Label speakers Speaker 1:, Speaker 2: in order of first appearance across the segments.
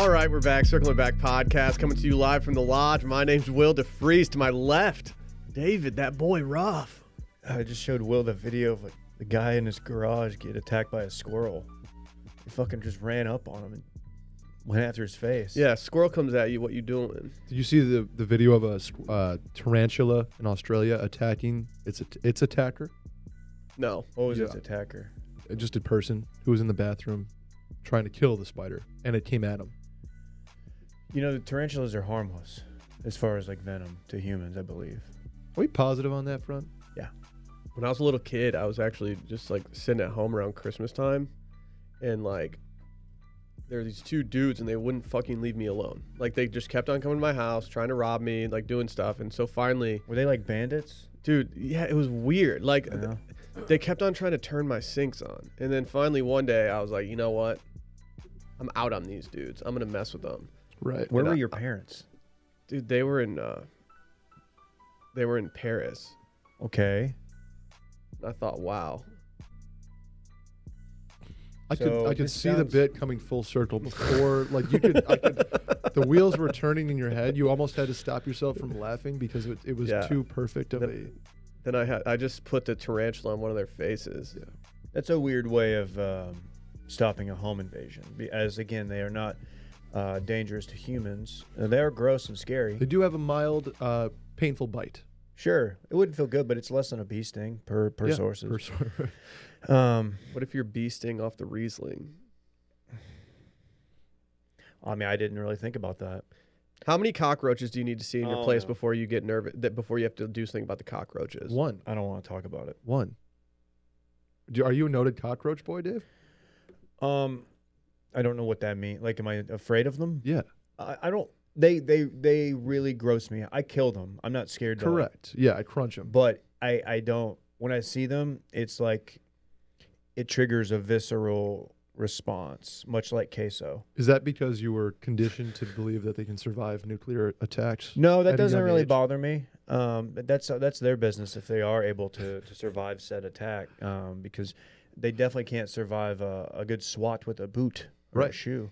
Speaker 1: All right, we're back. Circling Back podcast coming to you live from the lodge. My name's Will DeFreeze. To my left, David, that boy Ruff.
Speaker 2: I just showed Will the video of the guy in his garage get attacked by a squirrel. He fucking just ran up on him and went after his face.
Speaker 1: Yeah, squirrel comes at you. What you doing?
Speaker 3: Did you see the video of a tarantula in Australia attacking its attacker?
Speaker 1: No.
Speaker 2: What was its attacker?
Speaker 3: Just a person who was in the bathroom trying to kill the spider, and it came at him.
Speaker 2: You know, the tarantulas are harmless as far as like venom to humans, I believe.
Speaker 3: Are we positive on that front?
Speaker 2: Yeah.
Speaker 1: When I was a little kid, I was actually just like sitting at home around Christmas time, and like there were these two dudes, and they wouldn't fucking leave me alone. Like they just kept on coming to my house, trying to rob me, like doing stuff. And so finally,
Speaker 2: Were they like bandits?
Speaker 1: dude, yeah, it was weird. Like
Speaker 2: Yeah.
Speaker 1: they kept on trying to turn my sinks on, and then finally one day I was like, you know what? I'm out on these dudes. I'm gonna mess with them.
Speaker 3: Right.
Speaker 2: Where
Speaker 1: And
Speaker 2: were
Speaker 1: I-
Speaker 2: your parents?
Speaker 1: Dude, they were in Paris.
Speaker 2: Okay.
Speaker 1: I thought, wow.
Speaker 3: I
Speaker 2: So
Speaker 3: could
Speaker 2: this
Speaker 3: see the
Speaker 2: sounds-
Speaker 3: bit coming full circle before, like the wheels were turning in your head. You almost had to stop yourself from laughing because it was
Speaker 1: Yeah.
Speaker 3: too perfect of a.
Speaker 1: Then I just put the tarantula on one of their faces.
Speaker 3: Yeah.
Speaker 2: That's a weird way of stopping a home invasion. As again, they are not dangerous to humans. They are gross and scary.
Speaker 3: They do have a mild, painful bite.
Speaker 2: Sure, it wouldn't feel good, but it's less than a bee sting per
Speaker 3: Yeah,
Speaker 2: sources.
Speaker 3: per source.
Speaker 1: What if you're bee sting off the Riesling?
Speaker 2: I mean, I didn't really think about that.
Speaker 1: How many cockroaches do you need to see in your
Speaker 2: Oh,
Speaker 1: place
Speaker 2: no.
Speaker 1: before you get nervous? Before you have to do something about the cockroaches?
Speaker 3: One.
Speaker 2: I don't want to talk about it.
Speaker 3: Are you a noted cockroach boy, Dave?
Speaker 2: I don't know what that means. Like, am I afraid of them?
Speaker 3: Yeah.
Speaker 2: I don't. They really gross me out. I kill them. I'm not scared.
Speaker 3: Correct. Yeah, I crunch them.
Speaker 2: But I don't. When I see them, it's like it triggers a visceral response, much like queso.
Speaker 3: Is that because you were conditioned to believe that they can survive nuclear attacks?
Speaker 2: No, that
Speaker 3: At a
Speaker 2: doesn't
Speaker 3: young
Speaker 2: really
Speaker 3: age?
Speaker 2: bother me. But that's their business if they are able to survive said attack. Because they definitely can't survive a good swat with a boot or a
Speaker 3: Right.
Speaker 2: shoe.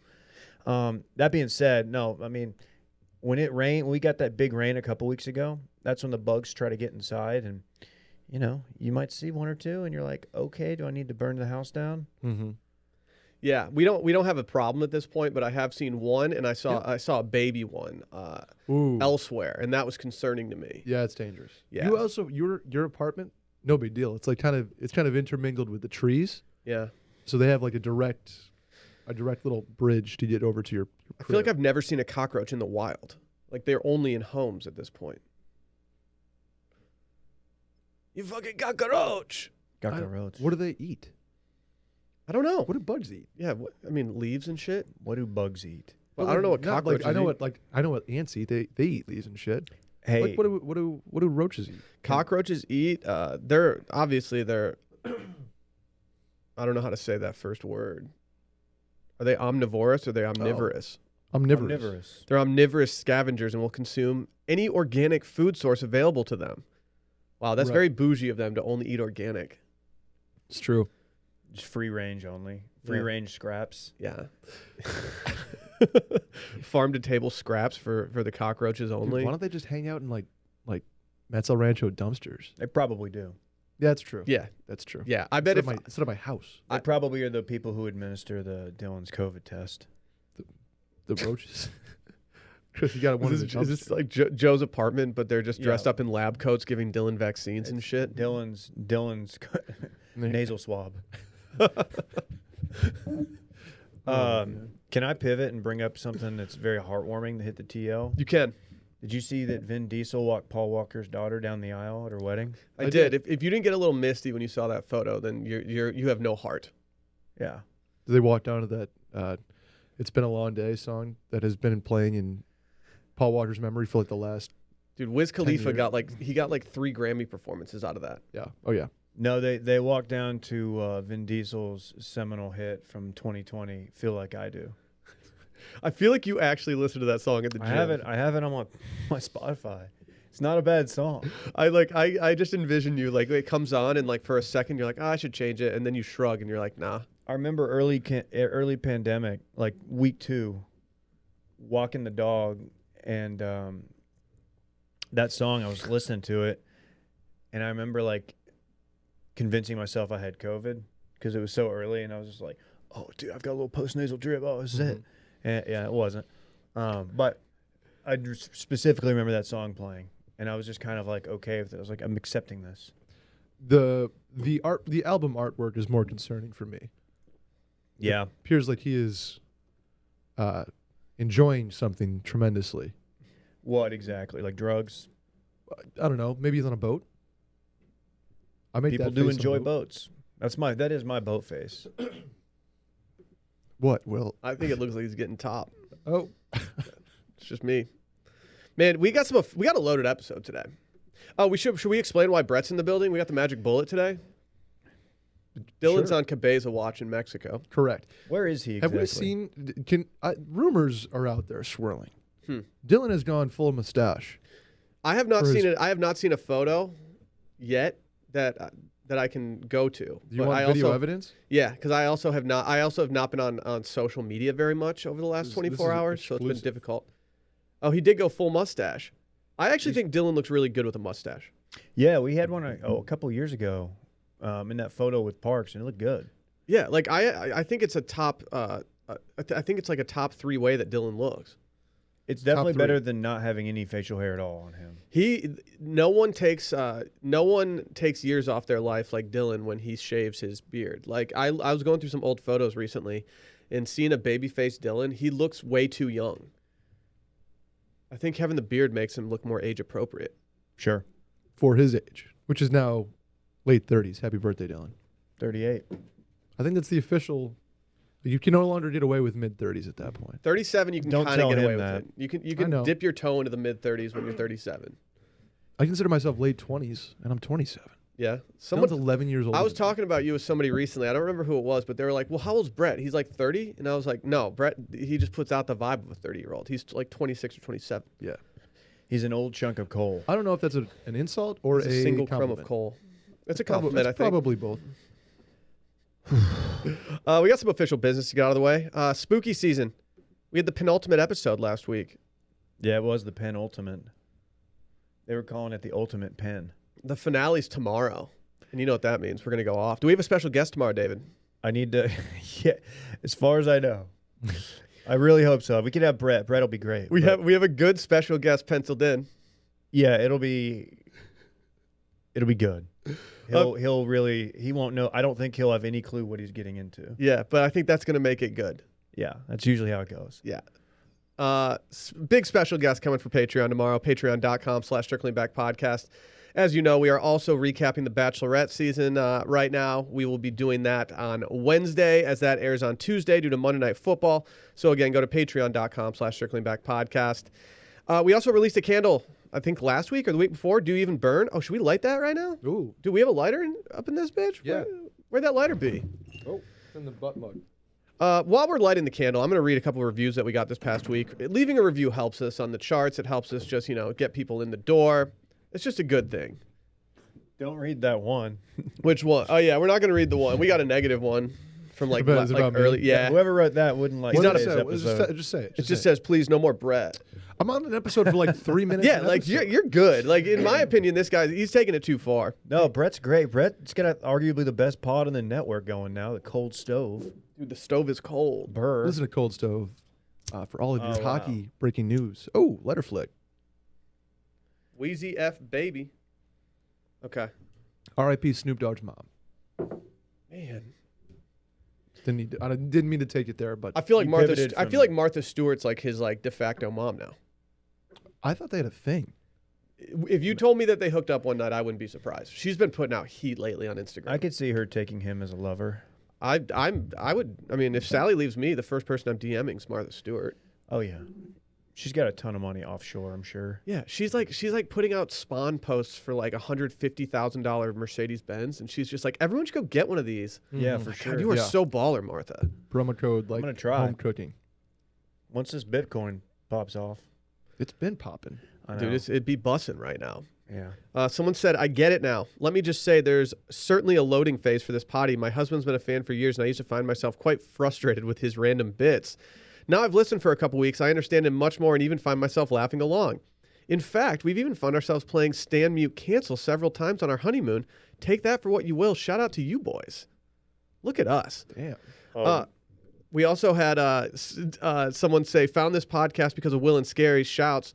Speaker 2: That being said, no, I mean, when it rained, we got that big rain a couple weeks ago. That's when the bugs try to get inside, and you know, you might see one or two, and you're like, okay, do I need to burn the house down?
Speaker 3: Mm-hmm.
Speaker 1: Yeah, we don't have a problem at this point, but I have seen one, and I saw a baby one
Speaker 3: Ooh.
Speaker 1: elsewhere, and that was concerning to me.
Speaker 3: Yeah, it's dangerous.
Speaker 1: Yeah.
Speaker 3: You also your apartment, no big deal. It's like kind of intermingled with the trees,
Speaker 1: Yeah.
Speaker 3: so they have like a direct little bridge to get over to your
Speaker 1: I feel like
Speaker 3: crib.
Speaker 1: I've never seen a cockroach in the wild. Like they're only in homes at this point. You fucking cockroach!
Speaker 2: Cockroach.
Speaker 3: What do they eat?
Speaker 1: I don't know.
Speaker 3: What do bugs eat?
Speaker 1: Yeah, I mean leaves and shit.
Speaker 2: What do bugs eat?
Speaker 1: Well, I don't know what
Speaker 3: Not
Speaker 1: cockroaches
Speaker 3: I know
Speaker 1: eat.
Speaker 3: I know what ants eat. They eat leaves and shit.
Speaker 2: Hey,
Speaker 3: Like what do roaches eat?
Speaker 1: Cockroaches eat. They're obviously they're. I don't know how to say that first word. Are they omnivorous or are they omnivorous?
Speaker 3: Omnivorous.
Speaker 1: They're omnivorous scavengers and will consume any organic food source available to them. Wow, that's
Speaker 3: Right.
Speaker 1: very bougie of them to only eat organic.
Speaker 3: It's true.
Speaker 2: just free range only. Free
Speaker 1: Yeah.
Speaker 2: range scraps.
Speaker 1: Yeah. Farm to table scraps for the cockroaches
Speaker 3: Dude,
Speaker 1: only.
Speaker 3: why don't they just hang out in like Metzel Rancho dumpsters?
Speaker 2: They probably do.
Speaker 3: Yeah, that's true.
Speaker 1: Yeah,
Speaker 3: That's true.
Speaker 1: yeah. I bet
Speaker 3: instead of my house,
Speaker 2: They probably are the people who administer the Dillon's COVID test.
Speaker 3: the roaches. Chris, you got one
Speaker 1: is
Speaker 3: of the
Speaker 1: this, is this like Joe's apartment, but they're just dressed
Speaker 2: Yeah.
Speaker 1: up in lab coats giving Dillon vaccines and shit.
Speaker 2: Dillon's nasal swab. Can I pivot and bring up something that's very heartwarming to hit the TL?
Speaker 1: You can.
Speaker 2: Did you see that Vin Diesel walked Paul Walker's daughter down the aisle at her wedding?
Speaker 1: I did. If you didn't get a little misty when you saw that photo, then you have no heart.
Speaker 2: Yeah.
Speaker 3: Did they walk down to that "It's Been a Long Day" song that has been playing in Paul Walker's memory for like the last?
Speaker 1: Dude, Wiz
Speaker 3: 10
Speaker 1: Khalifa
Speaker 3: years.
Speaker 1: got like 3 Grammy performances out of that.
Speaker 3: Yeah. Oh yeah.
Speaker 2: No, they walked down to Vin Diesel's seminal hit from 2020, Feel Like I Do.
Speaker 1: I feel like you actually listened to that song at the gym.
Speaker 2: I have it on my Spotify. It's not a bad song.
Speaker 1: I just envision you like it comes on and like for a second you're like, I should change it, and then you shrug and you're like, nah.
Speaker 2: I remember early pandemic, like week 2, walking the dog, and that song, I was listening to it, and I remember like convincing myself I had COVID because it was so early, and I was just like, oh, dude, I've got a little postnasal drip. Oh, this is it. And, yeah, it wasn't. But I specifically remember that song playing, and I was just kind of like okay with it. I was like, I'm accepting this.
Speaker 3: The album artwork is more concerning for me.
Speaker 2: Yeah.
Speaker 3: It appears like he is enjoying something tremendously.
Speaker 2: What exactly? Like drugs?
Speaker 3: I don't know. Maybe he's on a boat. I make
Speaker 2: People
Speaker 3: that
Speaker 2: do
Speaker 3: face on
Speaker 2: enjoy
Speaker 3: boat.
Speaker 2: boats. That is my boat face.
Speaker 3: What, Will?
Speaker 1: I think it looks like he's getting top.
Speaker 3: Oh,
Speaker 1: It's just me. Man, we got a loaded episode today. Oh, should we explain why Brett's in the building? We got the magic bullet today. Dylan's
Speaker 3: sure.
Speaker 1: on Cabeza watch in Mexico.
Speaker 3: Correct.
Speaker 2: Where is he
Speaker 3: Have
Speaker 2: exactly?
Speaker 3: we seen? Rumors are out there swirling.
Speaker 1: Hmm.
Speaker 3: Dylan has gone full mustache.
Speaker 1: I have not
Speaker 3: For
Speaker 1: seen
Speaker 3: his-
Speaker 1: it. I have not seen a photo yet that I can go to.
Speaker 3: Do you
Speaker 1: But
Speaker 3: want
Speaker 1: I
Speaker 3: video
Speaker 1: also,
Speaker 3: evidence?
Speaker 1: Yeah, because I also have not been on social media very much over the last
Speaker 3: This
Speaker 1: 24
Speaker 3: is
Speaker 1: hours, so it's been
Speaker 3: exclusive.
Speaker 1: difficult. Oh, he did go full mustache. I actually think Dylan looks really good with a mustache.
Speaker 2: Yeah, we had one a couple years ago in that photo with Parks, and it looked good.
Speaker 1: Yeah, like I think it's a top. I think it's like a top 3 way that Dylan looks.
Speaker 2: It's definitely
Speaker 3: three.
Speaker 2: better than not having any facial hair at all on him.
Speaker 1: No one takes years off their life like Dylan when he shaves his beard. Like I was going through some old photos recently, and seeing a baby-faced Dylan, he looks way too young. I think having the beard makes him look more age appropriate.
Speaker 2: Sure.
Speaker 3: For his age, which is now late 30s. Happy birthday, Dylan.
Speaker 2: 38.
Speaker 3: I think that's the official. You can no longer get away with mid 30s at that point.
Speaker 1: 37, you can
Speaker 2: Don't
Speaker 1: kind of
Speaker 2: tell
Speaker 1: get
Speaker 2: him
Speaker 1: away
Speaker 2: that.
Speaker 1: with it. You
Speaker 3: I
Speaker 1: can
Speaker 3: know.
Speaker 1: dip your toe into the mid-30s when you're 37.
Speaker 3: I consider myself late 20s, and I'm 27.
Speaker 1: Yeah,
Speaker 3: Someone's 11 years old.
Speaker 1: I was talking about you with somebody recently. I don't remember who it was, but they were like, "Well, how old's Brett?" He's like 30, and I was like, "No, Brett. He just puts out the vibe of a 30-year-old. He's like 26 or 27.
Speaker 3: Yeah.
Speaker 2: He's an old chunk of coal.
Speaker 3: I don't know if that's an insult or
Speaker 1: He's a single crumb
Speaker 3: compliment.
Speaker 1: of coal. It's a
Speaker 3: Probably-
Speaker 1: compliment, I
Speaker 3: it's
Speaker 1: think.
Speaker 3: Probably both.
Speaker 1: We got some official business to get out of the way. Spooky season. We had the penultimate episode last week.
Speaker 2: Yeah, it was the penultimate. They were calling it the ultimate pen.
Speaker 1: The finale's tomorrow, and you know what that means. We're gonna go off. Do we have a special guest tomorrow, David?
Speaker 2: I need to, yeah, as far as I know. I really hope so. We could have Brett. Brett will be great.
Speaker 1: We
Speaker 2: but-
Speaker 1: have a good special guest penciled in.
Speaker 2: Yeah, it'll be good. He'll really, he won't know. I don't think he'll have any clue what he's getting into.
Speaker 1: Yeah, but I think that's gonna make it good.
Speaker 2: Yeah, that's usually how it goes.
Speaker 1: Yeah. Big special guest coming for Patreon tomorrow, patreon.com/circlingbackpodcast. As you know, we are also recapping the Bachelorette season right now. We will be doing that on Wednesday as that airs on Tuesday due to Monday Night Football. So again, go to patreon.com/circlingbackpodcast. We also released a candle, I think last week or the week before. Do you even burn? Oh, should we light that right now?
Speaker 3: Ooh.
Speaker 1: Do we have a lighter up in this bitch?
Speaker 3: Yeah.
Speaker 1: Where'd that lighter be?
Speaker 3: Oh, it's in the butt mug.
Speaker 1: While we're lighting the candle, I'm going to read a couple of reviews that we got this past week. Leaving a review helps us on the charts. It helps us just, get people in the door. It's just a good thing.
Speaker 2: Don't read that one.
Speaker 1: Which one? Oh, yeah, we're not going to read the one. We got a negative one from
Speaker 3: I bet it's about me.
Speaker 1: early. Yeah.
Speaker 2: Whoever wrote that wouldn't like
Speaker 1: He's not
Speaker 2: today's
Speaker 1: a-
Speaker 2: episode.
Speaker 3: Just say it.
Speaker 1: It just says, please, no more Brett.
Speaker 3: I'm on an episode for like 3 minutes.
Speaker 1: Yeah,
Speaker 3: an
Speaker 1: like,
Speaker 3: episode.
Speaker 1: you're good. Like, in my opinion, this guy, he's taking it too far.
Speaker 2: No, Brett's great. Brett's got arguably the best pod on the network going now, the Cold Stove.
Speaker 1: Dude, the stove is cold.
Speaker 2: Burr.
Speaker 3: Listen to Cold Stove for all of your
Speaker 2: Oh, wow.
Speaker 3: hockey breaking news. Oh, letter flick.
Speaker 1: Wheezy F baby. Okay.
Speaker 3: R.I.P. Snoop Dogg's mom.
Speaker 1: Man.
Speaker 3: I didn't mean to take it there, but
Speaker 1: I feel like
Speaker 2: You
Speaker 1: Martha.
Speaker 2: pivoted
Speaker 1: I
Speaker 2: from-
Speaker 1: feel like Martha Stewart's like his de facto mom now.
Speaker 3: I thought they had a thing.
Speaker 1: If you told me that they hooked up one night, I wouldn't be surprised. She's been putting out heat lately on Instagram.
Speaker 2: I could see her taking him as a lover.
Speaker 1: I would. I mean, if Sally leaves me, the first person I'm DMing is Martha Stewart.
Speaker 2: Oh yeah, she's got a ton of money offshore, I'm sure.
Speaker 1: Yeah, she's like putting out spawn posts for like $150,000 Mercedes Benz, and she's just like, everyone should go get one of these.
Speaker 2: Yeah,
Speaker 3: Mhm.
Speaker 2: for
Speaker 1: God,
Speaker 2: sure.
Speaker 1: you are
Speaker 3: Yeah.
Speaker 1: so baller, Martha.
Speaker 3: Promo code like
Speaker 2: gonna try.
Speaker 3: home cooking.
Speaker 2: Once this Bitcoin pops off,
Speaker 3: It's been popping.
Speaker 2: I know.
Speaker 1: Dude, it'd be bussing right now.
Speaker 2: yeah.
Speaker 1: Someone said, I get it now. Let me just say there's certainly a loading phase for this potty. My husband's been a fan for years, and I used to find myself quite frustrated with his random bits. Now I've listened for a couple weeks. I understand him much more and even find myself laughing along. In fact, we've even found ourselves playing Stand Mute Cancel several times on our honeymoon. Take that for what you will. Shout out to you boys. Look at us.
Speaker 3: Damn.
Speaker 1: We also had someone say, found this podcast because of Will and Scary's shouts.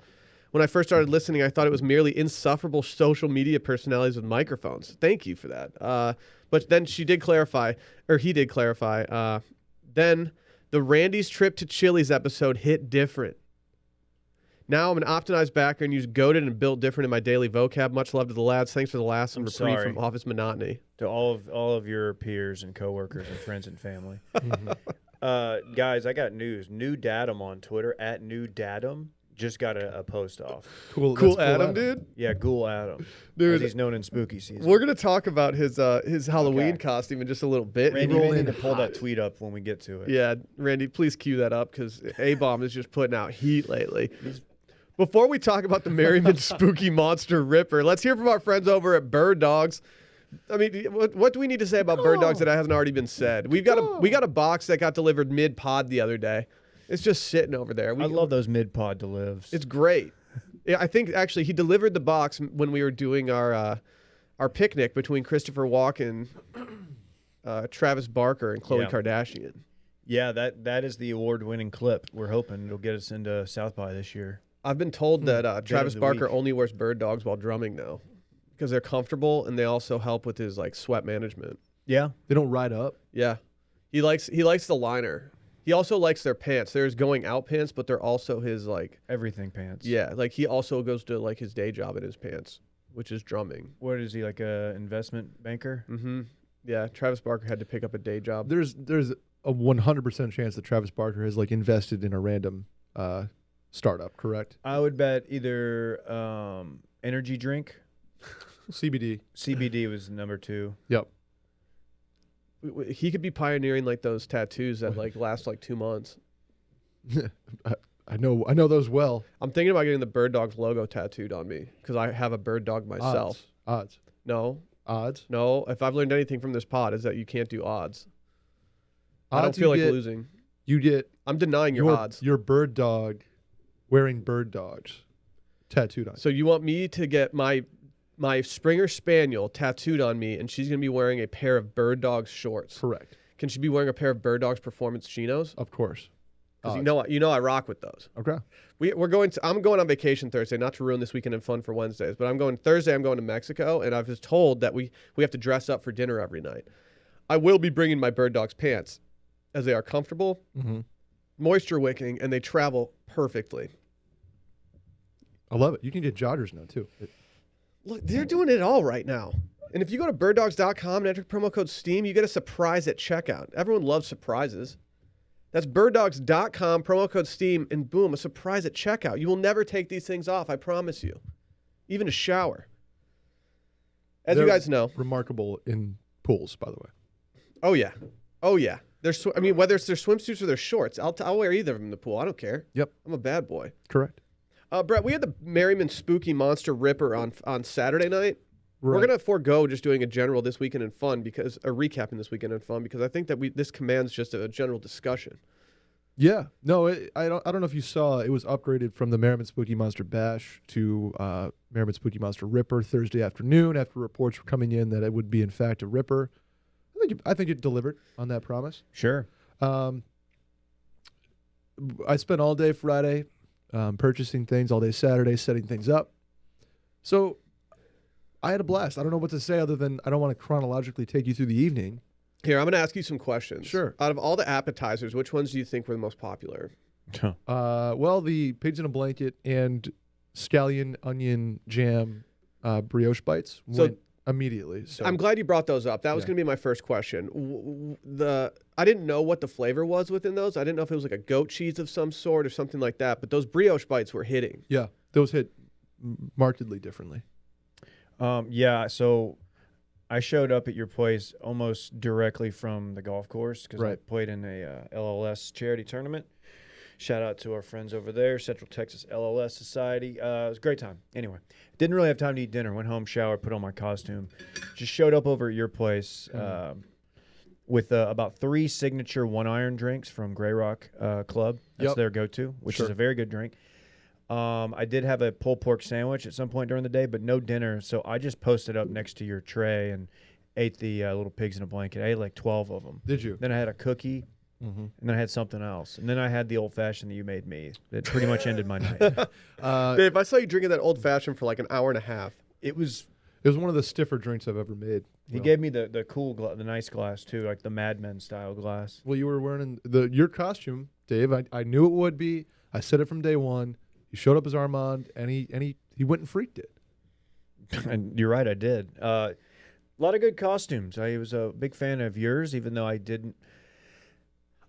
Speaker 1: When I first started listening, I thought it was merely insufferable social media personalities with microphones. Thank you for that. But then he did clarify. Then the Randy's trip to Chili's episode hit different. Now I'm an optimized backer and use goated and built different in my daily vocab. Much love to the lads. Thanks for the last and reprieve from office monotony.
Speaker 2: To all of your peers and coworkers and friends and family. Guys, I got news. New Datum on Twitter, @NewDatum, just got a post off.
Speaker 3: Cool
Speaker 1: Adam, dude.
Speaker 2: Yeah, Ghoul Adam.
Speaker 1: Dude,
Speaker 2: as he's known in spooky season.
Speaker 1: We're going to talk about his Halloween costume in just a little bit.
Speaker 2: Randy, we need to pull that tweet up when we get to it.
Speaker 1: Yeah, Randy, please cue that up because A-Bomb is just putting out heat lately. Before we talk about the Merriman Spooky Monster Ripper, let's hear from our friends over at Bird Dogs. I mean, what do we need to say about Bird Dogs that hasn't already been said? We got a box that got delivered mid-pod the other day. It's just sitting over there.
Speaker 2: I love those mid-pod delivs.
Speaker 1: It's great. Yeah, I think actually he delivered the box when we were doing our picnic between Christopher Walken, Travis Barker, and Khloe Kardashian.
Speaker 2: Yeah, that is the award-winning clip. We're hoping it'll get us into South by this year.
Speaker 1: I've been told that Travis Barker only wears Bird Dogs while drumming now because they're comfortable and they also help with his like sweat management.
Speaker 2: Yeah,
Speaker 3: they don't ride up.
Speaker 1: Yeah, he likes the liner. He also likes their pants. There's going out pants, but they're also his like
Speaker 2: everything pants.
Speaker 1: Yeah, like he also goes to like his day job in his pants, which is drumming.
Speaker 2: What is he, like a investment banker?
Speaker 1: Mm-hmm. Yeah, Travis Barker had to pick up a day job.
Speaker 3: There's a 100% chance that Travis Barker has like invested in a random startup, correct?
Speaker 2: I would bet either energy drink. CBD was number 2.
Speaker 3: Yep.
Speaker 1: He could be pioneering like those tattoos that like last like 2 months.
Speaker 3: I know those well.
Speaker 1: I'm thinking about getting the Bird Dogs logo tattooed on me because I have a bird dog myself.
Speaker 3: Odds.
Speaker 1: No.
Speaker 3: Odds.
Speaker 1: No. If I've learned anything from this pod is that you can't do odds. I don't feel like losing. I'm denying your odds.
Speaker 3: Your bird dog wearing Bird Dogs tattooed on.
Speaker 1: So you want me to get my Springer Spaniel tattooed on me, and she's going to be wearing a pair of Bird Dogs shorts.
Speaker 3: Correct.
Speaker 1: Can she be wearing a pair of Bird Dogs performance chinos?
Speaker 3: Of course.
Speaker 1: Because you know I rock with those.
Speaker 3: Okay.
Speaker 1: I'm going on vacation Thursday, not to ruin this weekend and fun for Wednesdays, but I'm going to Mexico, and I was told that we have to dress up for dinner every night. I will be bringing my Bird Dogs pants, as they are comfortable, moisture wicking, and they travel perfectly.
Speaker 3: I love it. You can get joggers now too.
Speaker 1: Look, they're doing it all right now. And if you go to birddogs.com and enter promo code STEAM, you get a surprise at checkout. Everyone loves surprises. That's birddogs.com, promo code STEAM, and boom, a surprise at checkout. You will never take these things off, I promise you. Even a shower. As you guys know.
Speaker 3: Remarkable in pools, by the way.
Speaker 1: Oh, yeah. Oh, yeah. Whether it's their swimsuits or their shorts, I'll wear either of them in the pool. I don't care.
Speaker 3: Yep.
Speaker 1: I'm a bad boy.
Speaker 3: Correct.
Speaker 1: Brett, we had the Merriman Spooky Monster Ripper on Saturday night.
Speaker 3: Right.
Speaker 1: We're going to forego just doing a general this weekend in fun because recapping this weekend in fun because I think that this commands just a general discussion.
Speaker 3: Yeah. No, I don't know if you saw it was upgraded from the Merriman Spooky Monster Bash to Merriman Spooky Monster Ripper Thursday afternoon after reports were coming in that it would be in fact a Ripper. I think it delivered on that promise.
Speaker 2: Sure.
Speaker 3: I spent all day Friday purchasing things, all day Saturday setting things up. So I had a blast. I don't know what to say other than I don't want to chronologically take you through the evening.
Speaker 1: Here, I'm going to ask you some questions.
Speaker 3: Sure.
Speaker 1: Out of all the appetizers, which ones do you think were the most popular?
Speaker 3: Well, the pigs in a blanket and scallion onion jam brioche bites went immediately. So
Speaker 1: I'm glad you brought those up. That was going to be my first question. I didn't know what the flavor was within those. I didn't know if it was like a goat cheese of some sort or something like that. But those brioche bites were hitting.
Speaker 3: Yeah, those hit markedly differently.
Speaker 2: Yeah, so I showed up at your place almost directly from the golf course because I played in a LLS charity tournament. Shout out to our friends over there, Central Texas LLS Society. It was a great time. Anyway, didn't really have time to eat dinner. Went home, showered, put on my costume. Just showed up over at your place. with about 3 signature 1-iron drinks from Grey Rock Club. That's their go-to, which is a very good drink. I did have a pulled pork sandwich at some point during the day, but no dinner. So I just posted up next to your tray and ate the little pigs in a blanket. I ate like 12 of them.
Speaker 3: Did you?
Speaker 2: Then I had a cookie, and then I had something else. And then I had the old-fashioned that you made me. That pretty much ended my night.
Speaker 1: Dave, I saw you drinking that old-fashioned for like an hour and a half.
Speaker 2: It was
Speaker 3: one of the stiffer drinks I've ever made.
Speaker 2: He gave me the cool, the nice glass, too, like the Mad Men style glass.
Speaker 3: Well, you were wearing your costume, Dave. I knew it would be. I said it from day one. He showed up as Armand, and he went and freaked it.
Speaker 2: And you're right, I did. A lot of good costumes. I was a big fan of yours, even though I didn't.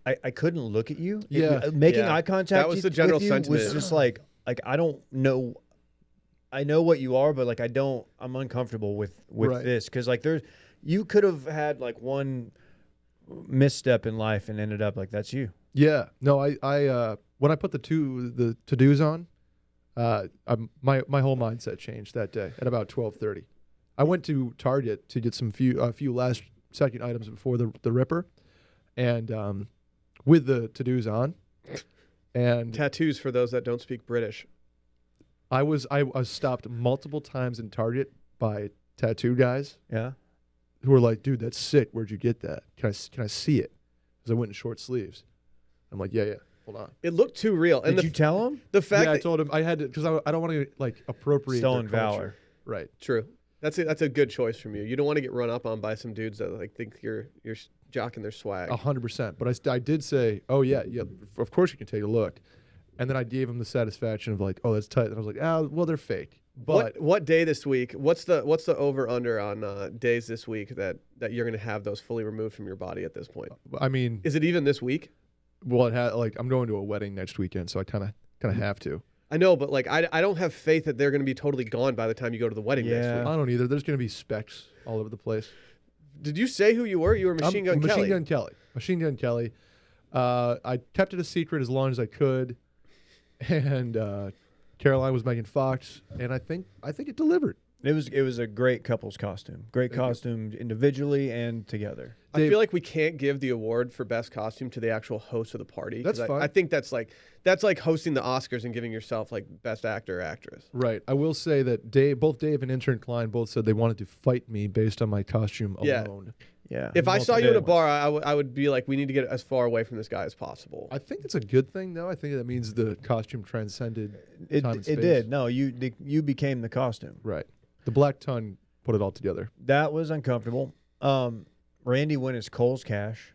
Speaker 2: I couldn't look at you.
Speaker 3: Yeah,
Speaker 2: making eye contact.
Speaker 1: That was the general sentiment.
Speaker 2: Was just like I don't know. I know what you are, but like I'm uncomfortable with this because like you could have had like one misstep in life and ended up like that's you.
Speaker 3: Yeah. No, I when I put the to-dos on, my whole mindset changed that day at about 12:30. I went to Target to get a few last second items before the Ripper, and with the to-dos on, and
Speaker 1: tattoos for those that don't speak British.
Speaker 3: I was stopped multiple times in Target by tattoo guys.
Speaker 2: Yeah.
Speaker 3: Who were like, dude, that's sick. Where'd you get that? Can I see it? Because I went in short sleeves. I'm like, yeah. Hold on.
Speaker 1: It looked too real. And
Speaker 2: Did you tell him?
Speaker 1: The fact
Speaker 3: I told him I had to because I don't want to like appropriate
Speaker 2: stolen
Speaker 3: their culture.
Speaker 2: valor.
Speaker 3: Right.
Speaker 1: True. That's a good choice from you. You don't want to get run up on by some dudes that like think you're jocking their swag.
Speaker 3: 100%. But I did say, oh yeah, of course you can take a look. And then I gave him the satisfaction of like, oh, that's tight. And I was like, well, they're fake. But
Speaker 1: what day this week? What's the over under on days this week that you're gonna have those fully removed from your body at this point?
Speaker 3: I mean,
Speaker 1: is it even this week?
Speaker 3: Well, it had like I'm going to a wedding next weekend, so I kind of have to.
Speaker 1: I know, but like I don't have faith that they're gonna be totally gone by the time you go to the wedding next week.
Speaker 3: I don't either. There's gonna be specks all over the place.
Speaker 1: Did you say who you were? You were Machine Gun Kelly.
Speaker 3: Machine Gun Kelly. I kept it a secret as long as I could, and Caroline was Megan Fox, and I think it delivered.
Speaker 2: It was a great couple's costume. Great costume individually and together.
Speaker 1: Dave, I feel like we can't give the award for best costume to the actual host of the party.
Speaker 3: That's fine.
Speaker 1: I think that's like hosting the Oscars and giving yourself like best actor or actress.
Speaker 3: Right. I will say that both Dave and intern Klein both said they wanted to fight me based on my costume alone.
Speaker 2: Yeah.
Speaker 1: If I saw you at a bar, I would be like, we need to get as far away from this guy as possible.
Speaker 3: I think it's a good thing, though. I think that means the costume transcended time and space.
Speaker 2: It did. No, you became the costume.
Speaker 3: Right. The black tongue put it all together.
Speaker 2: That was uncomfortable. Randy won his Kohl's cash.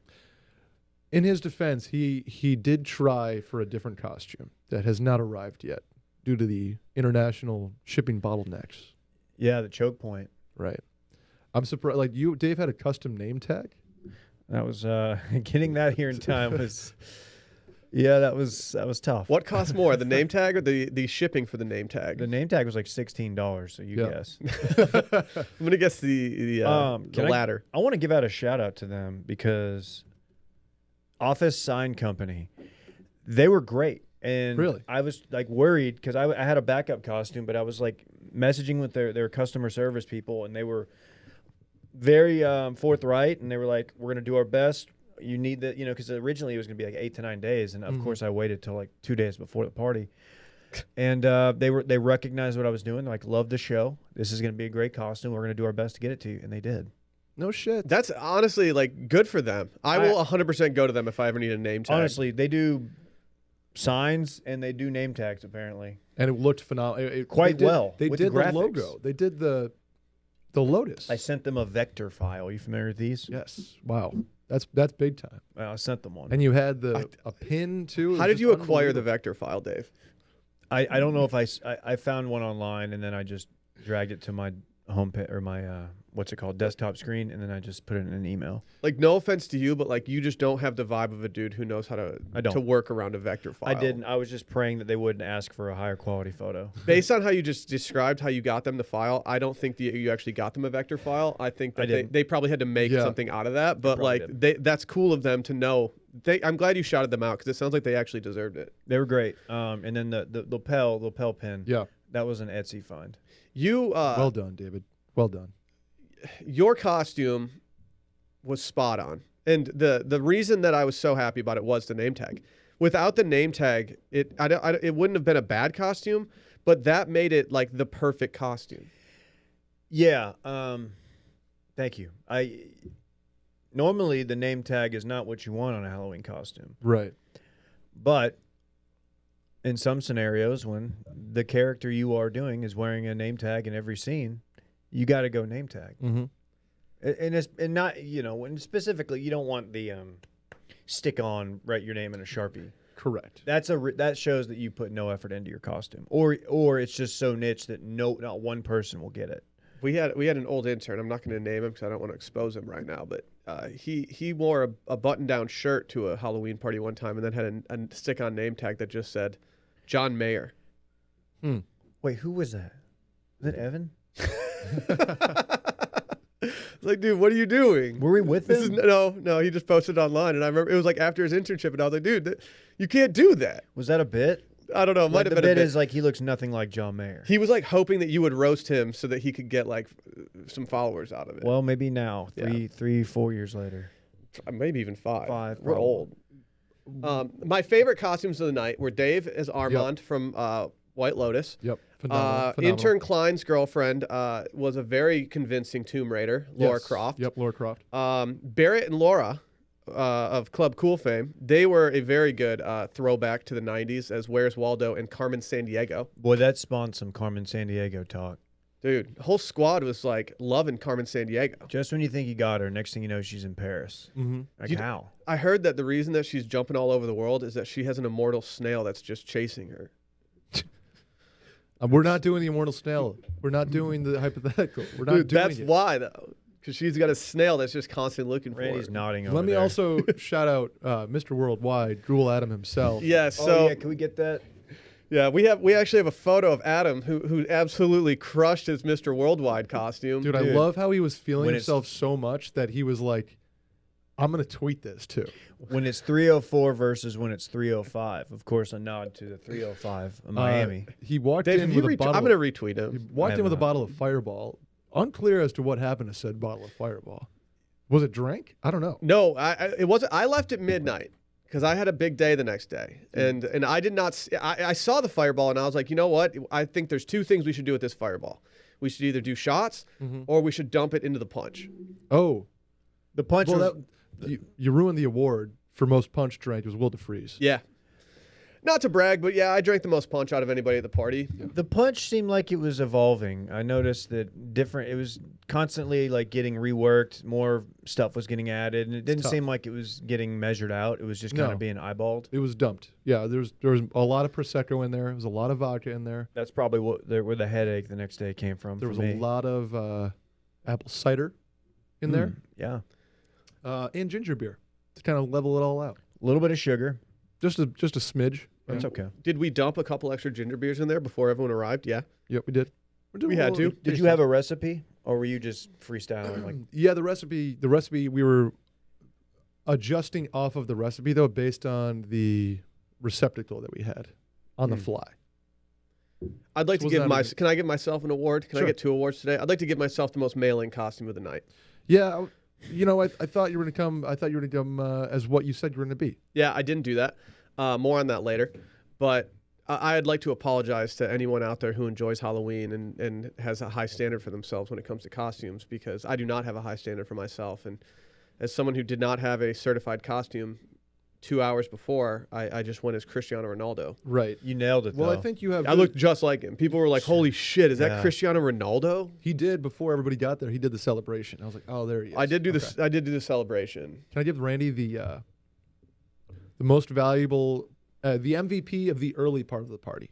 Speaker 3: In his defense, he did try for a different costume that has not arrived yet due to the international shipping bottlenecks.
Speaker 2: Yeah, the choke point.
Speaker 3: Right. I'm surprised. Like Dave had a custom name tag.
Speaker 2: That was getting that here in time was. Yeah, that was tough.
Speaker 1: What cost more, the name tag or the shipping for the name tag?
Speaker 2: The name tag was like $16, so you guess.
Speaker 1: I'm gonna guess the latter.
Speaker 2: I want to give out a shout out to them because Office Sign Company, they were great, and
Speaker 3: really,
Speaker 2: I was like worried because I had a backup costume, but I was like messaging with their customer service people, and they were very forthright, and they were like, "We're gonna do our best. You need that, because originally it was going to be like 8 to 9 days, and of course I waited till like 2 days before the party. And they recognized what I was doing. They're like, love the show. This is going to be a great costume. We're going to do our best to get it to you, and they did.
Speaker 3: No shit.
Speaker 1: That's honestly like good for them. I will 100% go to them if I ever need a name tag.
Speaker 2: Honestly, they do signs and they do name tags apparently,
Speaker 3: and it looked phenomenal. They did the logo. They did the lotus.
Speaker 2: I sent them a vector file. Are you familiar with these?
Speaker 3: Yes. Wow. That's big time.
Speaker 2: Well, I sent them one.
Speaker 3: And you had a pin too.
Speaker 1: How did you acquire the vector file, Dave?
Speaker 2: I don't know if I found one online and then I just dragged it to my home page or my what's it called, desktop screen, and then I just put it in an email.
Speaker 1: Like, no offense to you, but like you just don't have the vibe of a dude who knows how to work around a vector file.
Speaker 2: I didn't. I was just praying that they wouldn't ask for a higher quality photo.
Speaker 1: Based on how you just described how you got them the file, I don't think that you actually got them a vector file. I think that they probably had to make something out of that. But like that's cool of them to know. I'm glad you shouted them out because it sounds like they actually deserved it.
Speaker 2: They were great. And then the lapel pin.
Speaker 3: Yeah,
Speaker 2: that was an Etsy find.
Speaker 3: Well done, David. Well done.
Speaker 1: Your costume was spot on. And the reason that I was so happy about it was the name tag. Without the name tag, it wouldn't have been a bad costume, but that made it like the perfect costume.
Speaker 2: Yeah. Thank you. Normally the name tag is not what you want on a Halloween costume.
Speaker 3: Right.
Speaker 2: But in some scenarios, when the character you are doing is wearing a name tag in every scene, you got to go name tag.
Speaker 3: Mm-hmm.
Speaker 2: And not, you know, when specifically you don't want the stick on, write your name in a Sharpie.
Speaker 3: Correct.
Speaker 2: That shows that you put no effort into your costume, or it's just so niche that not one person will get it.
Speaker 1: We had an old intern. I'm not going to name him because I don't want to expose him right now. But he wore a button-down shirt to a Halloween party one time, and then had a stick-on name tag that just said John Mayer.
Speaker 2: Wait, who was that? Was that Evan?
Speaker 1: Like, dude, what are you doing?
Speaker 2: Were we with him?
Speaker 1: No. He just posted online, and I remember it was like after his internship, and I was like, dude, you can't do that.
Speaker 2: Was that a bit?
Speaker 1: I don't know. It might have been a bit.
Speaker 2: The bit is like he looks nothing like John Mayer.
Speaker 1: He was like hoping that you would roast him so that he could get like some followers out of it.
Speaker 2: Well, maybe now,
Speaker 1: Yeah.
Speaker 2: 3-4 years later.
Speaker 1: Maybe even 5.
Speaker 2: 5.
Speaker 1: We're old. My favorite costumes of the night were Dave as Armand from White Lotus.
Speaker 3: Yep. Phenomenal.
Speaker 1: Intern Klein's girlfriend was a very convincing Tomb Raider, Laura
Speaker 3: Yes.
Speaker 1: Croft.
Speaker 3: Yep, Laura Croft.
Speaker 1: Barrett and Laura of Club Cool fame, they were a very good throwback to the 90s as Where's Waldo and Carmen Sandiego.
Speaker 2: Boy, that spawned some Carmen Sandiego talk.
Speaker 1: Dude, the whole squad was like loving Carmen Sandiego.
Speaker 2: Just when you think you got her, next thing you know, she's in Paris.
Speaker 3: Mm-hmm.
Speaker 2: Like how?
Speaker 1: I heard that the reason that she's jumping all over the world is that she has an immortal snail that's just chasing her.
Speaker 3: We're not doing the immortal snail. We're not doing the hypothetical. We're not doing
Speaker 1: That's
Speaker 3: it.
Speaker 1: why, though. Because she's got a snail that's just constantly looking for
Speaker 2: Randy's
Speaker 1: her.
Speaker 2: nodding over
Speaker 3: Let me
Speaker 2: there.
Speaker 3: also shout out Mr. Worldwide, Drool Adam himself.
Speaker 1: Yeah, so
Speaker 2: can we get that?
Speaker 1: yeah, we actually have a photo of Adam who absolutely crushed his Mr. Worldwide costume.
Speaker 3: Dude, I love how he was feeling
Speaker 2: When
Speaker 3: himself so much that he was like, I'm going to tweet this too.
Speaker 2: When it's 304 versus when it's 305. Of course, a nod to the 305 of Miami.
Speaker 3: He walked
Speaker 1: Dave,
Speaker 3: in
Speaker 1: if you
Speaker 3: with a bottle.
Speaker 1: I'm going to retweet
Speaker 3: He
Speaker 1: him.
Speaker 3: walked in with a
Speaker 2: not.
Speaker 3: bottle of Fireball. Unclear as to what happened to said bottle of Fireball. Was it drank? I don't know.
Speaker 1: No, it wasn't. I left at midnight because I had a big day the next day, and I did not. I saw the Fireball, and I was like, you know what? I think there's 2 things we should do with this Fireball. We should either do shots, or we should dump it into the punch.
Speaker 3: Oh,
Speaker 2: The punch
Speaker 3: well,
Speaker 2: was...
Speaker 3: you ruined the award for most punch drank. It was Will DeFreeze.
Speaker 1: Yeah. Not to brag, but yeah, I drank the most punch out of anybody at the party.
Speaker 2: The punch seemed like it was evolving. I noticed that it was constantly like getting reworked, more stuff was getting added, and it didn't
Speaker 3: tough.
Speaker 2: seem like it was getting measured out. It was just kind
Speaker 3: No.
Speaker 2: of being eyeballed.
Speaker 3: It was dumped. Yeah, there was a lot of Prosecco in there. There was a lot of vodka in there.
Speaker 2: That's probably where the headache the next day came from.
Speaker 3: There
Speaker 2: for
Speaker 3: was
Speaker 2: me.
Speaker 3: a lot of apple cider in there.
Speaker 2: Yeah.
Speaker 3: And ginger beer to kind of level it all out.
Speaker 2: A little bit of sugar.
Speaker 3: Just a smidge.
Speaker 2: That's okay.
Speaker 1: Did we dump a couple extra ginger beers in there before everyone arrived? Yeah.
Speaker 3: Yep, we did.
Speaker 1: We had to.
Speaker 2: Did you have a recipe, or were you just freestyling? Like,
Speaker 3: Yeah, the recipe we were adjusting off of the recipe though, based on the receptacle that we had on the fly.
Speaker 1: I'd like to
Speaker 3: Was
Speaker 1: give
Speaker 3: that
Speaker 1: Can I give myself an award? Can I
Speaker 3: Sure.
Speaker 1: get 2 awards today? I'd like to give myself the most mailing costume of the night.
Speaker 3: Yeah, I thought you were gonna come. I thought you were gonna come as what you said you were gonna be.
Speaker 1: Yeah, I didn't do that. More on that later. But I'd like to apologize to anyone out there who enjoys Halloween and has a high standard for themselves when it comes to costumes, because I do not have a high standard for myself. And as someone who did not have a certified costume 2 hours before, I just went as Cristiano Ronaldo.
Speaker 3: Right.
Speaker 2: you nailed it.
Speaker 3: Well,
Speaker 2: though.
Speaker 3: I think you have.
Speaker 1: I looked just like him. People were like, holy shit, is that
Speaker 2: Yeah.
Speaker 1: Cristiano Ronaldo?
Speaker 3: He did before everybody got there. He did the celebration. I was like, oh, there he is.
Speaker 1: I did do
Speaker 3: Okay.
Speaker 1: this. I did do the celebration.
Speaker 3: Can I give Randy the most valuable, the MVP of the early part of the party?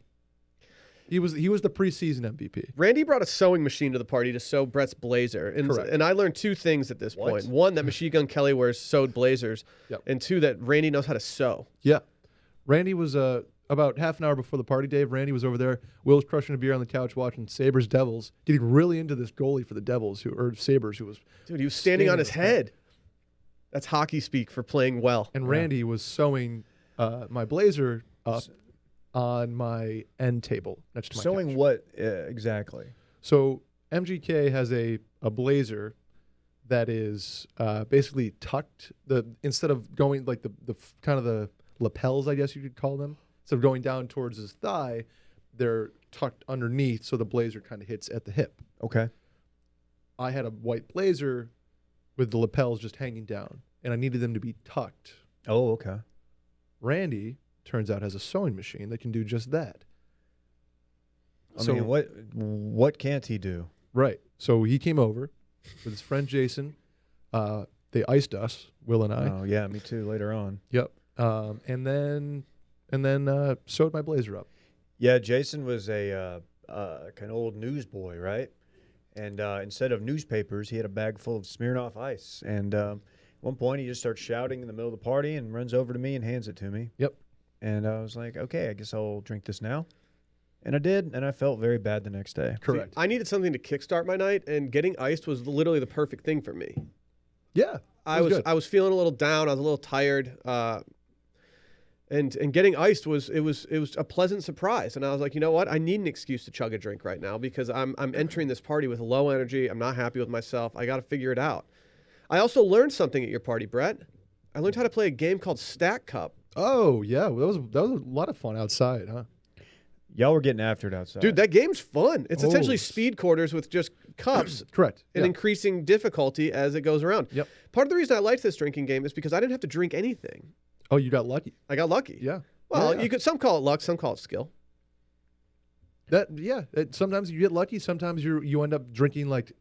Speaker 3: He was the preseason MVP.
Speaker 1: Randy brought a sewing machine to the party to sew Brett's blazer.
Speaker 3: Correct.
Speaker 1: And I learned 2 things at this
Speaker 2: What?
Speaker 1: point. 1, that Machine Gun Kelly wears sewed blazers.
Speaker 3: Yep.
Speaker 1: And 2, that Randy knows how to sew.
Speaker 3: Yeah, Randy was about half an hour before the party. Dave, Randy was over there. Will was crushing a beer on the couch watching Sabres Devils, getting really into this goalie for the Devils or Sabres, who was.
Speaker 1: Dude, he was standing on his head. That's hockey speak for playing well.
Speaker 3: And Randy was sewing my blazer up on my end table next to my
Speaker 2: sewing
Speaker 3: couch.
Speaker 2: what exactly?
Speaker 3: So MGK has a blazer that is basically tucked. Instead of going like the kind of the lapels, I guess you could call them, instead of going down towards his thigh, they're tucked underneath, so the blazer kind of hits at the hip.
Speaker 2: Okay.
Speaker 3: I had a white blazer with the lapels just hanging down, and I needed them to be tucked.
Speaker 2: Oh, okay.
Speaker 3: Randy, turns out, has a sewing machine that can do just that.
Speaker 2: I mean, what can't he do?
Speaker 3: Right. So he came over with his friend Jason. They iced us, Will and I.
Speaker 2: Oh, yeah, me too, later on.
Speaker 3: Yep. And then sewed my blazer up.
Speaker 2: Yeah, Jason was a kind of old newsboy, right? And instead of newspapers, he had a bag full of Smirnoff Ice. And at one point, he just starts shouting in the middle of the party and runs over to me and hands it to me.
Speaker 3: Yep.
Speaker 2: And I was like, okay, I guess I'll drink this now. And I did, and I felt very bad the next day.
Speaker 3: Correct.
Speaker 1: See, I needed something to kickstart my night, and getting iced was literally the perfect thing for me.
Speaker 3: Yeah.
Speaker 1: I was feeling a little down. I was a little tired. And getting iced was a pleasant surprise. And I was like, you know what? I need an excuse to chug a drink right now because I'm entering this party with low energy. I'm not happy with myself. I got to figure it out. I also learned something at your party, Brett. I learned how to play a game called Stack Cup.
Speaker 3: Oh yeah, that was a lot of fun outside, huh?
Speaker 2: Y'all were getting after it outside.
Speaker 1: Dude, that game's fun. It's essentially
Speaker 3: Oh.
Speaker 1: speed quarters with just cups.
Speaker 3: Correct.
Speaker 1: And
Speaker 3: Yeah.
Speaker 1: increasing difficulty as it goes around.
Speaker 3: Yep.
Speaker 1: Part of the reason I liked this drinking game is because I didn't have to drink anything.
Speaker 3: Oh, you got lucky.
Speaker 1: I got lucky.
Speaker 3: Yeah.
Speaker 1: Well,
Speaker 3: Yeah.
Speaker 1: some call it luck, some call it skill.
Speaker 3: Sometimes you get lucky. Sometimes you end up drinking like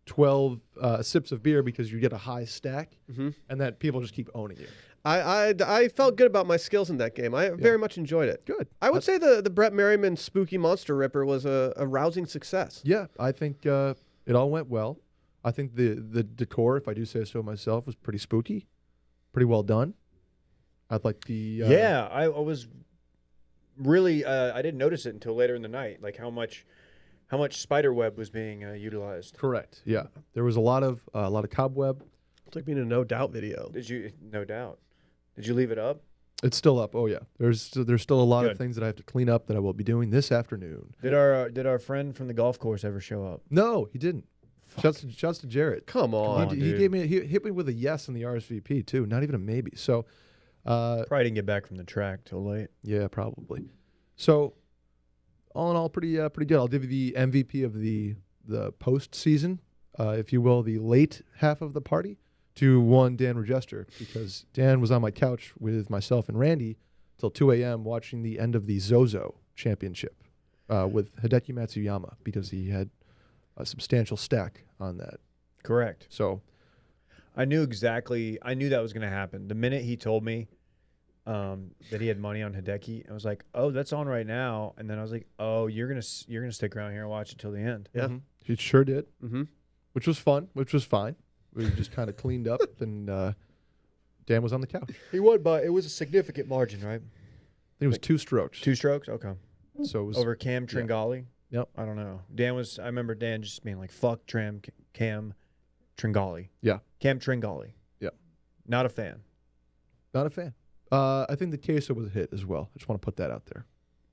Speaker 3: 12 sips of beer because you get a high stack, and that people just keep owning you.
Speaker 1: I felt good about my skills in that game. I very much enjoyed it.
Speaker 3: Good.
Speaker 1: I would say the Brett Merriman Spooky Monster Ripper was a rousing success.
Speaker 3: Yeah, I think it all went well. I think the decor, if I do say so myself, was pretty spooky, pretty well done. I'd like the
Speaker 2: I was really I didn't notice it until later in the night, like how much spider web was being utilized.
Speaker 3: correct. Yeah, there was a lot of cobweb.
Speaker 1: It's like being a No Doubt video.
Speaker 2: Did you? No doubt. Did you leave it up?
Speaker 3: It's still up. Oh yeah, there's still a lot
Speaker 2: Good.
Speaker 3: of things that I have to clean up that I will be doing this afternoon.
Speaker 2: Did our friend from the golf course ever show up?
Speaker 3: No, he didn't. Shouts to Jarrett.
Speaker 1: Come on.
Speaker 3: He
Speaker 2: dude.
Speaker 3: hit me with a yes in the RSVP too, not even a maybe. So,
Speaker 2: Probably didn't get back from the track till late.
Speaker 3: yeah, probably. So, all in all, pretty good. I'll give you the MVP of the postseason, if you will, the late half of the party, to one Dan Regester, because Dan was on my couch with myself and Randy till 2 a.m. watching the end of the Zozo Championship with Hideki Matsuyama because he had a substantial stack on that.
Speaker 2: Correct.
Speaker 3: So,
Speaker 2: I knew that was going to happen. The minute he told me that he had money on Hideki, I was like, "Oh, that's on right now." And then I was like, "Oh, you're gonna stick around here and watch it till the end."
Speaker 1: Yeah.
Speaker 3: he sure did,
Speaker 1: Mm-hmm.
Speaker 3: which was fun, which was fine. We just kind of cleaned up, and Dan was on the couch.
Speaker 2: He won by it was a significant margin, right?
Speaker 3: I think it was 2 strokes.
Speaker 2: 2 strokes. Okay.
Speaker 3: So it was
Speaker 2: Over Cam Tringali.
Speaker 3: Yep.
Speaker 2: I don't know. I remember Dan just being like, "Fuck Cam Tringali."
Speaker 3: Yeah.
Speaker 2: Cam Tringali.
Speaker 3: Yeah.
Speaker 2: Not a fan.
Speaker 3: not a fan. I think the queso was a hit as well. I just want to put that out there.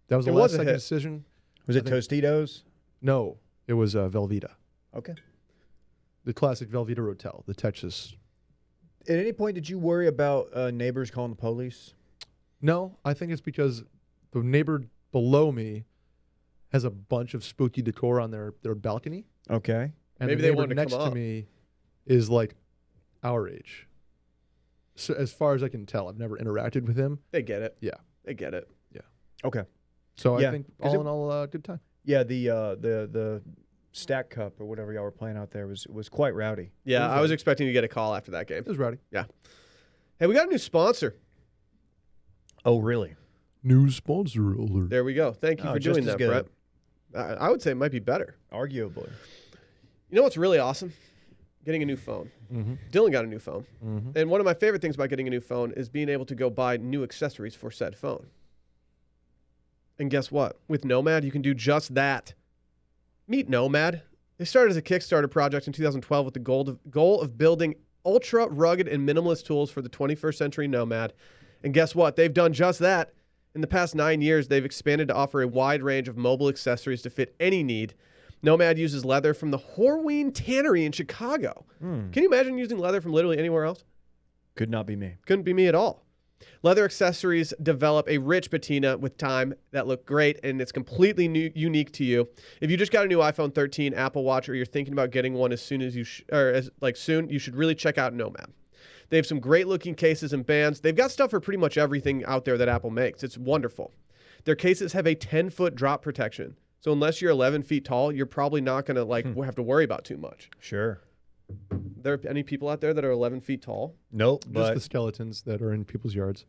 Speaker 3: That was the
Speaker 1: It
Speaker 3: last
Speaker 1: was a
Speaker 3: second
Speaker 1: hit.
Speaker 3: decision.
Speaker 2: Was it Tostitos?
Speaker 3: No, it was Velveeta.
Speaker 2: Okay.
Speaker 3: The classic Velveeta Rotel, the Texas.
Speaker 2: At any point, did you worry about neighbors calling the police?
Speaker 3: No, I think it's because the neighbor below me has a bunch of spooky decor on their balcony.
Speaker 2: Okay.
Speaker 3: And
Speaker 1: Maybe
Speaker 3: the
Speaker 1: they
Speaker 3: neighbor
Speaker 1: wanted to
Speaker 3: next
Speaker 1: come
Speaker 3: to
Speaker 1: up.
Speaker 3: me is like our age. So as far as I can tell, I've never interacted with him.
Speaker 1: They get it.
Speaker 3: Yeah.
Speaker 1: They get it.
Speaker 2: Okay.
Speaker 3: So
Speaker 2: Yeah,
Speaker 3: I think
Speaker 2: 'cause
Speaker 3: all in all, good time.
Speaker 2: Yeah, the Stack Cup or whatever y'all were playing out there was quite rowdy.
Speaker 1: Yeah,
Speaker 3: was
Speaker 1: I was
Speaker 3: that?
Speaker 1: expecting to get a call after that game.
Speaker 3: It was rowdy.
Speaker 1: Hey, we got a new sponsor.
Speaker 2: Oh, really?
Speaker 3: New sponsor alert.
Speaker 1: There we go. Thank you
Speaker 2: Oh,
Speaker 1: for
Speaker 2: just
Speaker 1: doing
Speaker 2: as
Speaker 1: that,
Speaker 2: good.
Speaker 1: Brett. I would say it might be better.
Speaker 2: Arguably.
Speaker 1: You know what's really awesome? Getting a new phone.
Speaker 3: Mm-hmm.
Speaker 1: Dylan got a new phone.
Speaker 3: Mm-hmm.
Speaker 1: And one of my favorite things about getting a new phone is being able to go buy new accessories for said phone. And guess what? With Nomad, you can do just that. Meet Nomad. They started as a Kickstarter project in 2012 with the goal of building ultra rugged and minimalist tools for the 21st century Nomad. And guess what? They've done just that. In the past 9 years, they've expanded to offer a wide range of mobile accessories to fit any need. Nomad uses leather from the Horween Tannery in Chicago. Can you imagine using leather from literally anywhere else?
Speaker 2: Could not be me.
Speaker 1: Couldn't be me at all. Leather accessories develop a rich patina with time that look great, and it's completely unique to you. If you just got a new iPhone 13, Apple Watch, or you're thinking about getting one as soon as you soon, you should really check out Nomad. They have some great looking cases and bands. They've got stuff for pretty much everything out there that Apple makes. It's wonderful. Their cases have a 10-foot drop protection. So unless you're 11 feet tall, you're probably not going to have to worry about too much.
Speaker 2: Sure.
Speaker 1: There any people out there that are 11 feet tall?
Speaker 2: Nope.
Speaker 3: Just
Speaker 2: But
Speaker 3: the skeletons that are in people's yards.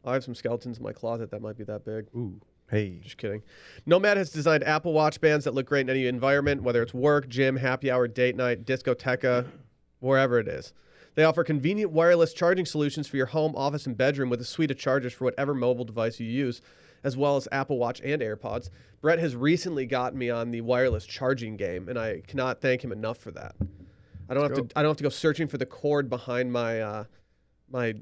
Speaker 1: I have some skeletons in my closet that might be that big.
Speaker 3: Ooh.
Speaker 2: hey,
Speaker 1: Just kidding. Nomad has designed Apple Watch bands that look great in any environment, whether it's work, gym, happy hour, date night, discoteca, wherever it is. They offer convenient wireless charging solutions for your home, office, and bedroom with a suite of chargers for whatever mobile device you use, as well as Apple Watch and AirPods. Brett has recently gotten me on the wireless charging game, and I cannot thank him enough for that. I don't have to go searching for the cord behind my my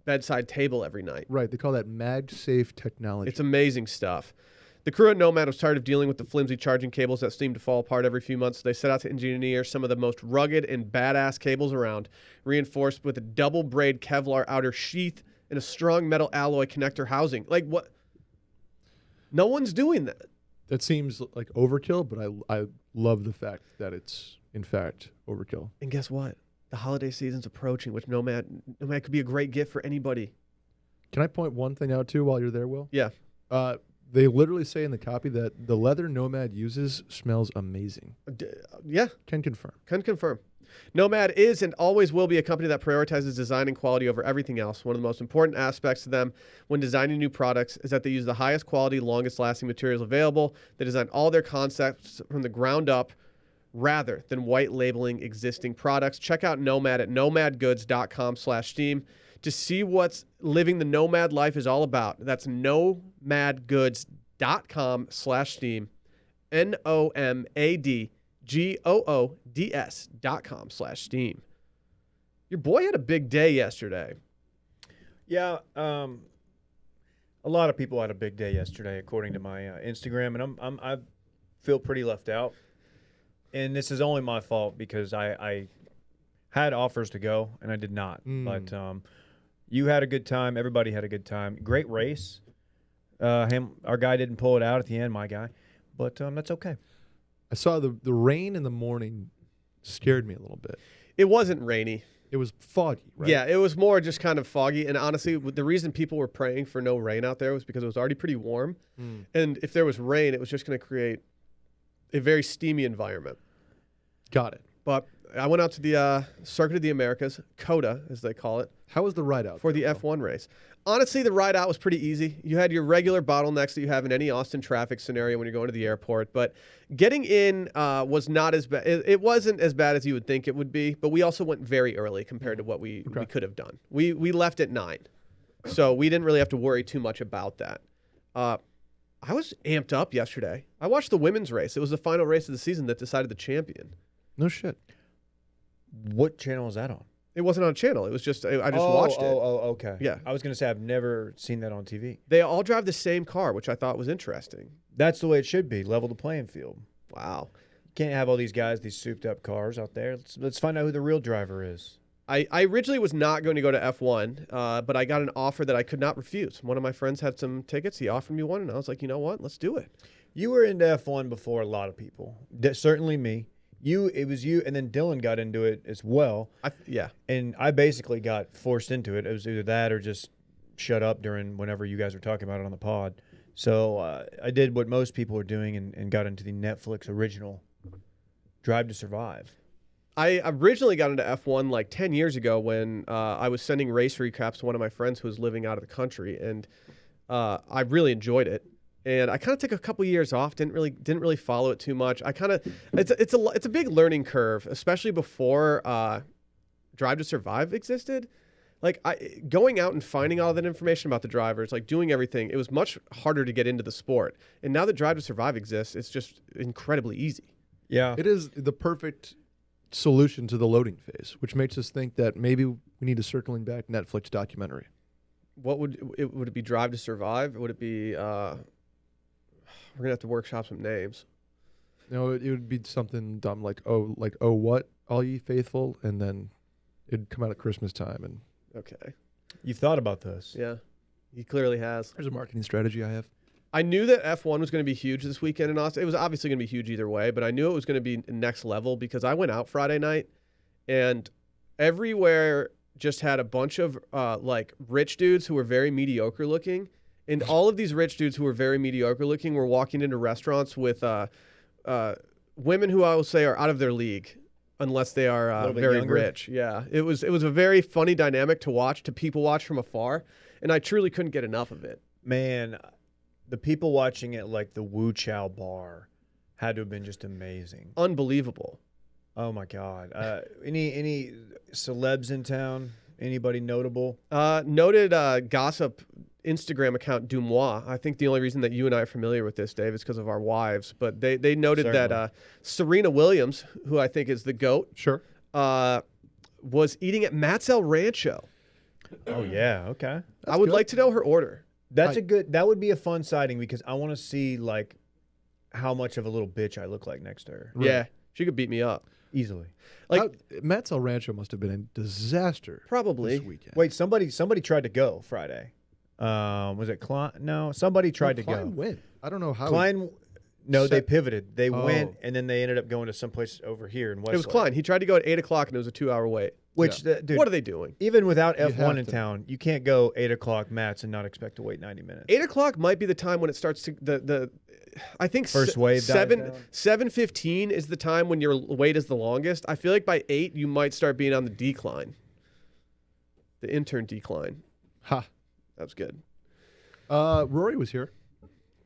Speaker 1: bedside table every night.
Speaker 3: Right. They call that MagSafe technology.
Speaker 1: It's amazing stuff. The crew at Nomad was tired of dealing with the flimsy charging cables that seem to fall apart every few months, so they set out to engineer some of the most rugged and badass cables around, reinforced with a double braid Kevlar outer sheath and a strong metal alloy connector housing. Like what? No one's doing that.
Speaker 3: That seems like overkill, but I love the fact that it's, in fact, overkill.
Speaker 1: And guess what? The holiday season's approaching, which Nomad could be a great gift for anybody.
Speaker 3: Can I point one thing out, too, while you're there, Will?
Speaker 1: Yeah.
Speaker 3: They literally say in the copy that the leather Nomad uses smells amazing.
Speaker 1: Yeah.
Speaker 3: Can confirm.
Speaker 1: Can confirm. Nomad is and always will be a company that prioritizes design and quality over everything else. One of the most important aspects to them when designing new products is that they use the highest quality, longest lasting materials available. They design all their concepts from the ground up rather than white labeling existing products. Check out Nomad at nomadgoods.com/steam to see what's living the Nomad life is all about. That's nomadgoods.com/steam. nomadgoods.com/steam. Your boy had a big day yesterday.
Speaker 2: yeah. A lot of people had a big day yesterday, according to my Instagram, and I feel pretty left out. And this is only my fault because I had offers to go and I did not. But you had a good time. Everybody had a good time. Great race. Our guy didn't pull it out at the end, my guy, but that's okay.
Speaker 3: I saw the rain in the morning scared me a little bit.
Speaker 1: It wasn't rainy.
Speaker 3: It was foggy, right?
Speaker 1: Yeah, it was more just kind of foggy. And honestly, the reason people were praying for no rain out there was because it was already pretty warm. And if there was rain, it was just going to create a very steamy environment.
Speaker 3: Got it.
Speaker 1: But I went out to the Circuit of the Americas, COTA, as they call it,
Speaker 3: How was the ride out
Speaker 1: for the F1 race. Honestly, the ride out was pretty easy. You had your regular bottlenecks that you have in any Austin traffic scenario when you're going to the airport. But getting in was not as bad. It wasn't as bad as you would think it would be. But we also went very early compared to what we could have done. We left at 9. So we didn't really have to worry too much about that. I was amped up yesterday. I watched the women's race. It was the final race of the season that decided the champion.
Speaker 3: No shit.
Speaker 2: What channel is that on?
Speaker 1: It wasn't on a channel. It was just, I just watched it.
Speaker 2: Oh, okay.
Speaker 1: Yeah.
Speaker 2: I was going to say I've never seen that on TV.
Speaker 1: They all drive the same car, which I thought was interesting.
Speaker 2: That's the way it should be. Level the playing field.
Speaker 1: Wow.
Speaker 2: Can't have all these guys, these souped up cars out there. Let's find out who the real driver is.
Speaker 1: I originally was not going to go to F1, but I got an offer that I could not refuse. One of my friends had some tickets. He offered me one, and I was like, you know what? Let's do it.
Speaker 2: You were into F1 before a lot of people. Certainly me. It was you, and then Dillon got into it as well.
Speaker 1: Yeah.
Speaker 2: And I basically got forced into it. It was either that or just shut up during whenever you guys were talking about it on the pod. So I did what most people are doing and got into the Netflix original Drive to Survive.
Speaker 1: I originally got into F1 like 10 years ago when I was sending race recaps to one of my friends who was living out of the country, and I really enjoyed it. And I kind of took a couple years off. Didn't really follow it too much. It's a big learning curve, especially before Drive to Survive existed. Like going out and finding all that information about the drivers, like doing everything, it was much harder to get into the sport. And now that Drive to Survive exists, it's just incredibly easy.
Speaker 2: Yeah,
Speaker 3: It is the perfect solution to the loading phase, which makes us think that maybe we need a circling back Netflix documentary.
Speaker 1: What would it be? Drive to Survive? Would it be? We're gonna have to workshop some names.
Speaker 3: No, it would be something dumb like what, all ye faithful, and then it'd come out at Christmas time, and
Speaker 1: Okay.
Speaker 2: You've thought about this.
Speaker 1: Yeah. He clearly has.
Speaker 3: there's a marketing strategy I have.
Speaker 1: I knew that F1 was going to be huge this weekend in Austin. It was obviously going to be huge either way, but I knew it was going to be next level because I went out Friday night and everywhere just had a bunch of like rich dudes who were very mediocre looking. And all of these rich dudes who were very mediocre looking were walking into restaurants with women who I will say are out of their league unless they are very
Speaker 2: younger.
Speaker 1: rich. Yeah. It was a very funny dynamic to watch, to people watch from afar. And I truly couldn't get enough of it.
Speaker 2: Man, the people watching it like the Wu Chow bar had to have been just amazing.
Speaker 1: Unbelievable.
Speaker 2: Oh my God. Any celebs in town? Anybody notable?
Speaker 1: Noted gossip Instagram account Dumois. I think the only reason that you and I are familiar with this, Dave, is because of our wives. But they noted that Serena Williams, who I think is the GOAT,
Speaker 3: Sure.
Speaker 1: was eating at Matt's El Rancho.
Speaker 2: Oh yeah, okay.
Speaker 1: I would like to know her order.
Speaker 2: That would be a fun sighting because I want to see like how much of a little bitch I look like next to her.
Speaker 3: Right.
Speaker 1: Yeah, she could beat me up.
Speaker 2: Easily.
Speaker 1: Like
Speaker 3: Matt's El Rancho must have been a disaster.
Speaker 1: Probably.
Speaker 3: This weekend.
Speaker 2: Wait, somebody tried to go Friday. Was it Klein? No, somebody tried to
Speaker 3: Klein
Speaker 2: go.
Speaker 3: went. I don't know how.
Speaker 2: Klein. No, they
Speaker 3: Set-
Speaker 2: pivoted. They
Speaker 3: Oh.
Speaker 2: went and then they ended up going to someplace over here in Westlake.
Speaker 1: it was Klein. He tried to go at 8 o'clock and it was a 2-hour wait.
Speaker 2: Which, dude,
Speaker 1: What are they doing?
Speaker 2: even without
Speaker 3: You
Speaker 2: F1
Speaker 3: have
Speaker 2: in
Speaker 3: to.
Speaker 2: town, you can't go 8 o'clock Mats and not expect to wait 90 minutes.
Speaker 1: 8 o'clock might be the time when it starts to the I think
Speaker 2: First wave dies down?
Speaker 1: 7:15 is the time when your wait is the longest. I feel like by 8 you might start being on the decline. The intern decline.
Speaker 3: Ha.
Speaker 1: That was good.
Speaker 3: Rory was here.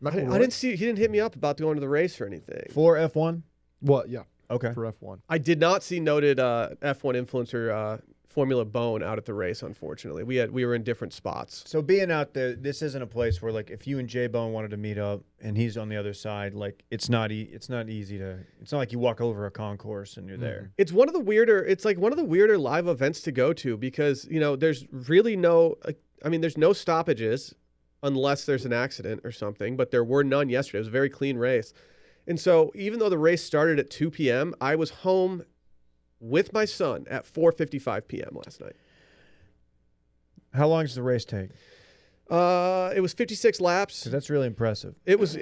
Speaker 1: I didn't see. He didn't hit me up about going to the race or anything.
Speaker 2: For F1?
Speaker 3: Well, yeah,
Speaker 2: Okay.
Speaker 3: for F1.
Speaker 1: I did not see noted F1 influencer Formula Bone out at the race. Unfortunately, we were in different spots.
Speaker 2: So being out there, this isn't a place where like if you and J Bone wanted to meet up and he's on the other side, like it's not easy to. It's not like you walk over a concourse and you're there.
Speaker 1: It's one of the weirder. It's like one of the weirder live events to go to because there's really no. There's no stoppages unless there's an accident or something. But there were none yesterday. It was a very clean race, and so even though the race started at 2 p.m., I was home with my son at 4:55 p.m. last night.
Speaker 2: How long does the race take?
Speaker 1: It was 56 laps.
Speaker 2: Because that's really impressive.
Speaker 1: It was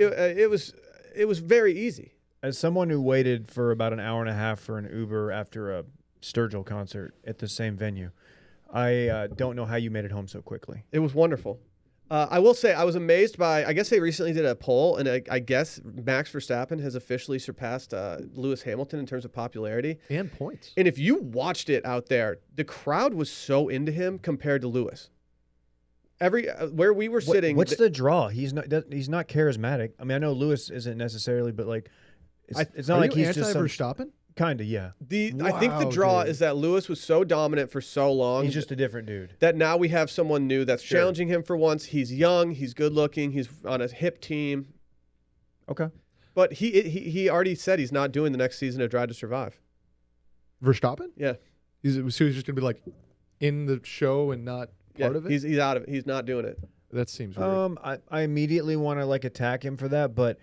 Speaker 1: very easy.
Speaker 2: As someone who waited for about an hour and a half for an Uber after a Sturgill concert at the same venue, I don't know how you made it home so quickly.
Speaker 1: It was wonderful. I will say I was amazed by, I guess they recently did a poll, and I guess Max Verstappen has officially surpassed Lewis Hamilton in terms of popularity.
Speaker 3: And points.
Speaker 1: And if you watched it out there, the crowd was so into him compared to Lewis. Where we were sitting.
Speaker 2: What's the draw? He's not charismatic. I mean, I know Lewis isn't necessarily, but like, it's not like he's just some
Speaker 3: Verstappen?
Speaker 2: kind of yeah.
Speaker 1: I think the draw is that Lewis was so dominant for so long.
Speaker 2: He's just a different dude.
Speaker 1: That now we have someone new that's challenging him for once. He's young. He's good looking. He's on a hip team.
Speaker 2: Okay.
Speaker 1: But he already said he's not doing the next season of Drive to Survive.
Speaker 3: Verstappen?
Speaker 1: Yeah.
Speaker 3: He's just going to be like in the show and not part of it?
Speaker 1: He's out of it. He's not doing it.
Speaker 3: That seems weird.
Speaker 2: I immediately want to like attack him for that, but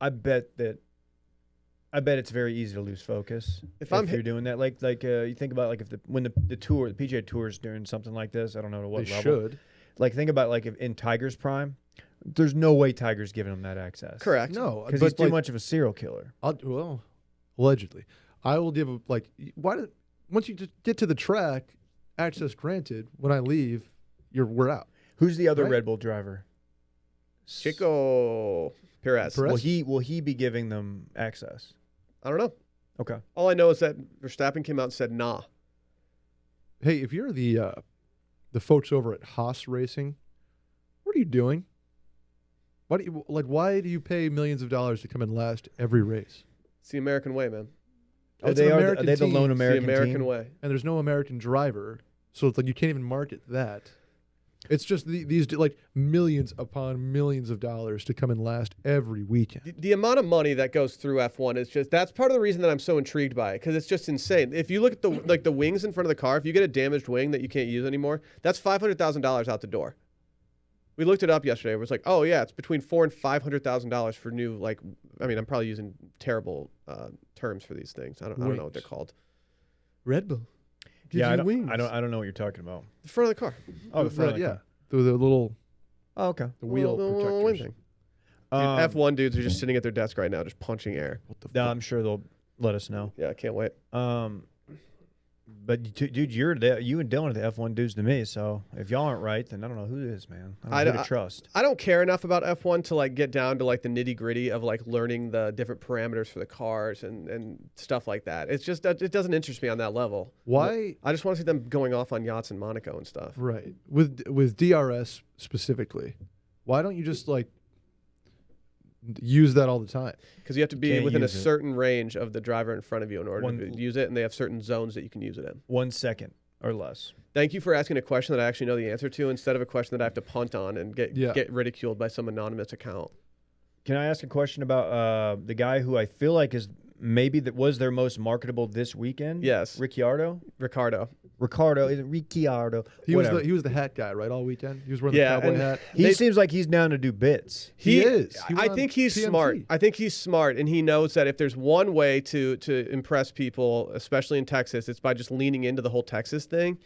Speaker 2: I bet it's very easy to lose focus if you're doing that. Like you think about like if when the PGA Tour is doing something like this, I don't know to what
Speaker 3: they
Speaker 2: level.
Speaker 3: should.
Speaker 2: Like think about like if in Tiger's prime, there's no way Tiger's giving him that access.
Speaker 1: Correct.
Speaker 3: No,
Speaker 2: because
Speaker 3: but
Speaker 2: he's too much of a serial killer.
Speaker 3: Well, allegedly, I will give once you just get to the track, access granted. When I leave, we're out.
Speaker 2: Who's the other
Speaker 3: Right.
Speaker 2: Red Bull driver?
Speaker 1: Chico Perez.
Speaker 3: Perez?
Speaker 2: Will he be giving them access?
Speaker 1: I don't know.
Speaker 2: Okay.
Speaker 1: All I know is that Verstappen came out and said nah.
Speaker 3: Hey, if you're the folks over at Haas Racing, what are you doing? Why do you pay millions of dollars to come in last every race?
Speaker 1: It's the American way, man.
Speaker 3: It's
Speaker 2: Are
Speaker 3: an
Speaker 2: they
Speaker 3: American
Speaker 2: the
Speaker 3: team.
Speaker 2: lone
Speaker 1: It's
Speaker 2: American
Speaker 1: the American
Speaker 2: team?
Speaker 1: way.
Speaker 3: And there's no American driver, so it's like you can't even market that. It's just these like millions upon millions of dollars to come in last every weekend.
Speaker 1: The amount of money that goes through F1 is that's part of the reason that I'm so intrigued by it, because it's just insane. If you look at the wings in front of the car, if you get a damaged wing that you can't use anymore, that's $500,000 out the door. We looked it up yesterday. It was like, oh yeah, it's between $400,000 and $500,000 for new, like, I mean, I'm probably using terrible terms for these things. I don't know what they're called. Red Bull.
Speaker 2: Yeah, I don't know what you're talking about.
Speaker 1: The front of the car.
Speaker 2: Oh, the front.
Speaker 3: Yeah, the little.
Speaker 2: Oh, okay.
Speaker 3: The wheel protectors.
Speaker 1: Thing. Dude, F1 dudes are just sitting at their desk right now, just punching air.
Speaker 3: What the
Speaker 2: No, I'm sure they'll let us know.
Speaker 1: Yeah, I can't wait.
Speaker 2: But dude, you and Dylan are the F1 dudes to me. So if y'all aren't right, then I don't know who is, man. I don't know who to trust.
Speaker 1: I don't care enough about F1 to like get down to like the nitty gritty of like learning the different parameters for the cars and stuff like that. It's just it doesn't interest me on that level.
Speaker 3: Why?
Speaker 1: I just want to see them going off on yachts in Monaco and stuff.
Speaker 3: Right. With DRS specifically, why don't you just like use that all the time?
Speaker 1: Because you have to be within a certain range of the driver in front of you in order to use it, and they have certain zones that you can use it in.
Speaker 2: 1 second or less.
Speaker 1: Thank you for asking a question that I actually know the answer to instead of a question that I have to punt on and get ridiculed by some anonymous account.
Speaker 2: Can I ask a question about the guy who I feel like is maybe that was their most marketable this weekend?
Speaker 1: Yes.
Speaker 2: Ricardo.
Speaker 3: He was the hat guy, right, all weekend? He was wearing the cowboy hat.
Speaker 2: He seems like he's down to do bits.
Speaker 3: He is.
Speaker 1: I think he's smart. I think he's smart, and he knows that if there's one way to impress people, especially in Texas, it's by just leaning into the whole Texas thing.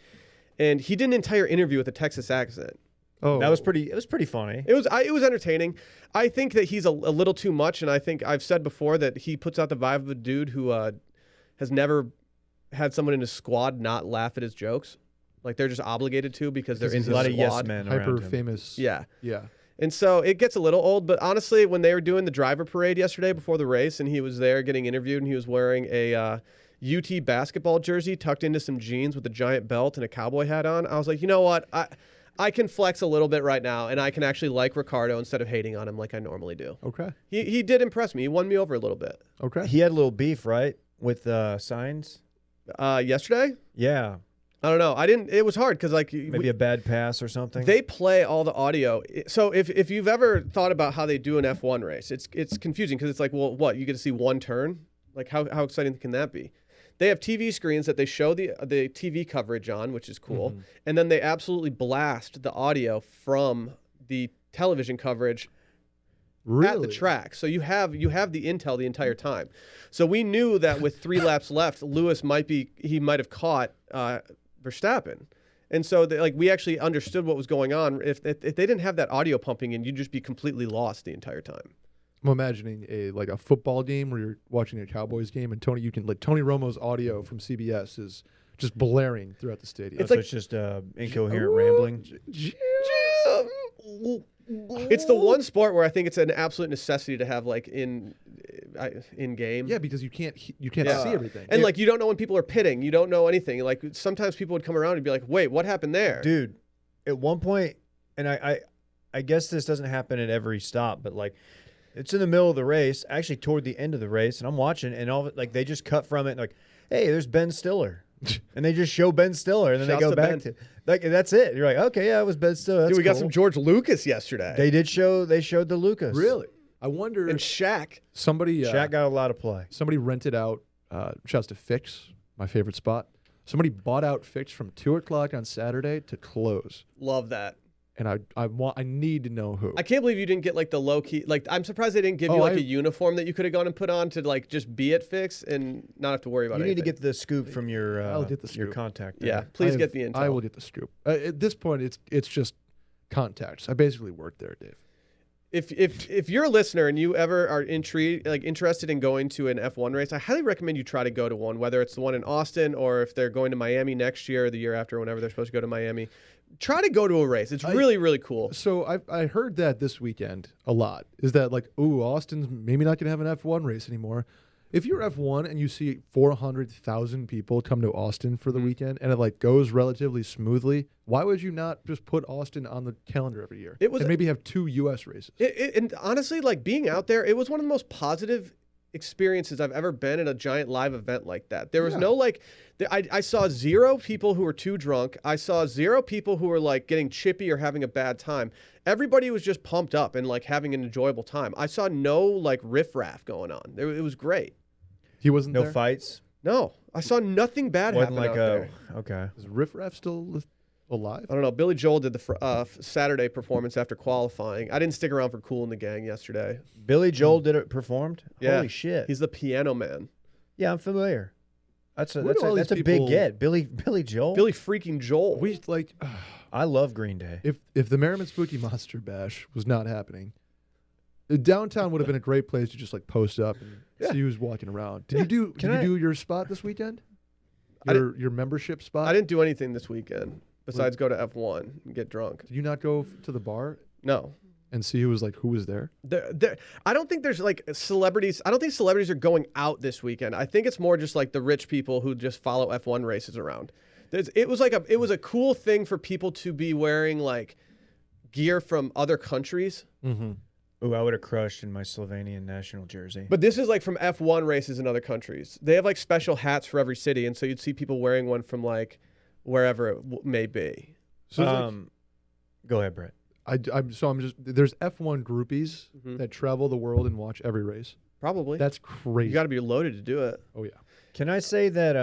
Speaker 1: And he did an entire interview with a Texas accent.
Speaker 2: Oh, it was pretty funny.
Speaker 1: It was entertaining. I think that he's a little too much, and I think I've said before that he puts out the vibe of a dude who has never had someone in his squad not laugh at his jokes. Like they're just obligated to because they're in his squad.
Speaker 2: A lot of yes men
Speaker 3: hyper
Speaker 2: around him.
Speaker 3: famous.
Speaker 1: Yeah.
Speaker 3: Yeah.
Speaker 1: And so it gets a little old, but honestly, when they were doing the driver parade yesterday before the race, and he was there getting interviewed, and he was wearing a UT basketball jersey tucked into some jeans with a giant belt and a cowboy hat on, I was like, you know what? I can flex a little bit right now, and I can actually like Ricardo instead of hating on him like I normally do.
Speaker 3: Okay.
Speaker 1: He did impress me. He won me over a little bit.
Speaker 3: Okay.
Speaker 2: He had a little beef, right, with signs?
Speaker 1: Yesterday?
Speaker 2: Yeah.
Speaker 1: I don't know. It was hard because like
Speaker 2: maybe a bad pass or something.
Speaker 1: They play all the audio. So if you've ever thought about how they do an F1 race, it's confusing because it's like, well, what, you get to see one turn? Like how exciting can that be? They have TV screens that they show the TV coverage on, which is cool, and then they absolutely blast the audio from the television coverage at the track. So you have the intel the entire time. So we knew that with 3 laps left, Lewis might have caught Verstappen. And so we actually understood what was going on. If they didn't have that audio pumping in, you'd just be completely lost the entire time.
Speaker 3: I'm imagining a football game where you're watching a Cowboys game, and Tony Romo's audio from CBS is just blaring throughout the stadium.
Speaker 2: It's just incoherent rambling.
Speaker 1: It's the one sport where I think it's an absolute necessity to have in game.
Speaker 3: Yeah, because you can't see everything.
Speaker 1: And you don't know when people are pitting. You don't know anything. Like sometimes people would come around and be like, "Wait, what happened there?"
Speaker 2: Dude, at one point, and I guess this doesn't happen at every stop, but it's in the middle of the race, actually toward the end of the race, and I'm watching, and all of it, they just cut from it, and hey, there's Ben Stiller, and they just show Ben Stiller, and then they go back to that's it. You're like, okay, yeah, it was Ben Stiller. That's
Speaker 1: Dude, we got some George Lucas yesterday.
Speaker 2: They showed the Lucas.
Speaker 3: Really? I wonder.
Speaker 1: And Shaq.
Speaker 2: Shaq got a lot of play.
Speaker 3: Somebody rented out. Shouts to Fix, my favorite spot. Somebody bought out Fix from 2:00 on Saturday to close.
Speaker 1: Love that.
Speaker 3: And I need to know who.
Speaker 1: I can't believe you didn't get the low key. I'm surprised they didn't give you a uniform that you could have gone and put on to just be at Fix and not have to worry about it.
Speaker 2: You need to get the scoop from your
Speaker 3: I'll get the scoop.
Speaker 2: your contact.
Speaker 1: Yeah, please get the intel.
Speaker 3: I will get the scoop. At this point, it's just contacts. I basically work there, Dave.
Speaker 1: If you're a listener and you ever are interested in going to an F1 race, I highly recommend you try to go to one, whether it's the one in Austin or if they're going to Miami next year or the year after, whenever they're supposed to go to Miami. Try to go to a race. It's really, really cool.
Speaker 3: So I heard that this weekend a lot. Is that Austin's maybe not going to have an F1 race anymore. If you're F1 and you see 400,000 people come to Austin for the weekend and it goes relatively smoothly, why would you not just put Austin on the calendar every year and maybe have 2 U.S. races?
Speaker 1: And honestly, being out there, it was one of the most positive experiences I've ever been at a giant live event like that. There was no I saw 0 people who were too drunk. I saw 0 people who were getting chippy or having a bad time. Everybody was just pumped up and having an enjoyable time. I saw no riffraff going on. It was great.
Speaker 3: He wasn't there?
Speaker 2: No fights?
Speaker 1: No, I saw nothing bad happen out there.
Speaker 2: Okay.
Speaker 3: Is riffraff still alive?
Speaker 1: I don't know. Billy Joel did the Saturday performance after qualifying. I didn't stick around for Kool and the Gang yesterday.
Speaker 2: Billy Joel did it performed?
Speaker 1: Yeah.
Speaker 2: Holy shit.
Speaker 1: He's the piano man.
Speaker 2: Yeah, I'm familiar. That's a
Speaker 3: Where do all
Speaker 2: that's a
Speaker 3: these
Speaker 2: big
Speaker 3: people-
Speaker 2: get. Billy Joel.
Speaker 1: Billy freaking Joel.
Speaker 3: We like
Speaker 2: I love Green Day.
Speaker 3: if the Merriman Spooky Monster Bash was not happening, the downtown would have been a great place to just like post up and see who's walking around. Did you do your spot this weekend? Your membership spot?
Speaker 1: I didn't do anything this weekend besides go to F1 and get drunk.
Speaker 3: Did you not go to the bar
Speaker 1: No.
Speaker 3: and see who was there?
Speaker 1: I don't think there's like celebrities. I don't think celebrities are going out this weekend. I think it's more just like the rich people who just follow F1 races around. It was a cool thing for people to be wearing like gear from other countries.
Speaker 3: Mm-hmm.
Speaker 2: Ooh, I would have crushed in my Slovenian national jersey.
Speaker 1: But this is like from F1 races in other countries. They have like special hats for every city, and so you'd see people wearing one from like wherever it may be.
Speaker 3: So
Speaker 2: go ahead, Brett.
Speaker 3: I'm just there's F1 groupies
Speaker 1: Mm-hmm.
Speaker 3: that travel the world and watch every race.
Speaker 1: Probably.
Speaker 3: That's crazy.
Speaker 1: You got to be loaded to do it.
Speaker 3: Oh yeah.
Speaker 2: Can I say that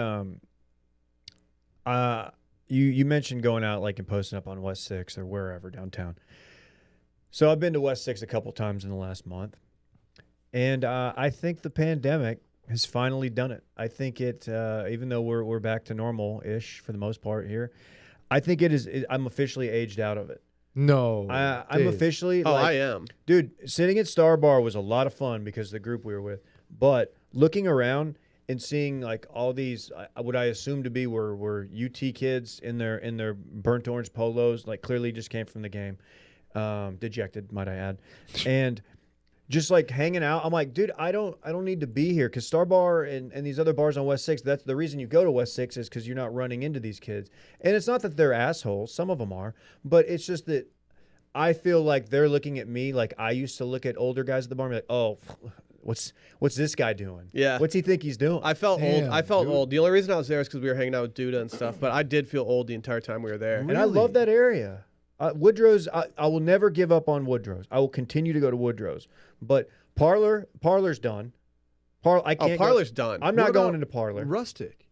Speaker 2: you mentioned going out like and posting up on West 6 or wherever downtown. So I've been to West 6 a couple times in the last month. And I think the pandemic has finally done it. I think it even though we're back to normal-ish for the most part here, I think I'm officially aged out of it.
Speaker 3: No.
Speaker 2: I'm
Speaker 3: Dave.
Speaker 2: officially
Speaker 1: I am.
Speaker 2: Dude, sitting at Star Bar was a lot of fun because of the group we were with. But looking around and seeing like all these, what I assume to be were UT kids in their burnt orange polos, like clearly just came from the game, dejected, might I add, and just like hanging out. I'm like, dude, I don't need to be here because Star Bar and these other bars on West 6. That's the reason you go to West 6 is because you're not running into these kids. And it's not that they're assholes. Some of them are, but it's just that I feel like they're looking at me like I used to look at older guys at the bar and be like, oh, what's this guy doing?
Speaker 1: Yeah.
Speaker 2: What's he think he's doing?
Speaker 1: I felt old.
Speaker 3: Damn,
Speaker 1: I felt
Speaker 3: dude.
Speaker 1: old. The only reason I was there is because we were hanging out with Duda and stuff. But I did feel old the entire time we were there.
Speaker 2: And I love that area. Woodrow's, I will never give up on Woodrow's. I will continue to go to Woodrow's. But Parlor's done.
Speaker 1: Parlor's done.
Speaker 2: I'm
Speaker 3: What
Speaker 2: not going
Speaker 3: about
Speaker 2: into Parlor.
Speaker 3: Rustic.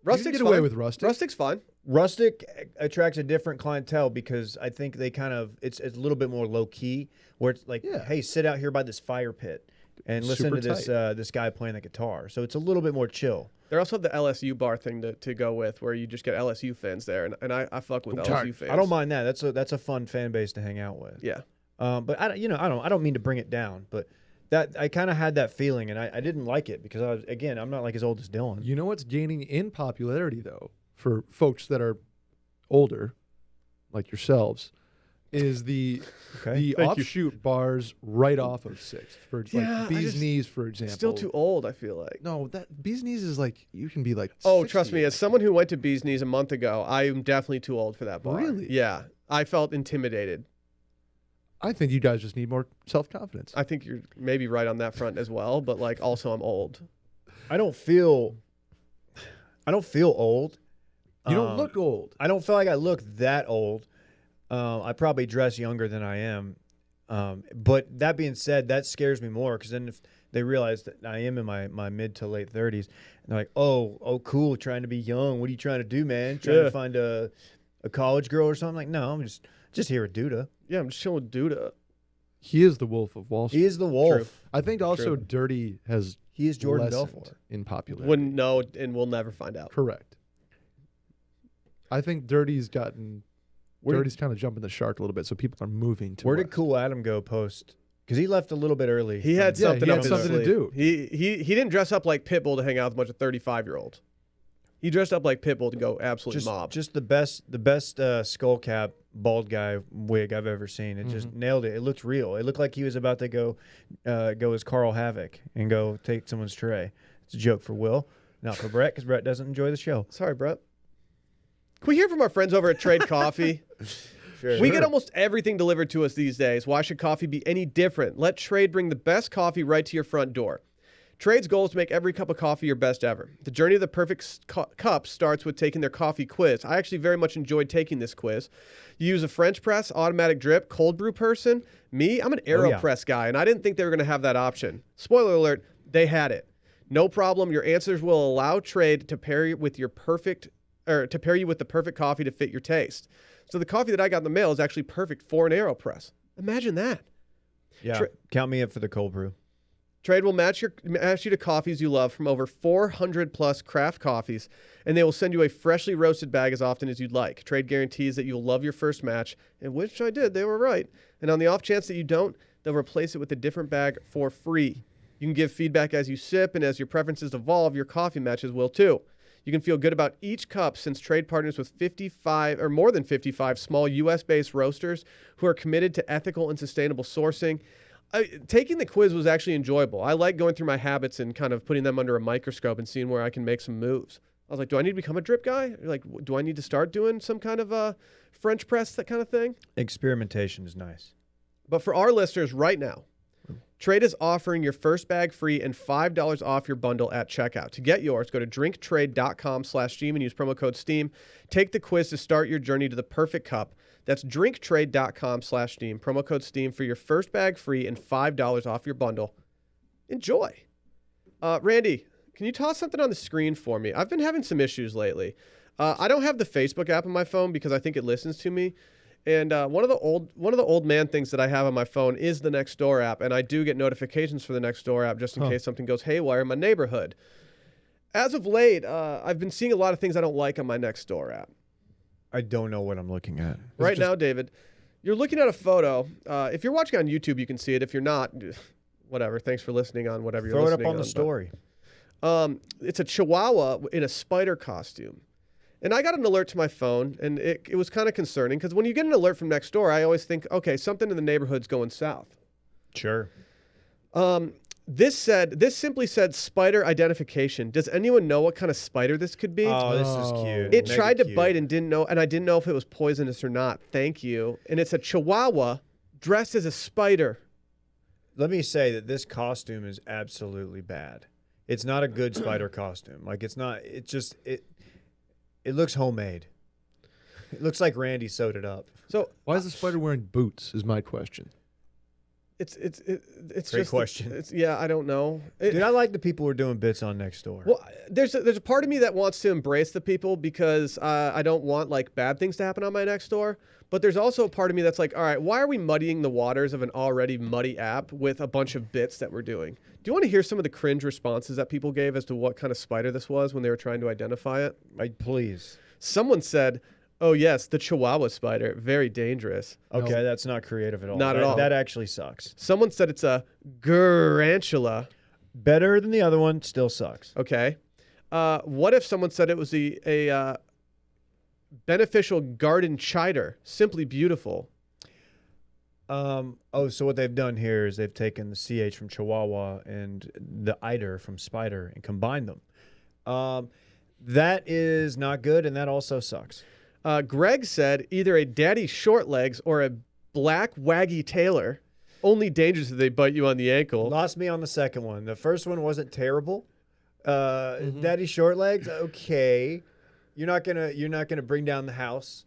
Speaker 1: Rustic's
Speaker 3: You can get
Speaker 1: fine.
Speaker 3: away with Rustic.
Speaker 1: Rustic's fine.
Speaker 2: Rustic attracts a different clientele because I think they kind of it's a little bit more low key where it's like, hey, sit out here by this fire pit and listen
Speaker 3: Super
Speaker 2: to this this guy playing the guitar. So it's a little bit more chill.
Speaker 1: They also have the LSU bar thing to go with, where you just get LSU fans there, and I fuck with LSU fans.
Speaker 2: I don't mind that. That's a fun fan base to hang out with.
Speaker 1: Yeah.
Speaker 2: But I don't mean to bring it down, but that I kind of had that feeling, and I didn't like it because I'm not like as old as Dylan.
Speaker 3: You know what's gaining in popularity though for folks that are older, like yourselves, is the
Speaker 2: Okay.
Speaker 1: Thank you.
Speaker 3: offshoot bars right off of 6th for
Speaker 1: Yeah, I
Speaker 3: like Bee's
Speaker 1: just-
Speaker 3: Knees, for example.
Speaker 1: Still too old, I feel like.
Speaker 3: No, that Bee's Knees is like you can be like.
Speaker 1: Oh,
Speaker 3: 60.
Speaker 1: trust me, as someone who went to Bee's Knees a month ago, I am definitely too old for that bar.
Speaker 3: Really?
Speaker 1: Yeah. I felt intimidated.
Speaker 3: I think you guys just need more self confidence.
Speaker 1: I think you're maybe right on that front as well, but like also I'm old.
Speaker 2: I don't feel old.
Speaker 3: You don't look old.
Speaker 2: I don't feel like I look that old. I probably dress younger than I am. But that being said, that scares me more because then if they realize that I am in my mid to late 30s, and they're like, oh, cool, trying to be young. What are you trying to do, man? Trying to find a college girl or something? Like, no, I'm just here with Duda.
Speaker 1: Yeah, I'm just chilling with Duda.
Speaker 3: He is the Wolf of Wall Street.
Speaker 2: He is the wolf.
Speaker 1: True.
Speaker 3: I think also
Speaker 1: True.
Speaker 3: Dirty has
Speaker 2: He is Jordan
Speaker 3: lessened
Speaker 2: Belfort.
Speaker 3: in popularity.
Speaker 1: Wouldn't know, and we'll never find out.
Speaker 3: Correct. I think Dirty's gotten.
Speaker 2: Where
Speaker 3: Dirty's kind of jumping the shark a little bit, so people are moving to.
Speaker 2: Where did Cool Adam go post? Because he left a little bit early.
Speaker 1: He had
Speaker 3: Yeah,
Speaker 1: something
Speaker 3: he
Speaker 1: up
Speaker 3: had
Speaker 1: his
Speaker 3: something to
Speaker 1: sleeve.
Speaker 3: do.
Speaker 1: He didn't dress up like Pitbull to hang out with a bunch of 35-year-olds. He dressed up like Pitbull to go absolutely mob.
Speaker 2: Just the best skull cap bald guy wig I've ever seen. It just nailed it. It looked real. It looked like he was about to go as Carl Havoc and go take someone's tray. It's a joke for Will, not for Brett, because Brett doesn't enjoy the show.
Speaker 1: Sorry, Brett. Can we hear from our friends over at Trade Coffee?
Speaker 2: Sure.
Speaker 1: We get almost everything delivered to us these days. Why should coffee be any different? Let Trade bring the best coffee right to your front door. Trade's goal is to make every cup of coffee your best ever. The journey of the perfect cup starts with taking their coffee quiz. I actually very much enjoyed taking this quiz. You use a French press, automatic drip, cold brew person. Me, I'm an AeroPress guy, and I didn't think they were going to have that option. Spoiler alert, they had it. No problem. Your answers will allow Trade to pair with your perfect to pair you with the perfect coffee to fit your taste. So the coffee that I got in the mail is actually perfect for an AeroPress. Imagine that.
Speaker 2: Yeah, count me in for the cold brew.
Speaker 1: Trade will match you to coffees you love from over 400 plus craft coffees, and they will send you a freshly roasted bag as often as you'd like. Trade guarantees that you'll love your first match, and which I did, they were right. And on the off chance that you don't, they'll replace it with a different bag for free. You can give feedback as you sip, and as your preferences evolve, your coffee matches will too. You can feel good about each cup since Trade partners with 55 or more than 55 small U.S.-based roasters who are committed to ethical and sustainable sourcing. Taking the quiz was actually enjoyable. I like going through my habits and kind of putting them under a microscope and seeing where I can make some moves. I was like, do I need to become a drip guy? Like, do I need to start doing some kind of French press, that kind of thing?
Speaker 2: Experimentation is nice.
Speaker 1: But for our listeners right now, Trade is offering your first bag free and $5 off your bundle at checkout. To get yours, go to drinktrade.com/Steam and use promo code STEAM. Take the quiz to start your journey to the perfect cup. That's drinktrade.com/Steam. Promo code STEAM for your first bag free and $5 off your bundle. Enjoy. Randy, can you toss something on the screen for me? I've been having some issues lately. I don't have the Facebook app on my phone because I think it listens to me. And one of the old man things that I have on my phone is the Nextdoor app, and I do get notifications for the Nextdoor app just in case something goes haywire in my neighborhood. As of late, I've been seeing a lot of things I don't like on my Nextdoor app.
Speaker 2: I don't know what I'm looking at.
Speaker 1: Right now, David, you're looking at a photo. If you're watching on YouTube, you can see it. If you're not, whatever. Thanks for listening on whatever you're listening on.
Speaker 2: Throw it up on the story.
Speaker 1: It's a Chihuahua in a spider costume. And I got an alert to my phone, and it was kind of concerning because when you get an alert from Nextdoor, I always think, okay, something in the neighborhood's going south.
Speaker 2: Sure.
Speaker 1: This simply said spider identification. Does anyone know what kind of spider this could be?
Speaker 2: Oh, this is cute.
Speaker 1: It tried to bite and didn't know, and I didn't know if it was poisonous or not. Thank you. And it's a Chihuahua dressed as a spider.
Speaker 2: Let me say that this costume is absolutely bad. It's not a good spider costume. Like, it's not. It looks homemade. It looks like Randy sewed it up.
Speaker 3: So why is the spider wearing boots? Is my question.
Speaker 1: It's
Speaker 2: Great
Speaker 1: just
Speaker 2: question.
Speaker 1: I don't know.
Speaker 2: Dude, I like the people who are doing bits on Nextdoor.
Speaker 1: Well, there's a part of me that wants to embrace the people because I don't want like bad things to happen on my Nextdoor. But there's also a part of me that's like, all right, why are we muddying the waters of an already muddy app with a bunch of bits that we're doing? Do you want to hear some of the cringe responses that people gave as to what kind of spider this was when they were trying to identify it?
Speaker 2: Please.
Speaker 1: Someone said, oh, yes, the Chihuahua spider, very dangerous.
Speaker 2: Okay, that's not creative at all.
Speaker 1: Not at all.
Speaker 2: That actually sucks.
Speaker 1: Someone said it's a garantula.
Speaker 2: Better than the other one, still sucks.
Speaker 1: Okay. What if someone said it was a beneficial garden chider, simply beautiful?
Speaker 2: So what they've done here is they've taken the CH from Chihuahua and the eider from spider and combined them. That is not good, and that also sucks.
Speaker 1: Greg said either a daddy short legs or a black waggy tailor. Only dangerous if they bite you on the ankle.
Speaker 2: Lost me on the second one. The first one wasn't terrible. Daddy short legs, okay. You're not gonna bring down the house.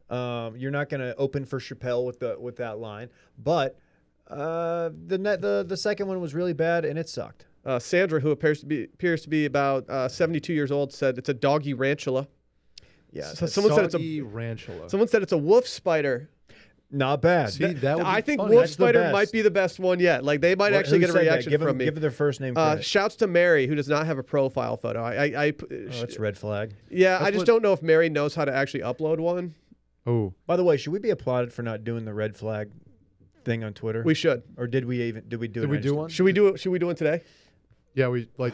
Speaker 2: You're not gonna open for Chappelle with that line. But the second one was really bad and it sucked.
Speaker 1: Sandra, who appears to be about 72 years old, said it's a doggy rantula.
Speaker 2: Yeah.
Speaker 1: So someone said it's a
Speaker 3: rantula.
Speaker 1: Someone said it's a wolf spider.
Speaker 2: Not bad.
Speaker 3: See, that would be
Speaker 1: I think
Speaker 3: funny.
Speaker 1: wolf
Speaker 2: That's the
Speaker 1: spider
Speaker 2: best.
Speaker 1: might be the best one yet. Like they might actually
Speaker 2: Who
Speaker 1: get a
Speaker 2: said that?
Speaker 1: reaction from me.
Speaker 2: Give their first name credit.
Speaker 1: Shouts to Mary, who does not have a profile photo.
Speaker 2: That's red flag.
Speaker 1: Yeah,
Speaker 3: That's
Speaker 1: I just don't know if Mary knows how to actually upload one.
Speaker 3: Oh,
Speaker 2: By the way, should we be applauded for not doing the red flag thing on Twitter?
Speaker 1: We should.
Speaker 2: Or did we do it?
Speaker 3: did we
Speaker 2: I
Speaker 3: do
Speaker 2: just-
Speaker 3: one?
Speaker 1: Should we do it? Should we do it today?
Speaker 3: Yeah,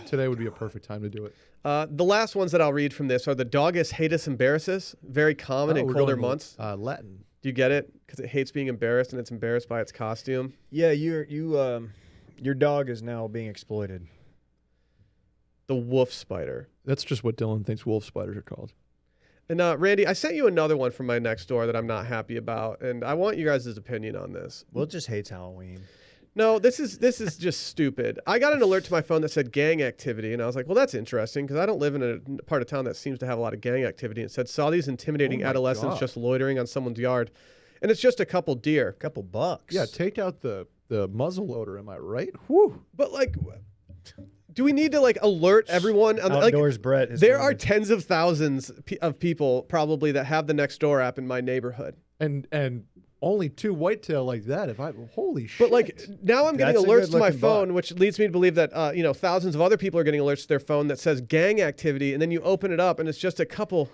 Speaker 3: today would be a perfect time to do it.
Speaker 1: The last ones that I'll read from this are the doggus hatus embarrassus, very common in
Speaker 3: we're
Speaker 1: colder
Speaker 3: going
Speaker 1: months.
Speaker 3: Latin.
Speaker 1: Do you get it? Because it hates being embarrassed and it's embarrassed by its costume.
Speaker 2: Yeah, your dog is now being exploited.
Speaker 1: The wolf spider.
Speaker 3: That's just what Dylan thinks wolf spiders are called.
Speaker 1: And Randy, I sent you another one from my Nextdoor that I'm not happy about, and I want you guys' opinion on this.
Speaker 2: Will just hates Halloween.
Speaker 1: No, this is just stupid. I got an alert to my phone that said gang activity, and I was like, well, that's interesting because I don't live in a part of town that seems to have a lot of gang activity. And it said, saw these intimidating
Speaker 3: Oh my
Speaker 1: adolescents
Speaker 3: God.
Speaker 1: just loitering on someone's yard. And it's just a couple deer.
Speaker 2: Couple bucks.
Speaker 3: Yeah, take out the muzzle loader. Am I right? Whew.
Speaker 1: But like, Do we need to like alert everyone? On
Speaker 2: Outdoors Brett.
Speaker 1: There are tens of thousands of people probably that have the Nextdoor app in my neighborhood.
Speaker 3: And only 2 whitetail like that. Holy shit.
Speaker 1: But like now I'm getting
Speaker 2: That's a
Speaker 1: alerts to my
Speaker 2: good-looking
Speaker 1: phone,
Speaker 2: buck.
Speaker 1: which leads me to believe that thousands of other people are getting alerts to their phone that says gang activity, and then you open it up and it's just a couple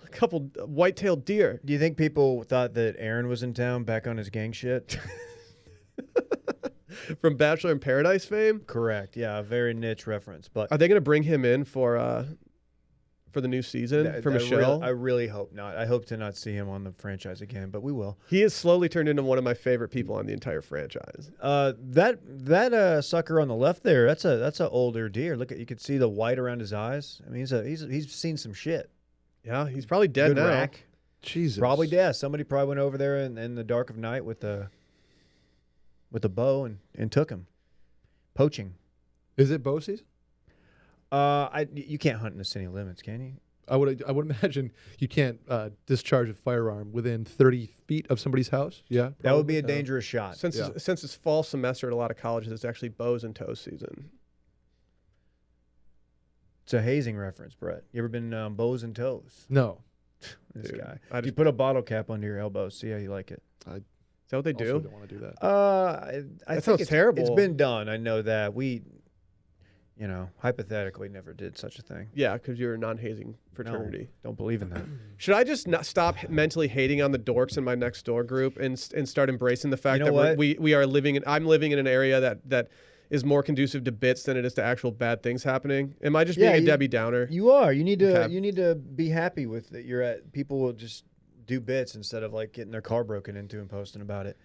Speaker 1: white-tailed deer.
Speaker 2: Do you think people thought that Aaron was in town back on his gang shit?
Speaker 1: From Bachelor in Paradise fame.
Speaker 2: Correct. Yeah, a very niche reference. But
Speaker 1: Are they going to bring him in for the new season for Michelle?
Speaker 2: I really hope not. I hope to not see him on the franchise again, but we will.
Speaker 1: He has slowly turned into one of my favorite people on the entire franchise.
Speaker 2: That sucker on the left there, that's a older deer. Look at, you can see the white around his eyes. I mean, he's seen some shit.
Speaker 1: Yeah, he's probably dead
Speaker 2: Good
Speaker 1: now.
Speaker 2: rack.
Speaker 3: Jesus.
Speaker 2: Probably dead. Somebody probably went over there in the dark of night with a bow and took him. Poaching.
Speaker 3: Is it bow season?
Speaker 2: You can't hunt in the city limits, can you?
Speaker 3: I would imagine you can't discharge a firearm within 30 feet of somebody's house. Yeah,
Speaker 2: That would be a
Speaker 3: probably.
Speaker 2: dangerous shot.
Speaker 1: Since it's fall semester at a lot of colleges, it's actually bows and tow season.
Speaker 2: It's a hazing reference, Brett. You ever been bows and toes?
Speaker 3: No.
Speaker 2: This
Speaker 1: Dude,
Speaker 2: guy. You put a bottle cap under your elbow. See how you like it.
Speaker 1: Is that what they
Speaker 3: Also
Speaker 1: do?
Speaker 3: don't want to do that.
Speaker 2: I think
Speaker 1: sounds terrible.
Speaker 2: It's been done. I know that. We, hypothetically never did such a thing.
Speaker 1: Yeah, because you're a non-hazing fraternity.
Speaker 2: Don't believe in that.
Speaker 1: Should I just not stop mentally hating on the dorks in my Nextdoor group and start embracing the fact
Speaker 2: You know
Speaker 1: that
Speaker 2: what?
Speaker 1: we are living in? I'm living in an area that is more conducive to bits than it is to actual bad things happening. Am I just being a Debbie Downer?
Speaker 2: You are. You need to.
Speaker 1: Okay.
Speaker 2: You need to be happy with that. You're at. People will just do bits instead of like getting their car broken into and posting about it.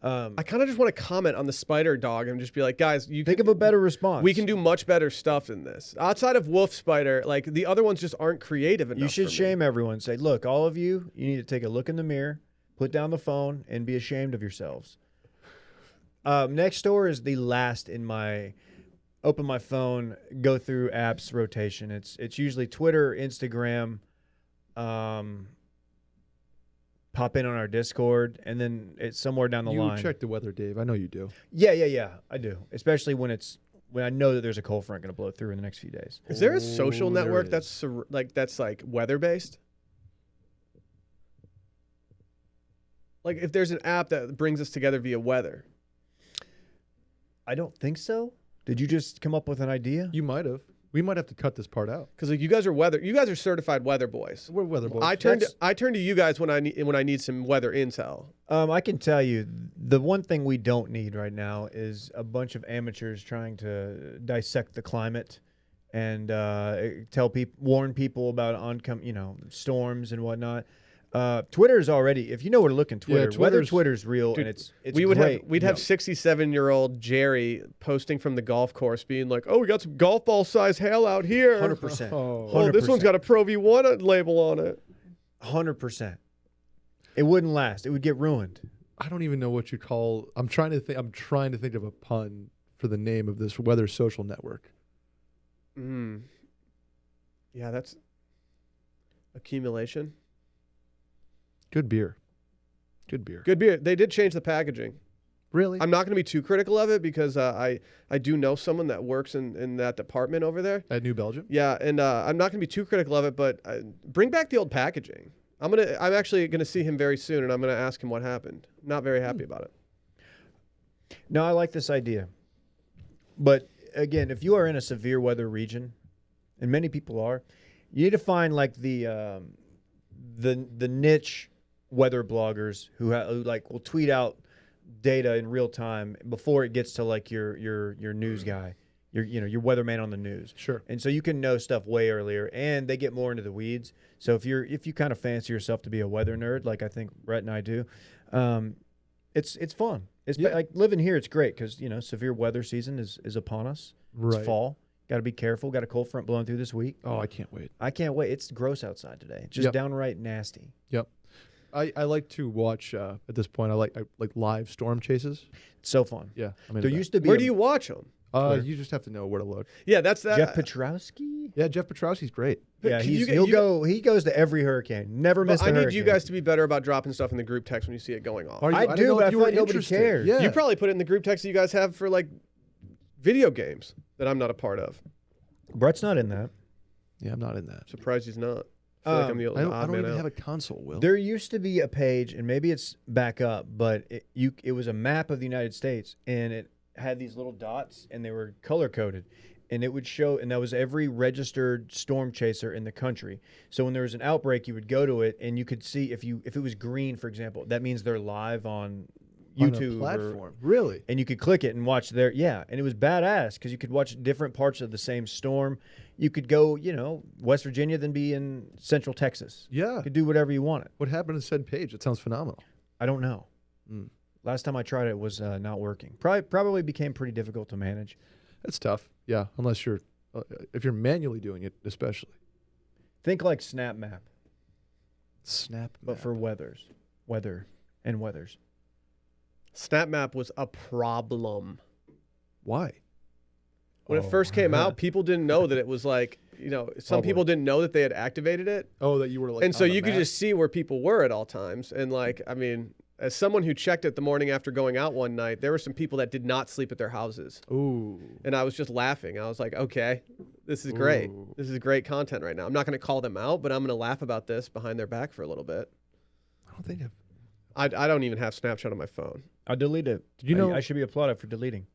Speaker 1: I kind of just want to comment on the spider dog and just be like, guys,
Speaker 2: Think of a better response.
Speaker 1: we can do much better stuff than this. Outside of wolf spider, like the other ones just aren't creative enough.
Speaker 2: You should
Speaker 1: for me.
Speaker 2: shame everyone. Say, look, all of you, you need to take a look in the mirror, put down the phone, and be ashamed of yourselves. Nextdoor is the last in my open my phone, go through apps rotation. It's usually Twitter, Instagram, pop in on our Discord, and then it's somewhere down the line.
Speaker 3: You check the weather, Dave. I know you do.
Speaker 2: Yeah. I do, especially when I know that there's a cold front going to blow through in the next few days.
Speaker 1: Is there a social
Speaker 3: there
Speaker 1: network
Speaker 3: is.
Speaker 1: that's like weather based? Like if there's an app that brings us together via weather.
Speaker 2: I don't think so. Did you just come up with an idea?
Speaker 3: You might have. We might have to cut this part out.
Speaker 1: Because like you guys are certified weather boys.
Speaker 3: We're weather boys.
Speaker 1: I turn to you guys when I need some weather intel.
Speaker 2: I can tell you the one thing we don't need right now is a bunch of amateurs trying to dissect the climate and warn people about storms and whatnot. Twitter is already, if you know where to look in Twitter, Twitter's real.
Speaker 1: Dude,
Speaker 2: and it's
Speaker 1: we'd have 67-year-old Jerry posting from the golf course being like, "Oh, we got some golf ball size hail out here.
Speaker 2: 100%.
Speaker 1: Oh, this one's got a Pro V1 label on it."
Speaker 2: 100%. It wouldn't last. It would get ruined.
Speaker 3: I don't even know what you call. I'm trying to think of a pun for the name of this weather social network.
Speaker 1: Yeah, that's accumulation.
Speaker 3: Good beer.
Speaker 1: Good beer. They did change the packaging.
Speaker 3: Really?
Speaker 1: I'm not going to be too critical of it because I do know someone that works in that department over there.
Speaker 3: At New Belgium?
Speaker 1: Yeah, and I'm not going to be too critical of it, but bring back the old packaging. I'm actually going to see him very soon, and I'm going to ask him what happened. Not very happy about it.
Speaker 2: No, I like this idea. But again, if you are in a severe weather region, and many people are, you need to find like the niche weather bloggers who will tweet out data in real time before it gets to like your news guy, your weatherman on the news.
Speaker 3: Sure.
Speaker 2: And so you can know stuff way earlier, and they get more into the weeds. So if you kind of fancy yourself to be a weather nerd, like I think Brett and I do, it's fun. It's like living here. It's great because severe weather season is upon us.
Speaker 3: Right.
Speaker 2: It's fall. Got to be careful. Got a cold front blowing through this week.
Speaker 3: Oh, I can't wait.
Speaker 2: I can't wait. It's gross outside today. Just downright nasty.
Speaker 3: Yep. I like to watch at this point. I like live storm chases.
Speaker 2: It's so fun.
Speaker 3: Yeah.
Speaker 2: There used to be.
Speaker 1: Where do you watch them?
Speaker 3: You just have to know where to look.
Speaker 1: Yeah, that's that.
Speaker 2: Jeff Petrowski?
Speaker 3: Yeah, Jeff Petrowski's great.
Speaker 2: Yeah, he goes to every hurricane. Never missed a hurricane.
Speaker 1: I need you guys to be better about dropping stuff in the group text when you see it going off.
Speaker 2: I do, but I feel like nobody cares.
Speaker 3: Yeah.
Speaker 1: You probably put it in the group text that you guys have for like video games that I'm not a part of.
Speaker 2: Brett's not in that.
Speaker 3: Yeah, I'm not in that.
Speaker 1: Surprised he's not. I feel like I'm the
Speaker 3: I
Speaker 1: odd
Speaker 3: don't
Speaker 1: man
Speaker 3: even
Speaker 1: out.
Speaker 3: have a console, Will.
Speaker 2: There used to be a page, and maybe it's back up, but it was a map of the United States, and it had these little dots, and they were color-coded. And it would show, and that was every registered storm chaser in the country. So when there was an outbreak, you would go to it, and you could see if it was green, for example, that means they're live on YouTube
Speaker 3: on a platform. Really?
Speaker 2: and you could click it and watch their and it was badass because you could watch different parts of the same storm. You could go, West Virginia, then be in Central Texas.
Speaker 3: Yeah.
Speaker 2: You could do whatever you wanted.
Speaker 3: What happened to said page? It sounds phenomenal.
Speaker 2: I don't know.
Speaker 3: Mm.
Speaker 2: Last time I tried it was not working. Probably became pretty difficult to manage.
Speaker 3: That's tough. Yeah, unless you're if you're manually doing it, especially.
Speaker 2: Think like Snap Map,
Speaker 3: Snap,
Speaker 2: but
Speaker 3: map.
Speaker 2: for weathers.
Speaker 1: Snap Map was a problem.
Speaker 3: Why?
Speaker 1: When it first came out, people didn't know that it was like, some people didn't know that they had activated it.
Speaker 3: Oh, that you were like,
Speaker 1: And so
Speaker 3: on the
Speaker 1: you could
Speaker 3: map?
Speaker 1: just see where people were at all times. And like, I mean, as someone who checked it the morning after going out one night, there were some people that did not sleep at their houses.
Speaker 3: Ooh.
Speaker 1: And I was just laughing. I was like, okay, this is great.
Speaker 3: Ooh.
Speaker 1: This is great content right now. I'm not going to call them out, but I'm going to laugh about this behind their back for a little bit.
Speaker 3: I don't think
Speaker 1: I don't even have Snapchat on my phone.
Speaker 2: I delete it.
Speaker 3: Did you know
Speaker 2: I should be applauded for deleting.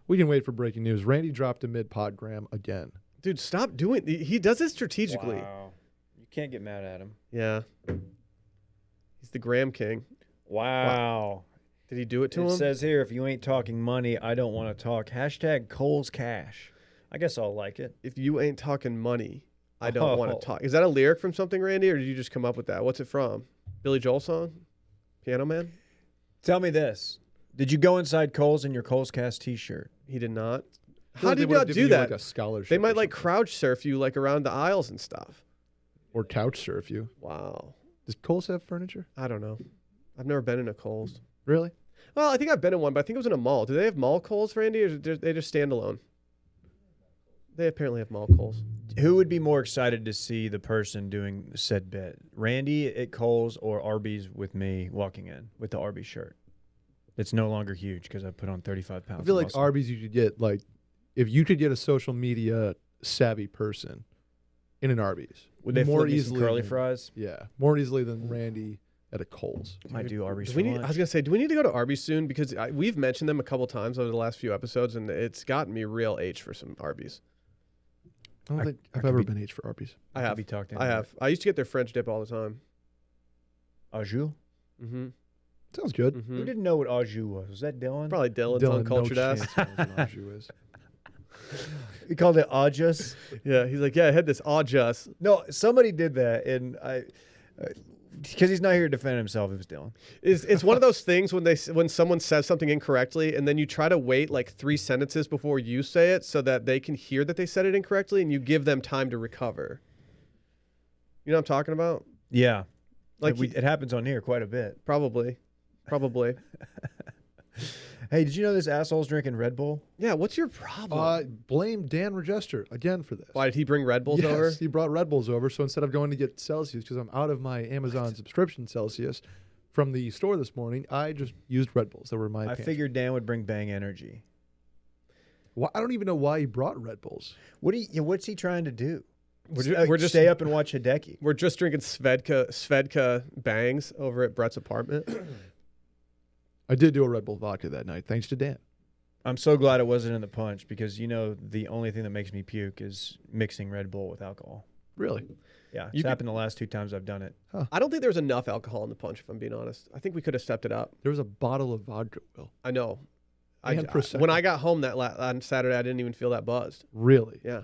Speaker 3: we can wait for breaking news. Randy dropped a mid-podgram again.
Speaker 1: Dude, stop doing he does it strategically.
Speaker 2: Wow. You can't get mad at him.
Speaker 1: Yeah. He's the Graham King.
Speaker 2: Wow.
Speaker 1: Did he do it to
Speaker 2: It
Speaker 1: him?
Speaker 2: says here, if you ain't talking money, I don't want to talk. Hashtag Cole's Cash. I guess I'll like it.
Speaker 1: If you ain't talking money, I don't want
Speaker 2: Oh.
Speaker 1: to talk. Is that a lyric from something, Randy, or did you just come up with that? What's it from? Billy Joel song? Piano Man?
Speaker 2: Tell me this. Did you go inside Cole's in your Cole's Cast t-shirt?
Speaker 1: He did not.
Speaker 3: I feel
Speaker 1: How
Speaker 3: like they
Speaker 1: did you
Speaker 3: would've
Speaker 1: not
Speaker 3: given
Speaker 1: do
Speaker 3: you,
Speaker 1: that?
Speaker 3: Like a scholarship
Speaker 1: They
Speaker 3: or
Speaker 1: might like
Speaker 3: something.
Speaker 1: crouch surf you like around the aisles and stuff.
Speaker 3: Or couch surf you.
Speaker 1: Wow.
Speaker 3: Does Kohl's have furniture?
Speaker 1: I don't know. I've never been in a Kohl's.
Speaker 3: Really?
Speaker 1: Well, I think I've been in one, but I think it was in a mall. Do they have mall Kohl's, Randy, or are they just standalone? They apparently have mall Kohl's.
Speaker 2: Who would be more excited to see the person doing said bit? Randy at Cole's or Arby's with me walking in with the Arby's shirt? It's no longer huge because I put on 35 pounds.
Speaker 3: I feel
Speaker 2: of
Speaker 3: like
Speaker 2: muscle.
Speaker 3: Arby's you could get like if you could get a social media savvy person in an Arby's.
Speaker 2: Would they
Speaker 3: more
Speaker 2: flip me some
Speaker 3: easily
Speaker 2: curly
Speaker 3: than-
Speaker 2: fries?
Speaker 3: Yeah, more easily than Randy at a Kohl's.
Speaker 2: Might do Arby's
Speaker 1: Do
Speaker 2: for
Speaker 1: we need, I
Speaker 2: lunch.
Speaker 1: was going to say, do we need to go to Arby's soon? Because we've mentioned them a couple times over the last few episodes, and it's gotten me real H for some Arby's.
Speaker 3: I don't
Speaker 2: I
Speaker 3: think I've
Speaker 2: could
Speaker 3: ever
Speaker 2: be-
Speaker 3: been H for Arby's.
Speaker 1: I
Speaker 2: could
Speaker 1: have.
Speaker 2: be talked
Speaker 1: I have. I used to get their French dip all the time.
Speaker 2: Au jus?
Speaker 1: Mm-hmm.
Speaker 3: Sounds good.
Speaker 1: Mm-hmm.
Speaker 2: Who didn't know what au jus was? Was that Dylan?
Speaker 1: Probably Dylan's
Speaker 3: Dylan,
Speaker 1: uncultured
Speaker 3: no
Speaker 1: ass.
Speaker 3: chance knows what au jus is.
Speaker 2: He called it au jus?
Speaker 1: Yeah, he's like, yeah, I had this just.
Speaker 2: No, somebody did that, and because he's not here to defend himself, it was Dylan.
Speaker 1: It's one of those things when someone says something incorrectly, and then you try to wait like 3 sentences before you say it so that they can hear that they said it incorrectly, and you give them time to recover. You know what I'm talking about?
Speaker 2: Yeah.
Speaker 1: Like
Speaker 2: It happens on here quite a bit.
Speaker 1: probably.
Speaker 2: Hey, did you know this asshole's drinking Red Bull?
Speaker 1: Yeah, what's your problem?
Speaker 3: Blame Dan Regester again for this.
Speaker 1: Why did he bring Red Bulls
Speaker 3: yes,
Speaker 1: over?
Speaker 3: he brought Red Bulls over. So instead of going to get Celsius, because I'm out of my Amazon subscription Celsius from the store this morning, I just used Red Bulls. That were my.
Speaker 2: I
Speaker 3: pantry.
Speaker 2: figured Dan would bring Bang Energy.
Speaker 3: Why, I don't even know why he brought Red Bulls.
Speaker 2: What's he trying to do?
Speaker 1: We're just
Speaker 2: stay up and watch Hideki.
Speaker 1: We're just drinking Svedka bangs over at Brett's apartment.
Speaker 3: I did do a Red Bull vodka that night, thanks to Dan.
Speaker 2: I'm so glad it wasn't in the punch because the only thing that makes me puke is mixing Red Bull with alcohol.
Speaker 3: Really?
Speaker 2: Yeah,
Speaker 1: You
Speaker 2: it's
Speaker 1: could-
Speaker 2: happened the last 2 times I've done it.
Speaker 1: I don't think there was enough alcohol in the punch, if I'm being honest. I think we could have stepped it up.
Speaker 3: There was a bottle of vodka, Will.
Speaker 1: I know.
Speaker 3: And Prosecco.
Speaker 1: When I got home on Saturday, I didn't even feel that buzzed.
Speaker 3: Really?
Speaker 1: Yeah.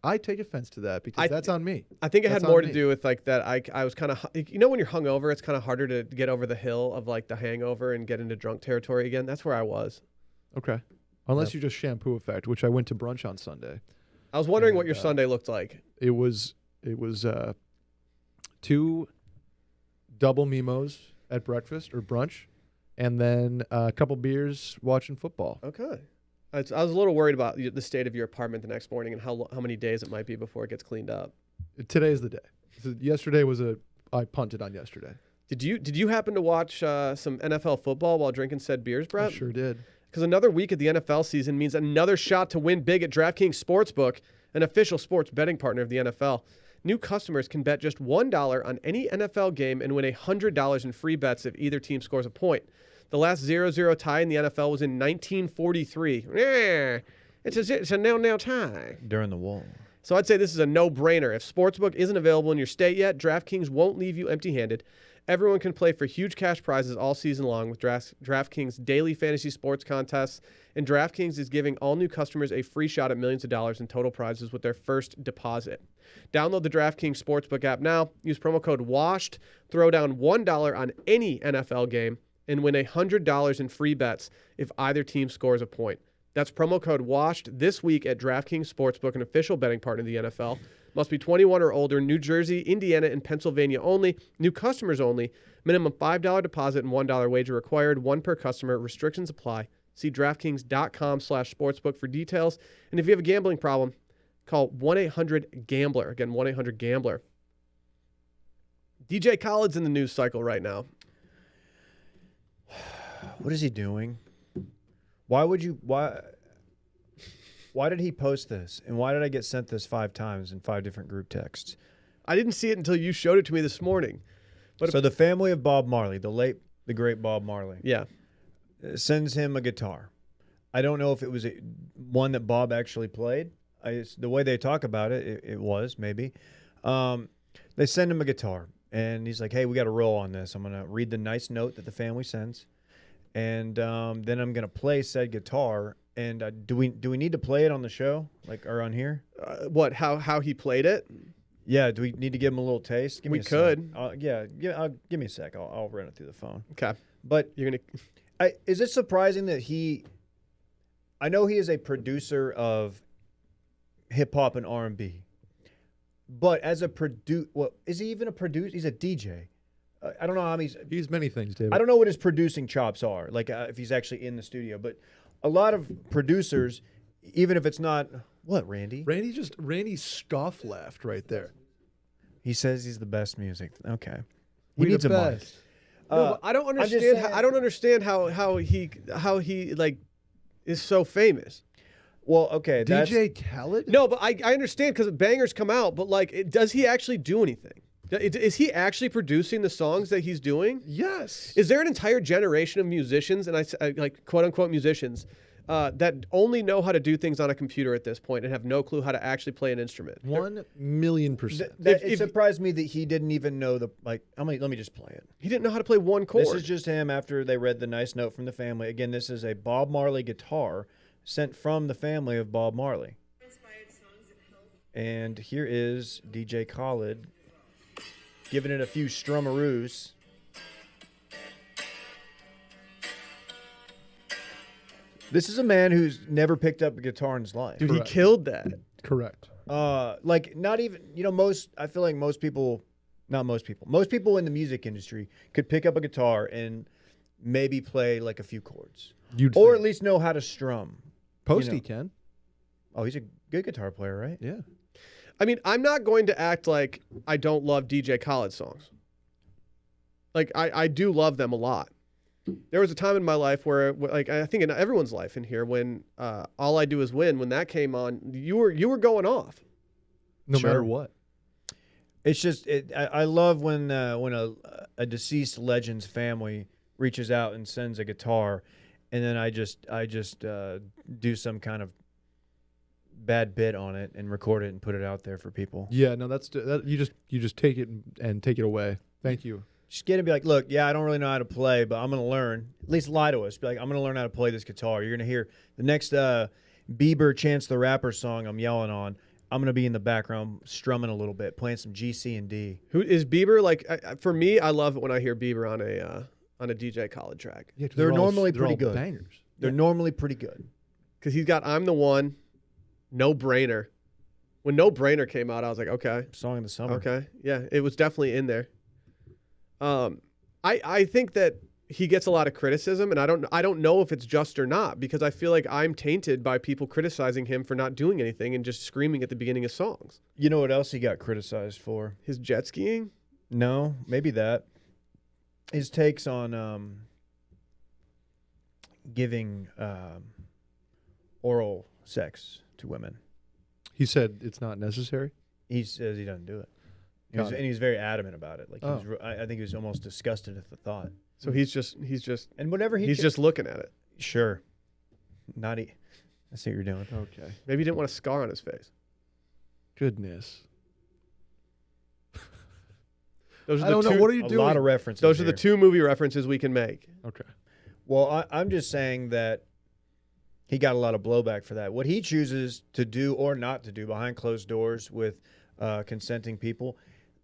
Speaker 3: I take offense to that because that's on me.
Speaker 1: I think it had
Speaker 3: That's
Speaker 1: more
Speaker 3: on
Speaker 1: to
Speaker 3: me.
Speaker 1: do with like that. I was kind of, when you're hungover, it's kind of harder to get over the hill of like the hangover and get into drunk territory again. That's where I was.
Speaker 3: Okay. Unless
Speaker 1: Yep.
Speaker 3: you just shampoo effect, which I went to brunch on Sunday.
Speaker 1: I was wondering what
Speaker 3: And,
Speaker 1: your Sunday looked like.
Speaker 3: It was 2 double Mimos at breakfast or brunch, and then a couple beers watching football.
Speaker 1: Okay. I was a little worried about the state of your apartment the next morning and how many days it might be before it gets cleaned up.
Speaker 3: Today's the day. So yesterday I punted on yesterday.
Speaker 1: Did you happen to watch some NFL football while drinking said beers,
Speaker 3: I
Speaker 1: Brett?
Speaker 3: sure did.
Speaker 1: because another week of the NFL season means another shot to win big at DraftKings Sportsbook, an official sports betting partner of the NFL. New customers can bet just $1 on any NFL game and win $100 in free bets if either team scores a point. The last 0-0 tie in the NFL was in 1943. It's a 0-0 tie.
Speaker 2: During the war.
Speaker 1: So I'd say this is a no-brainer. If Sportsbook isn't available in your state yet, DraftKings won't leave you empty-handed. Everyone can play for huge cash prizes all season long with DraftKings daily fantasy sports contests. And DraftKings is giving all new customers a free shot at millions of dollars in total prizes with their first deposit. Download the DraftKings Sportsbook app now. Use promo code WASHED. Throw down $1 on any NFL game and win $100 in free bets if either team scores a point. That's promo code WASHED this week at DraftKings Sportsbook, an official betting partner of the NFL. Must be 21 or older. New Jersey, Indiana, and Pennsylvania only. New customers only. Minimum $5 deposit and $1 wager required. One per customer. Restrictions apply. See DraftKings.com/sportsbook for details. And if you have a gambling problem, call 1-800-GAMBLER. Again, 1-800-GAMBLER. DJ Khaled's in the news cycle right now.
Speaker 2: What is he doing? Why did he post this? And why did I get sent this 5 times in 5 different group texts?
Speaker 1: I didn't see it until you showed it to me this morning. But
Speaker 2: so the family of Bob Marley, the great Bob Marley, sends him a guitar. I don't know if it was one that Bob actually played. The way they talk about it, it was maybe. They send him a guitar, and he's like, "Hey, we got to roll on this. I'm gonna read the nice note that the family sends, and then I'm gonna play said guitar." And do we need to play it on the show, like or on here?
Speaker 1: What? How he played it?
Speaker 2: Yeah. Do we need to give him a little taste?
Speaker 1: We could.
Speaker 2: Give me a sec. I'll run it through the phone.
Speaker 1: Okay.
Speaker 2: But
Speaker 1: you're gonna.
Speaker 2: Is it surprising that I know he is a producer of hip hop and R&B, but as a is he even a producer? He's a DJ. I don't know how
Speaker 3: he's many things, David.
Speaker 2: I don't know what his producing chops are, like if he's actually in the studio, but a lot of producers, even if it's not Randy
Speaker 3: scoff laughed right there.
Speaker 1: He says he's the best music. Okay.
Speaker 2: He needs a mic.
Speaker 1: No, but I don't understand. I don't understand how he like is so famous.
Speaker 2: Well, okay,
Speaker 3: DJ Khaled.
Speaker 1: No, but I understand because bangers come out. But like, does he actually do anything? Is he actually producing the songs that he's doing?
Speaker 3: Yes.
Speaker 1: Is there an entire generation of musicians, and I like quote unquote musicians, that only know how to do things on a computer at this point and have no clue how to actually play an instrument?
Speaker 3: 1,000,000%.
Speaker 2: It surprised me that he didn't even know let me just play it.
Speaker 1: He didn't know how to play one chord.
Speaker 2: This is just him after they read the nice note from the family. Again, this is a Bob Marley guitar sent from the family of Bob Marley. And here is DJ Khaled giving it a few strummaroos. This is a man who's never picked up a guitar in his life.
Speaker 1: Dude, he killed that.
Speaker 3: Correct.
Speaker 2: Like not even, I feel like most people in the music industry could pick up a guitar and maybe play like a few chords. Or at least know how to strum.
Speaker 3: Posty can.
Speaker 2: Oh, he's a good guitar player, right?
Speaker 3: Yeah.
Speaker 1: I mean, I'm not going to act like I don't love DJ Khaled songs. Like, I do love them a lot. There was a time in my life where, like, I think in everyone's life in here, when All I Do Is Win, when that came on, you were going off.
Speaker 3: No matter what.
Speaker 2: It's just, I love when a deceased legend's family reaches out and sends a guitar, and then I just do some kind of bad bit on it and record it and put it out there for people.
Speaker 3: Yeah, no, you just take it and take it away. Thank you.
Speaker 2: Just get it and be like, look, yeah, I don't really know how to play, but I'm going to learn. At least lie to us. Be like, I'm going to learn how to play this guitar. You're going to hear the next Bieber Chance the Rapper song I'm yelling on. I'm going to be in the background strumming a little bit, playing some G, C, and D.
Speaker 1: Who is Bieber? Like, for me, I love it when I hear Bieber on a DJ Khaled track.
Speaker 2: Yeah, they're normally pretty good.
Speaker 3: Bangers.
Speaker 2: They're normally pretty good.
Speaker 1: Because he's got I'm the One, No Brainer. When No Brainer came out, I was like, okay.
Speaker 2: Song of the summer.
Speaker 1: Okay. Yeah, it was definitely in there. I think that he gets a lot of criticism, and I don't know if it's just or not, because I feel like I'm tainted by people criticizing him for not doing anything and just screaming at the beginning of songs.
Speaker 2: You know what else he got criticized for?
Speaker 1: His jet skiing?
Speaker 2: No, maybe that. His takes on giving oral sex to women.
Speaker 3: He said it's not necessary.
Speaker 2: He says he doesn't do it.
Speaker 3: Got it.
Speaker 2: And he's very adamant about it. Like
Speaker 3: Oh.
Speaker 2: I think he was almost disgusted at the thought.
Speaker 1: So he's just
Speaker 2: And whatever
Speaker 1: he's just looking at it.
Speaker 2: sure. Not I see what you're doing.
Speaker 3: Okay.
Speaker 1: Maybe he didn't want a scar on his face.
Speaker 3: Goodness.
Speaker 1: Those are
Speaker 3: I don't know.
Speaker 1: two,
Speaker 3: What are you
Speaker 2: A
Speaker 3: doing?
Speaker 2: lot of references.
Speaker 1: Those are the
Speaker 2: here.
Speaker 1: two movie references we can make.
Speaker 3: Okay.
Speaker 2: Well, I'm just saying that he got a lot of blowback for that. What he chooses to do or not to do behind closed doors with consenting people,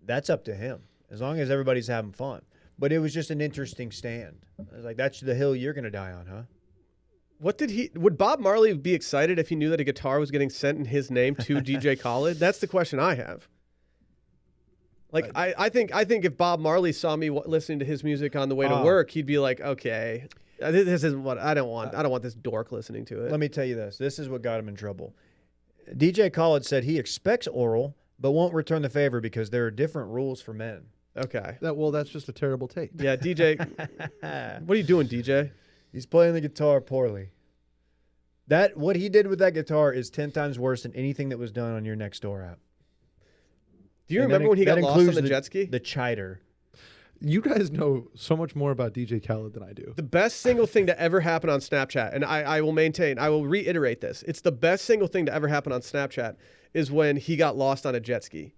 Speaker 2: that's up to him, as long as everybody's having fun. But it was just an interesting stand. I was like, that's the hill you're going to die on, huh?
Speaker 1: Would Bob Marley be excited if he knew that a guitar was getting sent in his name to DJ Khaled? That's the question I have. Like, I think if Bob Marley saw me listening to his music on the way to work, he'd be like, okay, this isn't what I don't want. I don't want this dork listening to it.
Speaker 2: Let me tell you this. This is what got him in trouble. DJ Khaled said he expects oral, but won't return the favor because there are different rules for men.
Speaker 1: Okay.
Speaker 3: That's just a terrible take.
Speaker 1: Yeah, DJ. What are you doing, DJ?
Speaker 2: He's playing the guitar poorly. What he did with that guitar is 10 times worse than anything that was done on your Nextdoor app.
Speaker 1: Do you
Speaker 2: And
Speaker 1: remember when he
Speaker 2: that
Speaker 1: got lost on
Speaker 2: includes
Speaker 1: the jet ski?
Speaker 2: The chiter.
Speaker 3: You guys know so much more about DJ Khaled than I do.
Speaker 1: The best single thing to ever happen on Snapchat, and I will reiterate this. It's the best single thing to ever happen on Snapchat is when he got lost on a jet ski.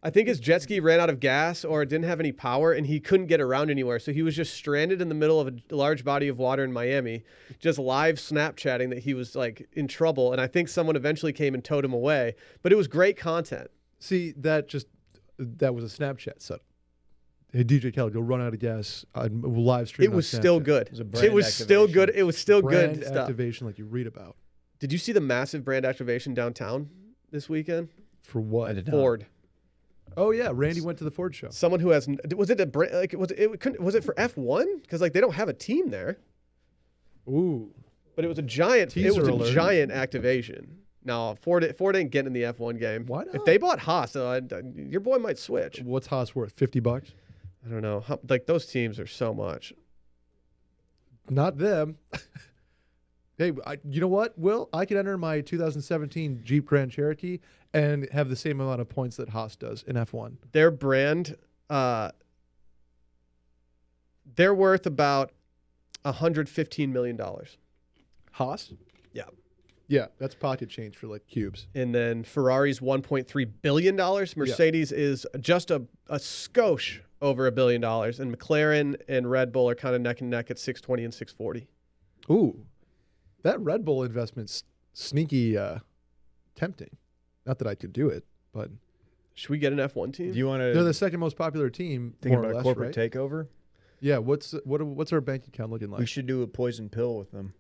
Speaker 1: I think his jet ski ran out of gas or it didn't have any power and he couldn't get around anywhere. So he was just stranded in the middle of a large body of water in Miami, just live Snapchatting that he was like in trouble. And I think someone eventually came and towed him away, but it was great content.
Speaker 3: See, that was a Snapchat setup. Hey, DJ Khaled, go run out of gas. We'll live stream.
Speaker 1: It was still good.
Speaker 2: It was a brand
Speaker 1: It was still
Speaker 2: activation.
Speaker 1: good. It was still
Speaker 3: Brand
Speaker 1: good stuff.
Speaker 3: activation like you read about.
Speaker 1: Did you see the massive brand activation downtown this weekend?
Speaker 3: For what?
Speaker 2: I did not.
Speaker 1: Ford.
Speaker 3: Oh yeah, Randy went to the Ford show.
Speaker 1: Someone who has was it a brand like was it for F1? Because like they don't have a team there.
Speaker 3: Ooh.
Speaker 1: But it was a giant.
Speaker 3: Teaser
Speaker 1: it was
Speaker 3: alert.
Speaker 1: a giant activation. No, Ford ain't getting in the F1 game.
Speaker 3: Why not?
Speaker 1: If they bought Haas, your boy might switch.
Speaker 3: What's Haas worth? $50?
Speaker 1: I don't know. Like those teams are so much.
Speaker 3: Not them. Hey, you know what, Will? I could enter my 2017 Jeep Grand Cherokee and have the same amount of points that Haas does in F1.
Speaker 1: Their brand, they're worth about $115 million.
Speaker 3: Haas?
Speaker 1: Yeah.
Speaker 3: Yeah, that's pocket change for like cubes.
Speaker 1: And then Ferrari's $1.3 billion. Mercedes is just a skosh over $1 billion. And McLaren and Red Bull are kind of neck and neck at 620 and 640.
Speaker 3: Ooh, that Red Bull investment's sneaky tempting. Not that I could do it, but
Speaker 1: Should we get an F1 team?
Speaker 2: Do you want
Speaker 3: they're
Speaker 2: to
Speaker 3: the second most popular team,
Speaker 2: think
Speaker 3: more or
Speaker 2: about
Speaker 3: less,
Speaker 2: corporate
Speaker 3: right?
Speaker 2: takeover?
Speaker 3: Yeah, what's our bank account looking like?
Speaker 2: We should do a poison pill with them.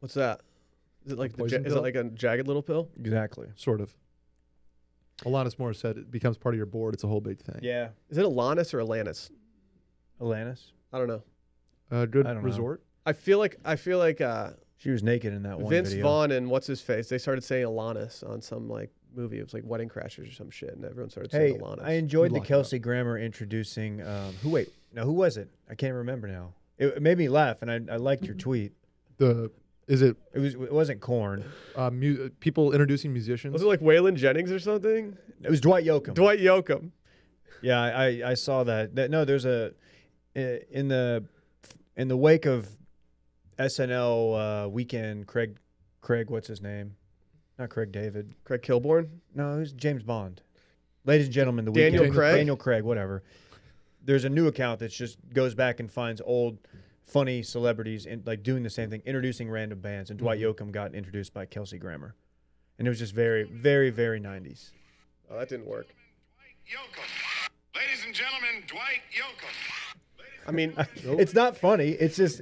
Speaker 1: What's that? Is it like
Speaker 3: Poison
Speaker 1: is it
Speaker 3: pill?
Speaker 1: like a jagged little pill?
Speaker 2: Exactly.
Speaker 3: Sort of. Alanis Morris said it becomes part of your board. It's a whole big thing.
Speaker 2: Yeah.
Speaker 1: Is it Alanis or Alanis?
Speaker 2: Alanis.
Speaker 1: I don't know.
Speaker 3: Good
Speaker 2: I don't know.
Speaker 3: resort.
Speaker 1: I feel like
Speaker 2: She was naked in that one
Speaker 1: Vince
Speaker 2: video.
Speaker 1: Vaughn and what's his face, they started saying Alanis on some like movie. It was like Wedding Crashers or some shit, and everyone started
Speaker 2: Hey,
Speaker 1: saying Alanis.
Speaker 2: I enjoyed the
Speaker 3: Lock it up.
Speaker 2: Kelsey Grammer introducing. Who was it? I can't remember now. It made me laugh, and I liked your tweet. It wasn't Korn.
Speaker 3: People introducing musicians?
Speaker 1: Was it like Waylon Jennings or something?
Speaker 2: It was Dwight Yoakam.
Speaker 1: Dwight Yoakam.
Speaker 2: Yeah, I saw that. No, there's in the wake of SNL weekend. Craig, what's his name? Not Craig David.
Speaker 1: Craig Kilborn.
Speaker 2: No, it was James Bond. Ladies and gentlemen, the
Speaker 1: Daniel
Speaker 2: weekend.
Speaker 1: Craig?
Speaker 2: Daniel Craig, whatever. There's a new account that just goes back and finds old funny celebrities and like doing the same thing, introducing random bands. And Dwight Yoakam got introduced by Kelsey Grammer, and it was just very, very, very 90s.
Speaker 1: Oh, that didn't work.
Speaker 4: Yoakam. Ladies and gentlemen, Dwight Yoakam.
Speaker 1: I mean,
Speaker 2: It's not funny. It's
Speaker 1: just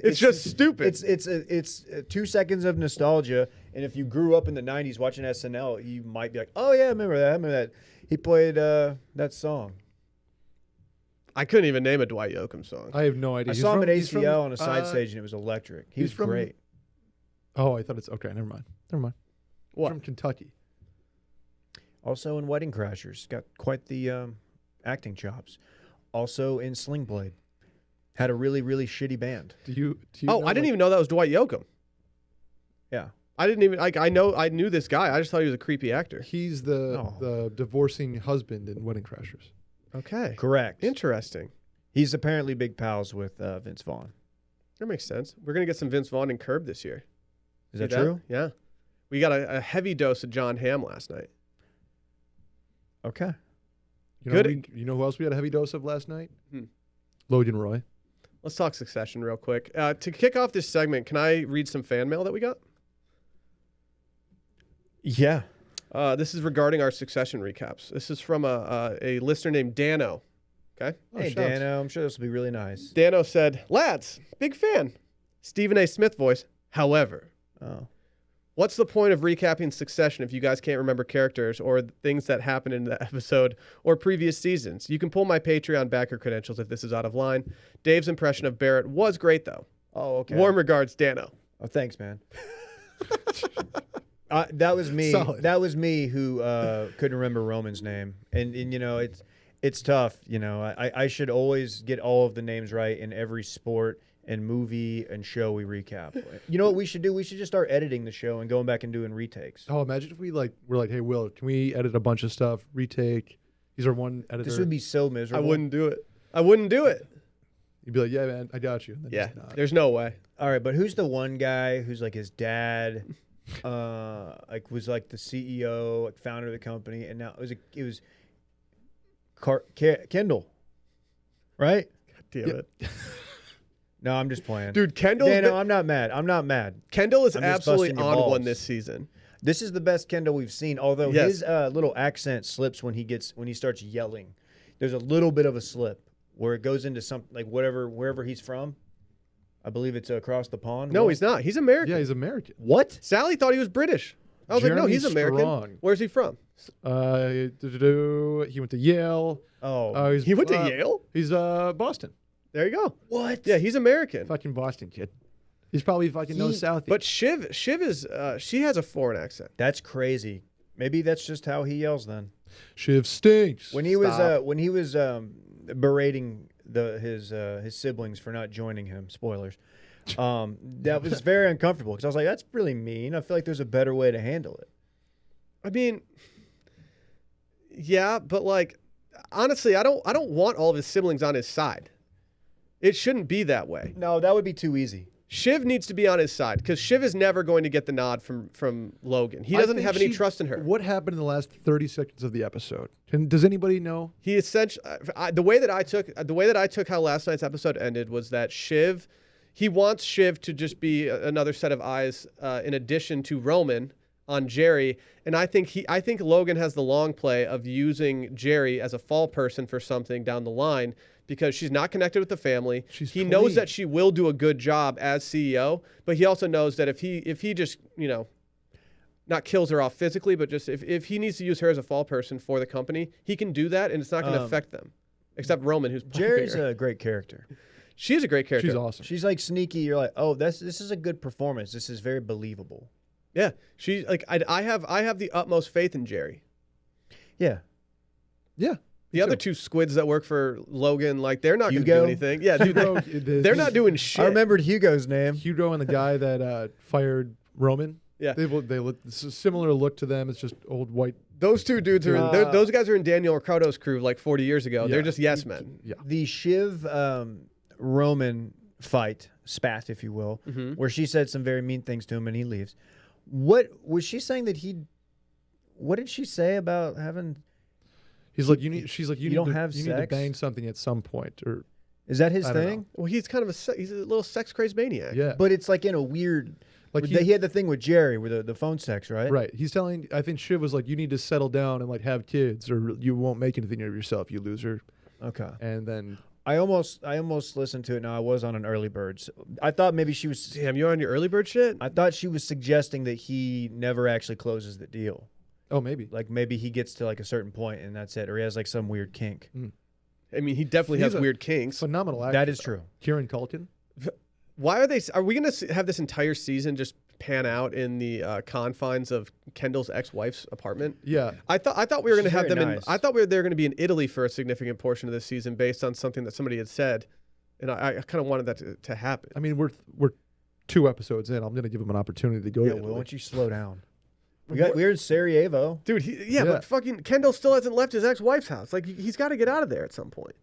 Speaker 1: stupid.
Speaker 2: It's 2 seconds of nostalgia. And if you grew up in the 90s watching SNL, you might be like, oh yeah, I remember that. He played that song.
Speaker 1: I couldn't even name a Dwight Yoakam song.
Speaker 3: I have no idea.
Speaker 2: I
Speaker 3: He's
Speaker 2: saw him
Speaker 3: from-
Speaker 2: at
Speaker 3: he's from,
Speaker 2: ACL on a side stage, and it was electric. He was
Speaker 3: he's from-
Speaker 2: great.
Speaker 3: Oh, I thought it's okay. Never mind.
Speaker 1: What?
Speaker 3: From Kentucky.
Speaker 2: Also in Wedding Crashers, got quite the acting chops. Also in Sling Blade. Had a really, really shitty band.
Speaker 3: Do you
Speaker 1: Oh,
Speaker 3: know,
Speaker 1: I didn't
Speaker 3: like,
Speaker 1: even know that was Dwight Yoakam.
Speaker 2: Yeah.
Speaker 1: I didn't even like. I knew this guy. I just thought he was a creepy actor.
Speaker 3: He's the
Speaker 2: Oh.
Speaker 3: the divorcing husband in Wedding Crashers.
Speaker 1: Okay,
Speaker 2: Correct.
Speaker 1: interesting.
Speaker 2: He's apparently big pals with Vince Vaughn.
Speaker 1: That makes sense. We're gonna get some Vince Vaughn and Curb this year.
Speaker 2: Is
Speaker 1: See
Speaker 2: that true?
Speaker 1: Yeah, we got a heavy dose of John Hamm last night.
Speaker 2: Okay.
Speaker 3: You know,
Speaker 1: Good.
Speaker 3: you know who else we had a heavy dose of last night?
Speaker 1: Hmm.
Speaker 3: Logan Roy.
Speaker 1: Let's talk Succession real quick. To kick off this segment, can I read some fan mail that we got?
Speaker 2: Yeah.
Speaker 1: This is regarding our Succession recaps. This is from a listener named Dano. Okay.
Speaker 3: Oh,
Speaker 2: Hey,
Speaker 3: shouts.
Speaker 2: Dano. I'm sure this will be really nice.
Speaker 1: Dano said, "Lads, big fan. Stephen A. Smith voice. However,
Speaker 2: Oh.
Speaker 1: what's the point of recapping Succession if you guys can't remember characters or things that happened in the episode or previous seasons? You can pull my Patreon backer credentials if this is out of line. Dave's impression of Barrett was great, though.
Speaker 2: Oh, okay.
Speaker 1: Warm regards, Dano."
Speaker 2: Oh, thanks, man. That was me.
Speaker 3: Solid.
Speaker 2: That was me who couldn't remember Roman's name, and you know it's tough. You know, I should always get all of the names right in every sport and movie and show we recap. You know what we should do? We should just start editing the show and going back and doing retakes.
Speaker 3: Oh, imagine if we're like, hey, Will, can we edit a bunch of stuff, retake? He's our one editor.
Speaker 2: This would be so
Speaker 1: I
Speaker 2: miserable.
Speaker 1: wouldn't do it. I wouldn't do it.
Speaker 3: You'd be like, yeah, man, I got you. And then
Speaker 1: Yeah,
Speaker 3: just not.
Speaker 1: there's no way.
Speaker 2: All right, but who's the one guy who's like his dad, like was like the CEO, like founder of the company, and now it was Kendall, right?
Speaker 1: Damn it.
Speaker 2: No, I'm just playing.
Speaker 1: Dude, Kendall
Speaker 2: I'm not mad. I'm not mad.
Speaker 1: Kendall is
Speaker 2: I'm just
Speaker 1: absolutely
Speaker 2: busting your
Speaker 1: on one
Speaker 2: balls.
Speaker 1: this season.
Speaker 2: This is the best Kendall we've seen. Although
Speaker 1: Yes.
Speaker 2: his little accent slips when he starts yelling. There's a little bit of a slip where it goes into some like wherever he's from. I believe it's across the pond.
Speaker 1: No,
Speaker 2: Will?
Speaker 1: he's not. He's American.
Speaker 3: Yeah, he's American.
Speaker 2: What?
Speaker 1: Sally thought he was British. I was like, no,
Speaker 3: Jeremy
Speaker 1: he's American.
Speaker 3: Strong.
Speaker 1: Where's he from?
Speaker 3: He went to Yale.
Speaker 2: Oh,
Speaker 3: He's,
Speaker 1: He went to Yale?
Speaker 3: He's Boston.
Speaker 1: There you go.
Speaker 2: what?
Speaker 1: Yeah, he's American.
Speaker 3: Fucking Boston kid. He's probably fucking no Southie.
Speaker 1: But Shiv is she has a foreign accent.
Speaker 2: That's crazy. Maybe that's just how he yells then.
Speaker 3: Shiv stinks.
Speaker 2: When he
Speaker 1: Stop.
Speaker 2: was berating his siblings for not joining him, spoilers. That was very uncomfortable because I was like, that's really mean. I feel like there's a better way to handle it.
Speaker 1: I mean, yeah, but like honestly, I don't want all of his siblings on his side. It shouldn't be that way.
Speaker 2: No, that would be too easy.
Speaker 1: Shiv needs to be on his side because Shiv is never going to get the nod from Logan. He
Speaker 3: I
Speaker 1: doesn't
Speaker 3: think
Speaker 1: have any trust in her.
Speaker 3: What happened in the last 30 seconds of the episode? Does anybody know?
Speaker 1: He essentially the way that I took how last night's episode ended was that he wants Shiv to just be another set of eyes in addition to Roman on Jerry, and I think Logan has the long play of using Jerry as a fall person for something down the line because she's not connected with the family. He knows
Speaker 3: clean.
Speaker 1: that she will do a good job as CEO, but he also knows that if he just not kills her off physically, but just if he needs to use her as a fall person for the company, he can do that, and it's not going to affect them. Except Roman, who's
Speaker 2: Jerry's
Speaker 1: bigger.
Speaker 2: a great character.
Speaker 1: She is a great character.
Speaker 3: She's awesome.
Speaker 2: She's like sneaky. You're like, oh, this is a good performance. This is very believable.
Speaker 1: Yeah, she like I have the utmost faith in Jerry.
Speaker 2: Yeah.
Speaker 3: Yeah.
Speaker 1: The other two squids that work for Logan, like they're not going to do
Speaker 2: Hugo?
Speaker 1: anything. Yeah, dude,
Speaker 3: Hugo,
Speaker 1: they're not doing shit.
Speaker 2: I remembered Hugo's name.
Speaker 3: Hugo and the guy that fired Roman.
Speaker 1: Yeah.
Speaker 3: They look it's a similar look to them. It's just old white.
Speaker 1: Those two dudes are those guys are in Daniel Ricciardo's crew like 40 years ago.
Speaker 3: Yeah.
Speaker 1: They're just yes men.
Speaker 3: Yeah.
Speaker 2: The Shiv Roman fight, spat, if you will, where she said some very mean things to him and he leaves. What was she saying that he? What did she say about having?
Speaker 3: He's like, you need. She's like, you
Speaker 2: don't
Speaker 3: need to,
Speaker 2: have
Speaker 3: you need to
Speaker 2: sex?
Speaker 3: bang something at some point, or
Speaker 2: Is that his
Speaker 3: I don't
Speaker 2: thing?
Speaker 3: know.
Speaker 1: Well, he's kind of he's a little sex crazed maniac.
Speaker 3: yeah.
Speaker 2: But it's like in a weird.
Speaker 3: Like
Speaker 2: He had the thing with Jerry, with the phone sex, right?
Speaker 3: Right. He's telling. I think Shiv was like, you need to settle down and like have kids, or you won't make anything of yourself, you loser.
Speaker 2: Okay.
Speaker 3: And then
Speaker 2: I almost listened to it. Now I was on an early bird. So I thought maybe she was.
Speaker 1: Damn, you're on your early bird shit.
Speaker 2: I thought she was suggesting that he never actually closes the deal.
Speaker 3: oh maybe
Speaker 2: Like maybe he gets to like a certain point and that's it, or he has like some weird kink.
Speaker 1: I mean, he definitely
Speaker 3: He's
Speaker 1: has
Speaker 3: a
Speaker 1: weird kinks.
Speaker 3: phenomenal actor.
Speaker 2: That is true.
Speaker 3: Kieran Culkin.
Speaker 1: Why are we going to have this entire season just pan out in the confines of Kendall's ex-wife's apartment?
Speaker 3: Yeah.
Speaker 1: I thought we were going to
Speaker 2: She's
Speaker 1: have them
Speaker 2: very
Speaker 1: in.
Speaker 2: nice.
Speaker 1: I thought they were going to be in Italy for a significant portion of this season based on something that somebody had said. And I kind of wanted that to happen.
Speaker 3: I mean, we're 2 episodes in. I'm going to give him an opportunity to go.
Speaker 2: Yeah,
Speaker 3: to
Speaker 2: well,
Speaker 3: Italy.
Speaker 2: why don't you slow down? We're in Sarajevo.
Speaker 1: Dude,
Speaker 3: Yeah.
Speaker 1: but fucking Kendall still hasn't left his ex-wife's house. Like, he's got to get out of there at some point.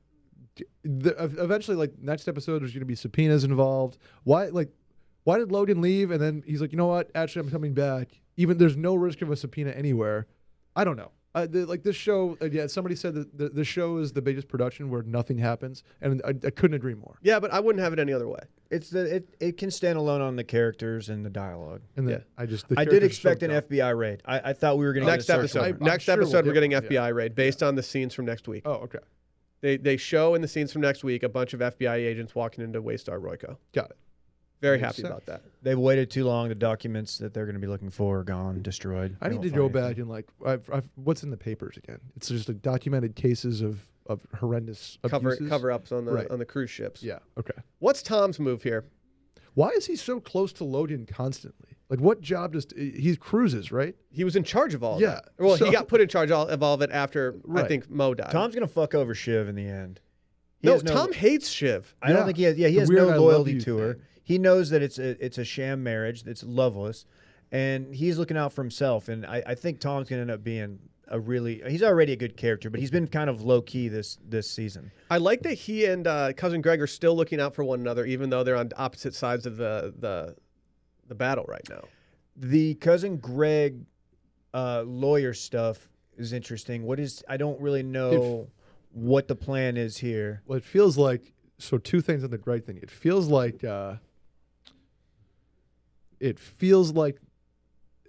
Speaker 3: Eventually, like next episode, there's going to be subpoenas involved. Why did Logan leave? And then he's like, you know what? Actually, I'm coming back. Even there's no risk of a subpoena anywhere. I don't know. Like this show, yeah. Somebody said that the show is the biggest production where nothing happens, and I couldn't agree more.
Speaker 1: Yeah, but I wouldn't have it any other way.
Speaker 2: It can stand alone on the characters and the dialogue.
Speaker 3: And
Speaker 1: Yeah.
Speaker 3: the
Speaker 2: I did
Speaker 3: characters
Speaker 2: expect
Speaker 3: showed
Speaker 2: an
Speaker 3: up.
Speaker 2: FBI raid. I thought we were going to
Speaker 1: Next episode.
Speaker 3: I'm
Speaker 1: Next
Speaker 3: sure
Speaker 1: episode,
Speaker 3: we'll
Speaker 1: we're getting
Speaker 3: get one,
Speaker 1: FBI raid based on the scenes from next week.
Speaker 3: Oh, okay,
Speaker 1: They show in the scenes from next week a bunch of FBI agents walking into Waystar Royco.
Speaker 3: got it.
Speaker 1: Very
Speaker 3: Makes
Speaker 1: happy
Speaker 3: sense.
Speaker 1: about that.
Speaker 2: They've waited too long. The documents that they're going to be looking for are gone, destroyed.
Speaker 3: I
Speaker 2: They
Speaker 3: need to
Speaker 2: won't
Speaker 3: go
Speaker 2: find
Speaker 3: back
Speaker 2: anything.
Speaker 3: and like, I've what's in the papers again? It's just like documented cases of horrendous abuses.
Speaker 1: Cover ups on the
Speaker 3: Right.
Speaker 1: on the cruise ships.
Speaker 3: Yeah. Okay.
Speaker 1: What's Tom's move here?
Speaker 3: Why is he so close to Logan constantly? Like, what job does he cruises, right?
Speaker 1: He was in charge of all of
Speaker 3: Yeah,
Speaker 1: that. Well,
Speaker 3: so-
Speaker 1: he got put in charge of all of it after I
Speaker 3: Right.
Speaker 1: think Mo died.
Speaker 2: Tom's going to fuck over Shiv in the end. He
Speaker 1: no,
Speaker 2: has
Speaker 1: Tom hates Shiv.
Speaker 2: I don't
Speaker 3: Yeah.
Speaker 2: think he has. Yeah, he
Speaker 3: The
Speaker 2: has
Speaker 3: weird
Speaker 2: no
Speaker 3: I love
Speaker 2: loyalty
Speaker 3: you
Speaker 2: to her.
Speaker 3: thing.
Speaker 2: He knows that it's a sham marriage. It's loveless, and he's looking out for himself. And I think Tom's going to end up being he's already a good character, but he's been kind of low key this season.
Speaker 1: I like that he and cousin Greg are still looking out for one another, even though they're on opposite sides of the battle right now.
Speaker 2: The cousin Greg lawyer stuff is interesting. I don't really know what the plan is here.
Speaker 3: Well, it feels like so. 2 things on the Greg thing. It feels like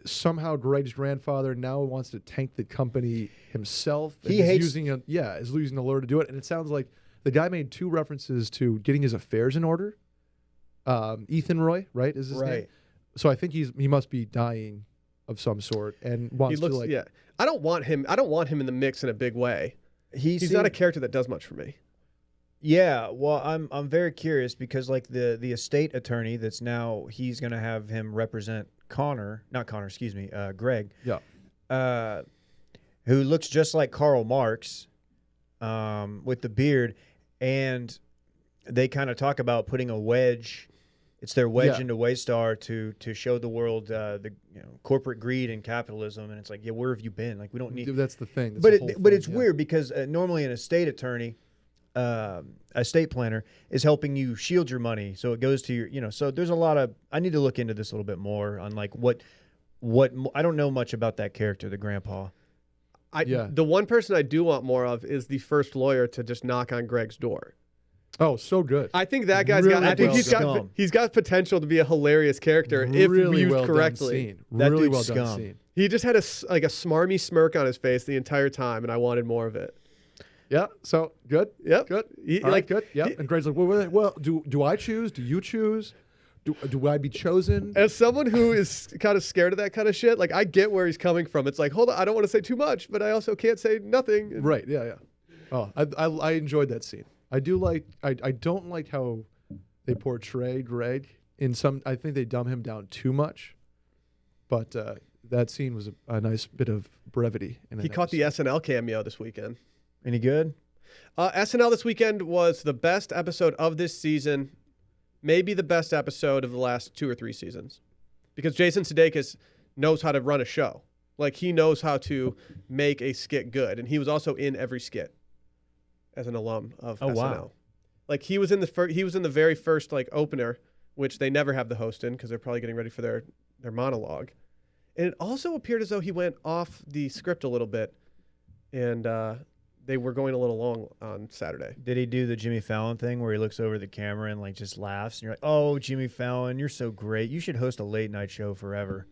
Speaker 3: somehow Greg's grandfather now wants to tank the company himself.
Speaker 2: He
Speaker 3: and
Speaker 2: hates-
Speaker 3: is using a lure to do it. And it sounds like the guy made 2 references to getting his affairs in order. Ethan Roy, right? Is his name?
Speaker 2: Right.
Speaker 3: So I think he must be dying of some sort and wants
Speaker 1: He looks
Speaker 3: to like.
Speaker 1: yeah. I don't want him in the mix in a big way. He's not a character that does much for me.
Speaker 2: Yeah, well, I'm very curious because like the estate attorney that's now he's gonna have him represent Greg,
Speaker 3: Yeah.
Speaker 2: who looks just like Karl Marx, with the beard, and they kind of talk about putting a wedge. It's their wedge
Speaker 3: Yeah.
Speaker 2: into Waystar to show the world the corporate greed and capitalism, and it's like, yeah, where have you been? Like we don't need.
Speaker 3: That's the thing. That's
Speaker 2: But
Speaker 3: the whole
Speaker 2: but
Speaker 3: thing,
Speaker 2: it's
Speaker 3: yeah.
Speaker 2: weird because normally an estate attorney, estate planner is helping you shield your money, so it goes to your So there's a lot of I need to look into this a little bit more on like what I don't know much about that character, the grandpa.
Speaker 3: Yeah.
Speaker 1: The one person I do want more of is the first lawyer to just knock on Greg's door.
Speaker 3: Oh, so good.
Speaker 1: I think that guy's
Speaker 3: Really
Speaker 1: got. I think
Speaker 3: well
Speaker 2: done.
Speaker 1: he's got potential to be a hilarious character if
Speaker 3: really
Speaker 1: used
Speaker 3: well
Speaker 1: correctly.
Speaker 3: Done scene.
Speaker 2: That
Speaker 3: Really
Speaker 2: dude's
Speaker 3: well done
Speaker 2: scum.
Speaker 3: scene.
Speaker 1: He just had a smarmy smirk on his face the entire time, and I wanted more of it.
Speaker 3: Yeah. So good.
Speaker 1: Yep.
Speaker 3: Good.
Speaker 1: He-
Speaker 3: All right,
Speaker 1: like,
Speaker 3: good. Yeah.
Speaker 1: he-
Speaker 3: And Greg's like, well, do I choose? Do you choose? Do I be chosen?
Speaker 1: As someone who is kind of scared of that kind of shit, like I get where he's coming from. It's like, hold on, I don't want to say too much, but I also can't say nothing.
Speaker 3: Right. Yeah. Yeah. Oh, I enjoyed that scene. I do like. I don't like how they portray Greg in some. I think they dumb him down too much. But that scene was a nice bit of brevity.
Speaker 1: He caught the SNL cameo this weekend.
Speaker 2: Any good?
Speaker 1: SNL this weekend was the best episode of this season, maybe the best episode of the last 2 or 3 seasons, because Jason Sudeikis knows how to run a show. Like he knows how to make a skit good, and he was also in every skit as an alum of SNL.
Speaker 2: Wow.
Speaker 1: Like he was in the very first like opener, which they never have the host in because they're probably getting ready for their monologue. And it also appeared as though he went off the script a little bit, and they were going a little long on Saturday.
Speaker 2: Did he do the Jimmy Fallon thing where he looks over the camera and like just laughs and you're like, oh, Jimmy Fallon, you're so great. You should host a late night show forever.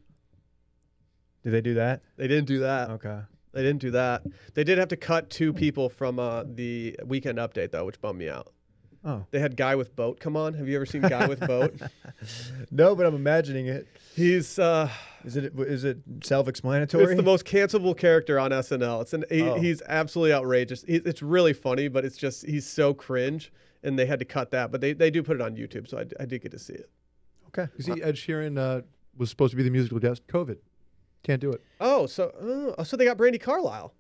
Speaker 2: Did they do that?
Speaker 1: They didn't do that.
Speaker 2: Okay.
Speaker 1: They didn't do that. They did have to cut 2 people from the Weekend Update though, which bummed me out.
Speaker 2: Oh.
Speaker 1: They had Guy with Boat come on. Have you ever seen Guy with Boat?
Speaker 2: No, but I'm imagining it.
Speaker 1: He's
Speaker 2: Is it self-explanatory?
Speaker 1: it's the most cancelable character on SNL. He's absolutely outrageous. It's really funny, but it's just he's so cringe, and they had to cut that. But they do put it on YouTube, so I did get to see it.
Speaker 2: Okay.
Speaker 3: You see, Ed Sheeran was supposed to be the musical guest. COVID. Can't do it.
Speaker 1: Oh, so they got Brandy Carlisle.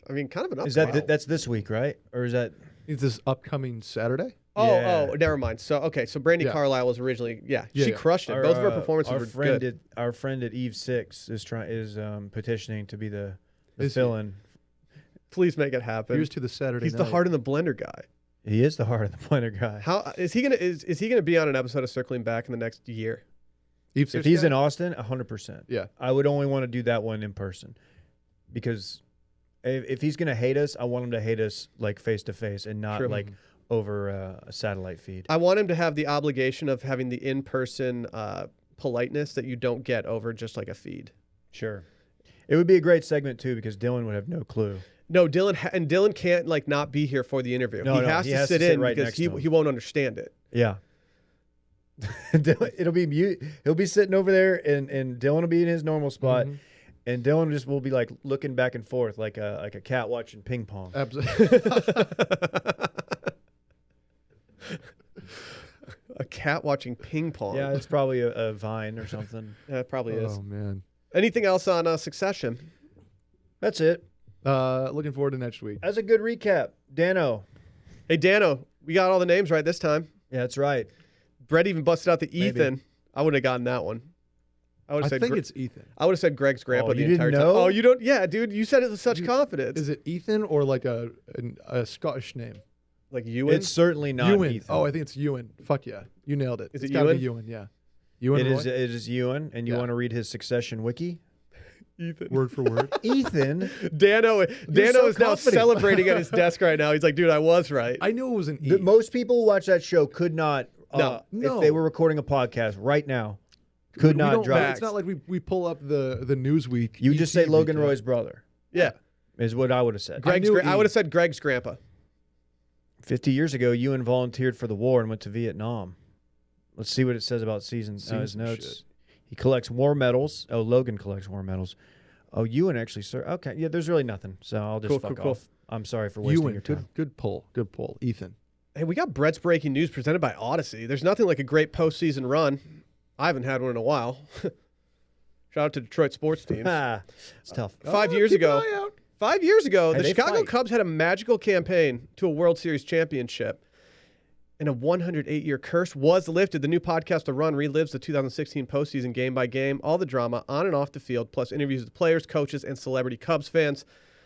Speaker 1: I mean, kind of an upgrade.
Speaker 2: Is that that's this week, right? Or is that
Speaker 3: It's this upcoming Saturday.
Speaker 2: Yeah.
Speaker 1: Never mind. So okay, so Brandy
Speaker 3: Yeah.
Speaker 1: Carlisle was originally
Speaker 3: Yeah,
Speaker 1: she
Speaker 3: yeah.
Speaker 1: crushed it. Both of her performances
Speaker 2: our
Speaker 1: were
Speaker 2: friend
Speaker 1: good.
Speaker 2: Our friend at Eve 6 is petitioning to be the
Speaker 3: Is he?
Speaker 2: fill-in.
Speaker 1: Please make it happen.
Speaker 3: Here's to the Saturday
Speaker 1: He's
Speaker 3: night.
Speaker 1: the heart in the blender guy.
Speaker 2: He is the heart of the blender guy.
Speaker 1: How is he gonna is he gonna be on an episode of Circling Back in the next year?
Speaker 3: Eve
Speaker 2: If
Speaker 3: Six
Speaker 2: he's
Speaker 3: guy?
Speaker 2: in Austin, 100%.
Speaker 3: Yeah.
Speaker 2: I would only want to do that one in person, because if he's gonna hate us, I want him to hate us like face to face and not
Speaker 1: Sure.
Speaker 2: like over a satellite feed.
Speaker 1: I want him to have the obligation of having the in-person politeness that you don't get over just like a feed.
Speaker 2: Sure. It would be a great segment too, because Dylan would have no clue.
Speaker 1: No, Dylan can't like not be here for the interview.
Speaker 2: No,
Speaker 1: he
Speaker 2: no,
Speaker 1: has
Speaker 2: he
Speaker 1: to
Speaker 2: has
Speaker 1: sit
Speaker 2: to sit
Speaker 1: in
Speaker 2: right
Speaker 1: because
Speaker 2: next to him.
Speaker 1: he won't understand it.
Speaker 2: Yeah. It'll be mute. He'll be sitting over there, and Dylan will be in his normal spot,
Speaker 3: Mhm.
Speaker 2: and Dylan just will be like looking back and forth like a cat watching ping pong.
Speaker 3: Absolutely.
Speaker 1: A cat watching ping pong.
Speaker 2: Yeah, it's probably a vine or something.
Speaker 1: Yeah, it probably is.
Speaker 3: Oh man.
Speaker 1: Anything else on Succession?
Speaker 2: That's it.
Speaker 3: Looking forward to next week.
Speaker 2: That's a good recap. Dano.
Speaker 1: Hey, Dano, we got all the names right this time.
Speaker 2: Yeah, that's right.
Speaker 1: Brett even busted out the
Speaker 2: Maybe.
Speaker 1: Ethan. I wouldn't have gotten that one.
Speaker 3: I think it's Ethan.
Speaker 1: I would have said Greg's grandpa
Speaker 2: Oh,
Speaker 1: the
Speaker 2: you didn't
Speaker 1: entire time.
Speaker 2: know?
Speaker 1: Oh, you don't? Yeah, dude, you said it with such confidence.
Speaker 3: Is it Ethan or like a Scottish name?
Speaker 1: Like Ewan?
Speaker 2: It's certainly not
Speaker 3: Ewan.
Speaker 2: Ethan.
Speaker 3: Oh, I think it's Ewan. Fuck yeah, you nailed it.
Speaker 1: Is
Speaker 3: It's
Speaker 1: it
Speaker 3: gotta
Speaker 1: Ewan?
Speaker 3: be Ewan. Yeah. Ewan.
Speaker 2: It
Speaker 3: Roy?
Speaker 2: is. It is Ewan, and you
Speaker 3: Yeah.
Speaker 2: want to read his Succession wiki?
Speaker 1: Ethan.
Speaker 3: Word for word.
Speaker 2: Ethan.
Speaker 1: Dano
Speaker 2: so
Speaker 1: is now
Speaker 2: confident.
Speaker 1: celebrating at his desk right now. He's like, dude, I was right.
Speaker 3: I knew it was an E.
Speaker 2: Most people who watch that show could not.
Speaker 1: No.
Speaker 2: If they were recording a podcast right now, could
Speaker 3: We
Speaker 2: not
Speaker 3: don't-
Speaker 2: drop.
Speaker 3: It's not like we pull up the Newsweek.
Speaker 2: You just say
Speaker 3: ET
Speaker 2: Logan
Speaker 3: recap.
Speaker 2: Roy's brother
Speaker 1: yeah.
Speaker 2: is what I would have said.
Speaker 1: I would have said Greg's grandpa.
Speaker 2: 50 years ago, Ewan volunteered for the war and went to Vietnam. Let's see what it says about
Speaker 3: Seen
Speaker 2: his
Speaker 3: some
Speaker 2: notes.
Speaker 3: shit.
Speaker 2: He collects war medals. Oh, Logan collects war medals. Oh, Ewan actually, sir. Okay, yeah, there's really nothing. So I'll just fuck
Speaker 1: Cool.
Speaker 2: off. I'm sorry for wasting
Speaker 3: Ewan.
Speaker 2: your time.
Speaker 3: Good pull. Good pull. Ethan.
Speaker 1: Hey, we got Brett's breaking news presented by Audacy. There's nothing like a great postseason run. I haven't had one in a while. Shout out to Detroit sports teams.
Speaker 2: It's tough.
Speaker 1: 5 years
Speaker 3: keep an
Speaker 1: ago,
Speaker 3: eye out.
Speaker 1: 5 years ago,
Speaker 2: Hey,
Speaker 1: the
Speaker 2: they
Speaker 1: Chicago
Speaker 2: fight.
Speaker 1: Cubs had a magical campaign to a World Series championship. And a 108-year curse was lifted. The new podcast, The Run, relives the 2016 postseason game by game, all the drama on and off the field, plus interviews with players, coaches, and celebrity Cubs fans.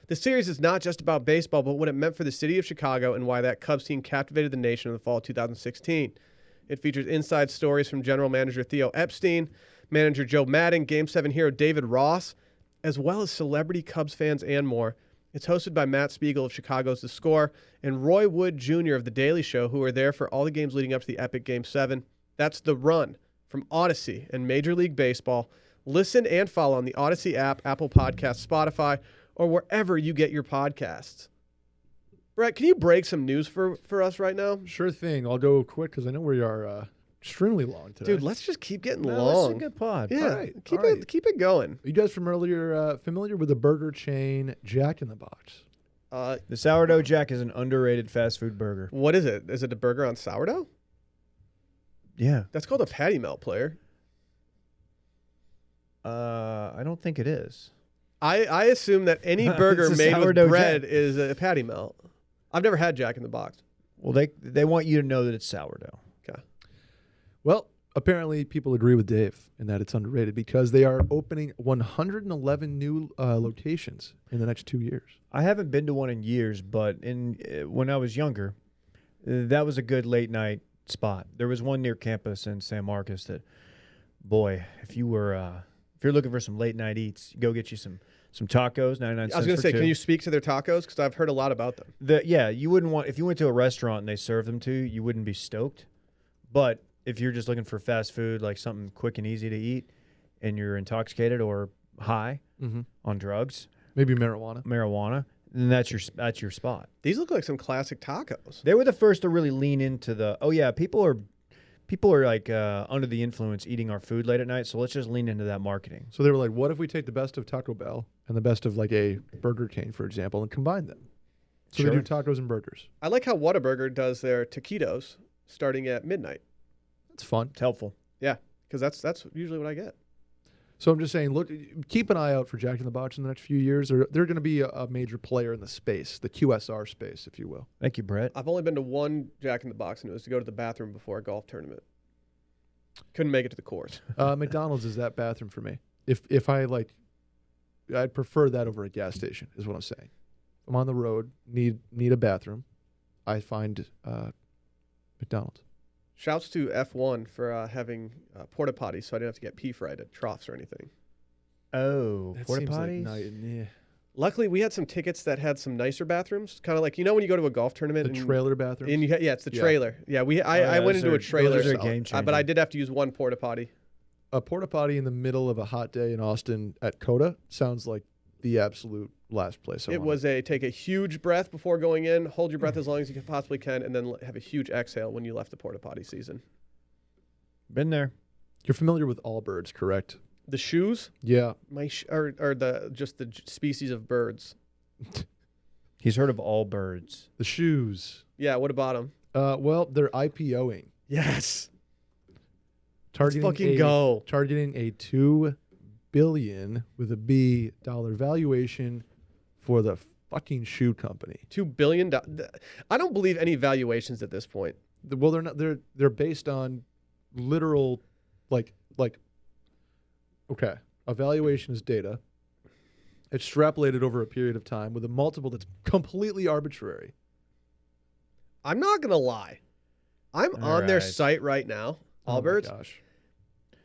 Speaker 1: The series is not just about baseball, but what it meant for the city of Chicago and why that Cubs team captivated the nation in the fall of 2016. It features inside stories from general manager Theo Epstein, manager Joe Madden, Game 7 hero David Ross, as well as celebrity Cubs fans and more. It's hosted by Matt Spiegel of Chicago's The Score and Roy Wood Jr. of The Daily Show, who are there for all the games leading up to the epic Game 7. That's The Run from Audacy and Major League Baseball. Listen and follow on the Audacy app, Apple Podcasts, Spotify, or wherever you get your podcasts. Brett, can you break some news for us right now?
Speaker 3: Sure thing. I'll go quick because I know we are extremely long today.
Speaker 1: Dude, let's just keep getting
Speaker 2: No,
Speaker 1: long.
Speaker 2: It's a good pod.
Speaker 1: Yeah,
Speaker 3: All right,
Speaker 1: keep
Speaker 3: all
Speaker 1: it
Speaker 3: right.
Speaker 1: keep it going.
Speaker 3: Are you guys familiar with the burger chain Jack in the Box?
Speaker 2: The sourdough jack is an underrated fast food burger.
Speaker 1: What is it? Is it a burger on sourdough?
Speaker 2: Yeah.
Speaker 1: That's called a patty melt, player.
Speaker 2: I don't think it is.
Speaker 1: I assume that any burger
Speaker 2: It's a
Speaker 1: made with
Speaker 2: sourdough
Speaker 1: bread
Speaker 2: Jack.
Speaker 1: is a patty melt. I've never had Jack in the Box.
Speaker 2: Well, they want you to know that it's sourdough.
Speaker 1: Okay.
Speaker 3: Well, apparently people agree with Dave in that it's underrated because they are opening 111 new locations in the next 2 years.
Speaker 2: I haven't been to one in years, but when I was younger, that was a good late night spot. There was one near campus in San Marcos that, boy, if you're looking for some late night eats, go get you some tacos, 99 cents
Speaker 1: I was going to
Speaker 2: for
Speaker 1: say,
Speaker 2: two.
Speaker 1: can you speak to their tacos? Because I've heard a lot about them.
Speaker 2: You wouldn't want, if you went to a restaurant and they served them to you, you wouldn't be stoked. But if you're just looking for fast food, like something quick and easy to eat, and you're intoxicated or high on drugs,
Speaker 3: Maybe marijuana.
Speaker 2: then that's your spot.
Speaker 1: These look like some classic tacos.
Speaker 2: They were the first to really lean into people are like under the influence eating our food late at night, so let's just lean into that marketing.
Speaker 3: So they were like, what if we take the best of Taco Bell and the best of like a Burger King, for example, and combine them? So
Speaker 2: Sure.
Speaker 3: they do tacos and burgers.
Speaker 1: I like how Whataburger does their taquitos starting at midnight.
Speaker 3: It's fun.
Speaker 2: It's helpful.
Speaker 1: Yeah, because that's usually what I get.
Speaker 3: So I'm just saying, look, keep an eye out for Jack in the Box in the next few years. They're going to be a major player in the space, the QSR space, if you will.
Speaker 2: Thank you, Brett.
Speaker 1: I've only been to one Jack in the Box, and it was to go to the bathroom before a golf tournament. Couldn't make it to the course.
Speaker 3: McDonald's is that bathroom for me. If I like, I'd prefer that over a gas station, is what I'm saying. I'm on the road, need a bathroom. I find McDonald's.
Speaker 1: Shouts to F1 for having porta potties, so I didn't have to get pee fried at troughs or anything.
Speaker 2: Oh,
Speaker 3: That
Speaker 2: porta
Speaker 3: seems like
Speaker 2: potties?
Speaker 3: yeah.
Speaker 1: Luckily, we had some tickets that had some nicer bathrooms, kind of like, you know, when you go to a golf tournament.
Speaker 3: The
Speaker 1: and,
Speaker 3: trailer bathroom.
Speaker 1: And yeah, it's the
Speaker 3: Yeah.
Speaker 1: trailer. Yeah, I went
Speaker 2: those
Speaker 1: into
Speaker 2: are-
Speaker 1: a trailer,
Speaker 2: those are a
Speaker 1: so-
Speaker 2: game
Speaker 1: but I
Speaker 2: changer.
Speaker 1: did have to use one porta potty.
Speaker 3: A porta potty in the middle of a hot day in Austin at Coda sounds like the absolute last place I
Speaker 1: It
Speaker 3: want.
Speaker 1: was take a huge breath before going in, hold your breath as long as you possibly can, and then have a huge exhale when you left the porta potty season.
Speaker 2: Been there.
Speaker 3: You're familiar with Allbirds, correct?
Speaker 1: The shoes,
Speaker 3: Yeah.
Speaker 1: or the species of birds.
Speaker 2: He's heard of all birds.
Speaker 3: The shoes.
Speaker 1: Yeah, what about them?
Speaker 3: Well, they're IPOing.
Speaker 1: Yes,
Speaker 3: Targeting
Speaker 1: let's fucking go.
Speaker 3: Targeting a $2 billion with a B dollar valuation for the fucking shoe company.
Speaker 1: $2 billion. I don't believe any valuations at this point.
Speaker 3: Well, they're not. They're based on literal, like. Okay, a valuation is data extrapolated over a period of time with a multiple that's completely arbitrary.
Speaker 1: I'm not gonna lie. I'm
Speaker 2: All
Speaker 1: on their
Speaker 2: right.
Speaker 1: site right now.
Speaker 3: Oh my
Speaker 1: Allbirds.
Speaker 3: gosh.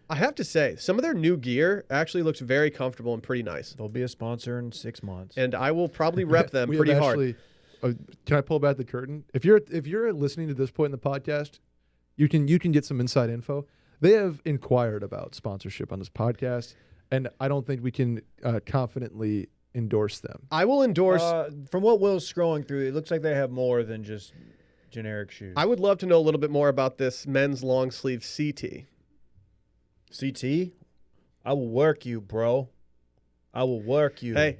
Speaker 1: I have to say, some of their new gear actually looks very comfortable and pretty nice.
Speaker 2: They'll be a sponsor in 6 months.
Speaker 1: And I will probably rep them
Speaker 3: We have
Speaker 1: pretty hard.
Speaker 3: actually- can I pull back the curtain? If you're listening to this point in the podcast, you can get some inside info. They have inquired about sponsorship on this podcast, and I don't think we can confidently endorse them.
Speaker 1: I will endorse.
Speaker 2: From what Will's scrolling through, it looks like they have more than just generic shoes.
Speaker 1: I would love to know a little bit more about this men's long sleeve CT.
Speaker 2: CT? I will work you, bro. I will work you.
Speaker 1: Hey,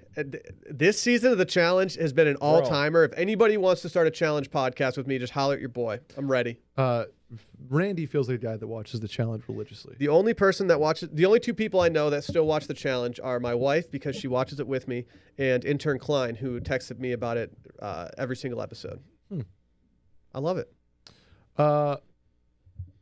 Speaker 1: this season of the challenge has been an all timer. If anybody wants to start a challenge podcast with me, just holler at your boy. I'm ready.
Speaker 3: Randy feels like a guy that watches the challenge religiously.
Speaker 1: The only two people I know that still watch the challenge are my wife, because she watches it with me, and intern Klein, who texted me about it every single episode. I love it.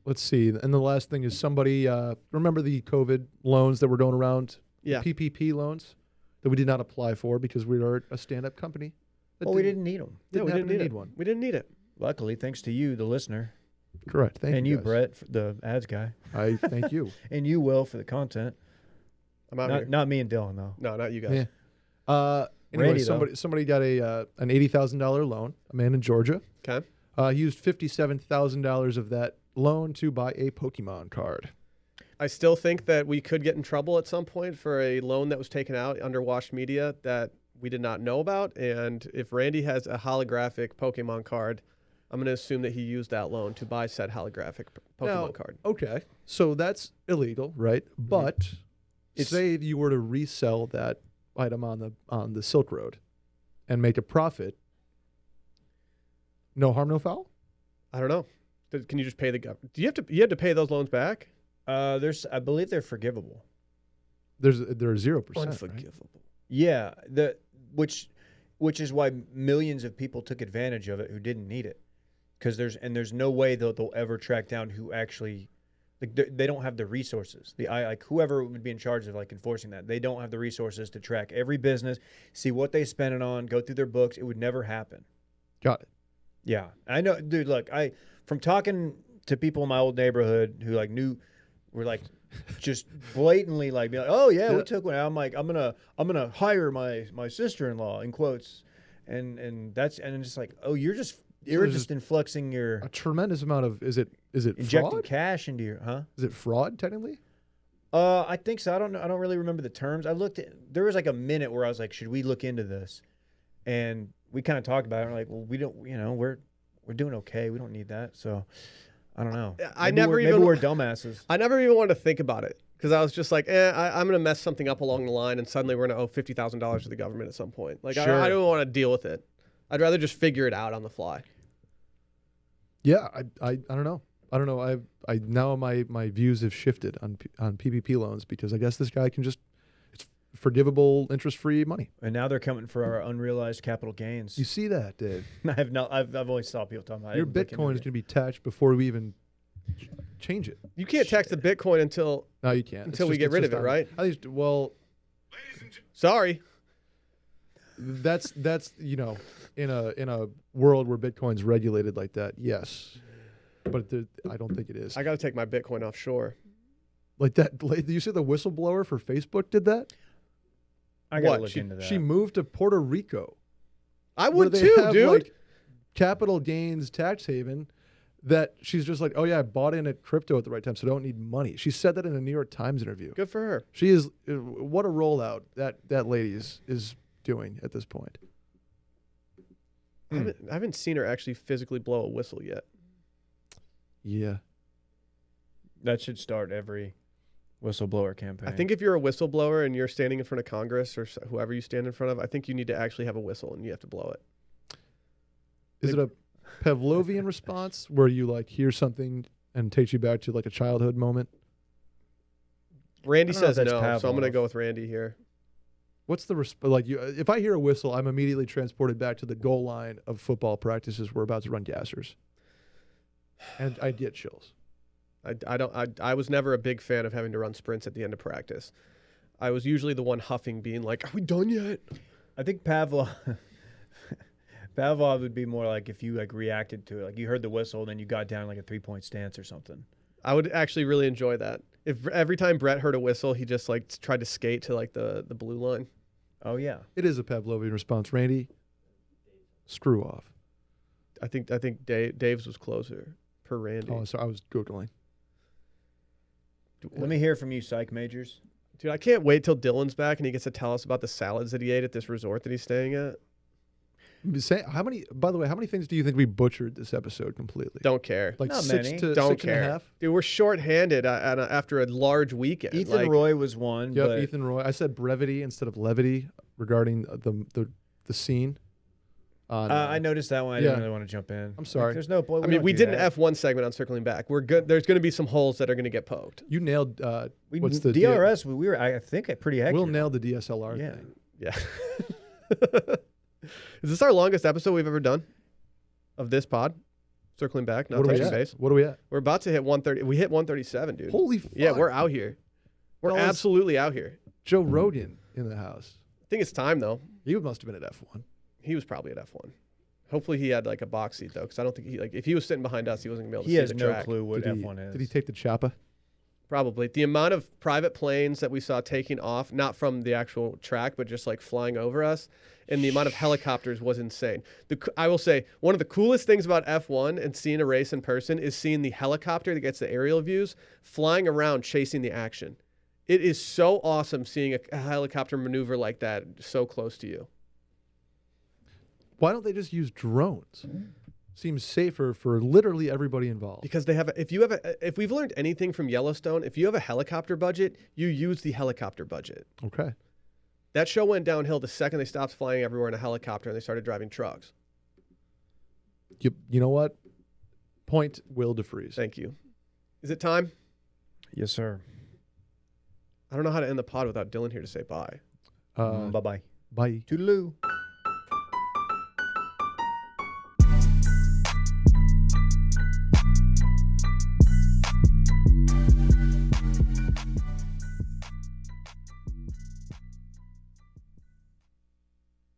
Speaker 3: Let's see. And the last thing is somebody, remember the COVID loans that were going around?
Speaker 1: Yeah.
Speaker 3: The PPP loans that we did not apply for because we are a stand-up company. That
Speaker 2: we didn't need them.
Speaker 1: Yeah, we
Speaker 3: happen
Speaker 1: didn't
Speaker 3: to
Speaker 1: need
Speaker 3: one.
Speaker 1: We didn't need it.
Speaker 2: Luckily, thanks to you, the listener.
Speaker 3: Correct. Thank
Speaker 2: and
Speaker 3: you,
Speaker 2: you,
Speaker 3: guys.
Speaker 2: Brett, the ads guy.
Speaker 3: I thank you.
Speaker 2: And you, Will, for the content.
Speaker 1: I'm out here.
Speaker 2: Not me and Dylan, though.
Speaker 1: No, not you guys.
Speaker 3: Yeah. Anyway,
Speaker 2: Randy, though.
Speaker 3: somebody got an $80,000 loan, a man in Georgia.
Speaker 1: Okay.
Speaker 3: He used $57,000 of that loan to buy a Pokemon card.
Speaker 1: I still think that we could get in trouble at some point for a loan that was taken out under Washed Media that we did not know about. And if Randy has a holographic Pokemon card, I'm going to assume that he used that loan to buy said holographic Pokemon card.
Speaker 3: Okay, so that's illegal, right? But say you were to resell that item on the Silk Road and make a profit. No harm, no foul.
Speaker 1: I don't know. Can you just pay the government? You have to pay those loans back?
Speaker 2: I believe they're forgivable.
Speaker 3: They're 0%.
Speaker 1: Unforgivable.
Speaker 2: Yeah, which is why millions of people took advantage of it who didn't need it, because there's no way they'll ever track down who actually, like, they don't have the resources. Whoever would be in charge of enforcing that, they don't have the resources to track every business, see what they spent it on, go through their books. It would never happen.
Speaker 3: Got it.
Speaker 2: Yeah, I know, dude. Look, from talking to people in my old neighborhood who were just blatantly be like, oh yeah, we took one. I'm like, I'm gonna hire my sister-in-law in quotes, and it's like, oh, you're just influxing your
Speaker 3: A tremendous amount of is it
Speaker 2: injecting
Speaker 3: fraud?
Speaker 2: cash into your
Speaker 3: Is it fraud technically?
Speaker 2: I think so. I don't know. I don't really remember the terms. There was a minute where I was like, should we look into this? And we kind of talked about it. We're like, well, we don't, we're doing okay. We don't need that. So I don't know. Maybe we're dumbasses.
Speaker 1: I never even wanted to think about it because I was just like, I'm going to mess something up along the line and suddenly we're going to owe $50,000 to the government at some point. Like,
Speaker 2: Sure.
Speaker 1: I don't want to deal with it. I'd rather just figure it out on the fly.
Speaker 3: Yeah, I don't know. I don't know. I now my views have shifted on PPP loans because I guess this guy can just it's forgivable interest-free money.
Speaker 2: And now they're coming for our unrealized capital gains.
Speaker 3: You see that, Dave?
Speaker 2: I've always saw people talking about it.
Speaker 3: Your
Speaker 2: I didn't look
Speaker 3: Bitcoin
Speaker 2: into
Speaker 3: is going to be taxed before we even change it.
Speaker 1: You can't tax the Bitcoin until
Speaker 3: No, you can't.
Speaker 1: Until we get rid of it, right?
Speaker 3: I think, well,
Speaker 1: sorry.
Speaker 3: that's in a world where Bitcoin's regulated like that. Yes, but I don't think it is.
Speaker 1: I got to take my Bitcoin offshore.
Speaker 3: Like that. You see the whistleblower for Facebook did that?
Speaker 2: I got
Speaker 1: What?
Speaker 2: to look into that.
Speaker 3: She moved to Puerto Rico.
Speaker 1: I
Speaker 3: where
Speaker 1: would
Speaker 3: they
Speaker 1: too,
Speaker 3: have,
Speaker 1: dude.
Speaker 3: like, capital gains tax haven. That she's just like, oh yeah, I bought in at crypto at the right time, so I don't need money. She said that in a New York Times interview.
Speaker 1: Good for her.
Speaker 3: She is what a rollout that lady is doing at this point.
Speaker 1: I haven't seen her actually physically blow a whistle yet.
Speaker 3: Yeah.
Speaker 2: That should start every whistleblower campaign.
Speaker 1: I think if you're a whistleblower and you're standing in front of Congress or whoever you stand in front of, I think you need to actually have a whistle and you have to blow it.
Speaker 3: Is it a Pavlovian response where you like hear something and takes you back to like a childhood moment?
Speaker 1: Randy
Speaker 2: I don't know
Speaker 1: says
Speaker 2: if
Speaker 1: no,
Speaker 2: that's
Speaker 1: so I'm going to
Speaker 2: Pavlov.
Speaker 1: go with Randy here.
Speaker 3: What's the like you? If I hear a whistle, I'm immediately transported back to the goal line of football practices we're about to run gassers, and I get chills.
Speaker 1: I was never a big fan of having to run sprints at the end of practice. I was usually the one huffing, being like, "Are we done yet?"
Speaker 2: I think Pavlov would be more like if you like reacted to it, like you heard the whistle, then you got down like a 3-point stance or something.
Speaker 1: I would actually really enjoy that. If every time Brett heard a whistle, he just like tried to skate to like the blue line.
Speaker 2: Oh yeah,
Speaker 3: It is a Pavlovian response, Randy. Screw off.
Speaker 1: I think Dave's was closer per Randy.
Speaker 3: Oh, sorry, I was googling.
Speaker 2: let me hear from you, psych majors.
Speaker 1: Dude, I can't wait till Dylan's back and he gets to tell us about the salads that he ate at this resort that he's staying at.
Speaker 3: By the way, how many things do you think we butchered this episode completely?
Speaker 1: Don't care.
Speaker 3: Like
Speaker 2: Not
Speaker 3: 6
Speaker 2: many.
Speaker 3: to
Speaker 1: Don't
Speaker 3: 6 and a
Speaker 1: care.
Speaker 3: half?
Speaker 1: Dude, we're shorthanded after a large weekend.
Speaker 2: Ethan
Speaker 1: Like,
Speaker 2: Roy was one.
Speaker 3: Yep,
Speaker 2: but
Speaker 3: Ethan Roy. I said brevity instead of levity regarding the scene.
Speaker 2: I noticed that one. I
Speaker 3: Yeah.
Speaker 2: didn't really want to jump in.
Speaker 3: I'm sorry.
Speaker 2: Like, there's no point.
Speaker 1: I mean, we did an F1 segment on circling back. We're good. There's going to be some holes that are going to get poked.
Speaker 3: You nailed. What's the
Speaker 2: DRS? We were, I think, pretty accurate.
Speaker 3: We'll nail the DSLR
Speaker 2: Yeah.
Speaker 3: thing.
Speaker 1: Yeah. Is this our longest episode we've ever done of this pod? Circling back, not
Speaker 3: What are we
Speaker 1: touching
Speaker 3: at?
Speaker 1: base.
Speaker 3: What are we at?
Speaker 1: We're about to hit 130. We hit 137, dude.
Speaker 3: Holy fuck.
Speaker 1: Yeah, we're out here. We're
Speaker 3: Fellas.
Speaker 1: absolutely out here.
Speaker 3: Joe Rogan in the house.
Speaker 1: I think it's time though.
Speaker 3: He must have been at F1.
Speaker 1: He was probably at F1. Hopefully he had like a box seat though, because I don't think if he was sitting behind us, he wasn't gonna be able to
Speaker 2: He
Speaker 1: see
Speaker 2: has
Speaker 1: the
Speaker 2: no
Speaker 1: track.
Speaker 2: clue what
Speaker 3: Did he-
Speaker 2: F1 is.
Speaker 3: Did he take the choppa?
Speaker 1: Probably. The amount of private planes that we saw taking off, not from the actual track, but just like flying over us, and the amount of helicopters was insane. I will say, one of the coolest things about F1 and seeing a race in person is seeing the helicopter that gets the aerial views flying around chasing the action. It is so awesome seeing a helicopter maneuver like that so close to you.
Speaker 3: Why don't they just use drones? Seems safer for literally everybody involved.
Speaker 1: Because they have, if we've learned anything from Yellowstone, if you have a helicopter budget, you use the helicopter budget.
Speaker 3: Okay.
Speaker 1: That show went downhill the second they stopped flying everywhere in a helicopter and they started driving trucks.
Speaker 3: You know what? Point Will DeFreeze.
Speaker 1: Thank you. Is it time?
Speaker 2: Yes, sir.
Speaker 1: I don't know how to end the pod without Dylan here to say bye.
Speaker 2: Bye-bye.
Speaker 3: Bye.
Speaker 2: Toodaloo.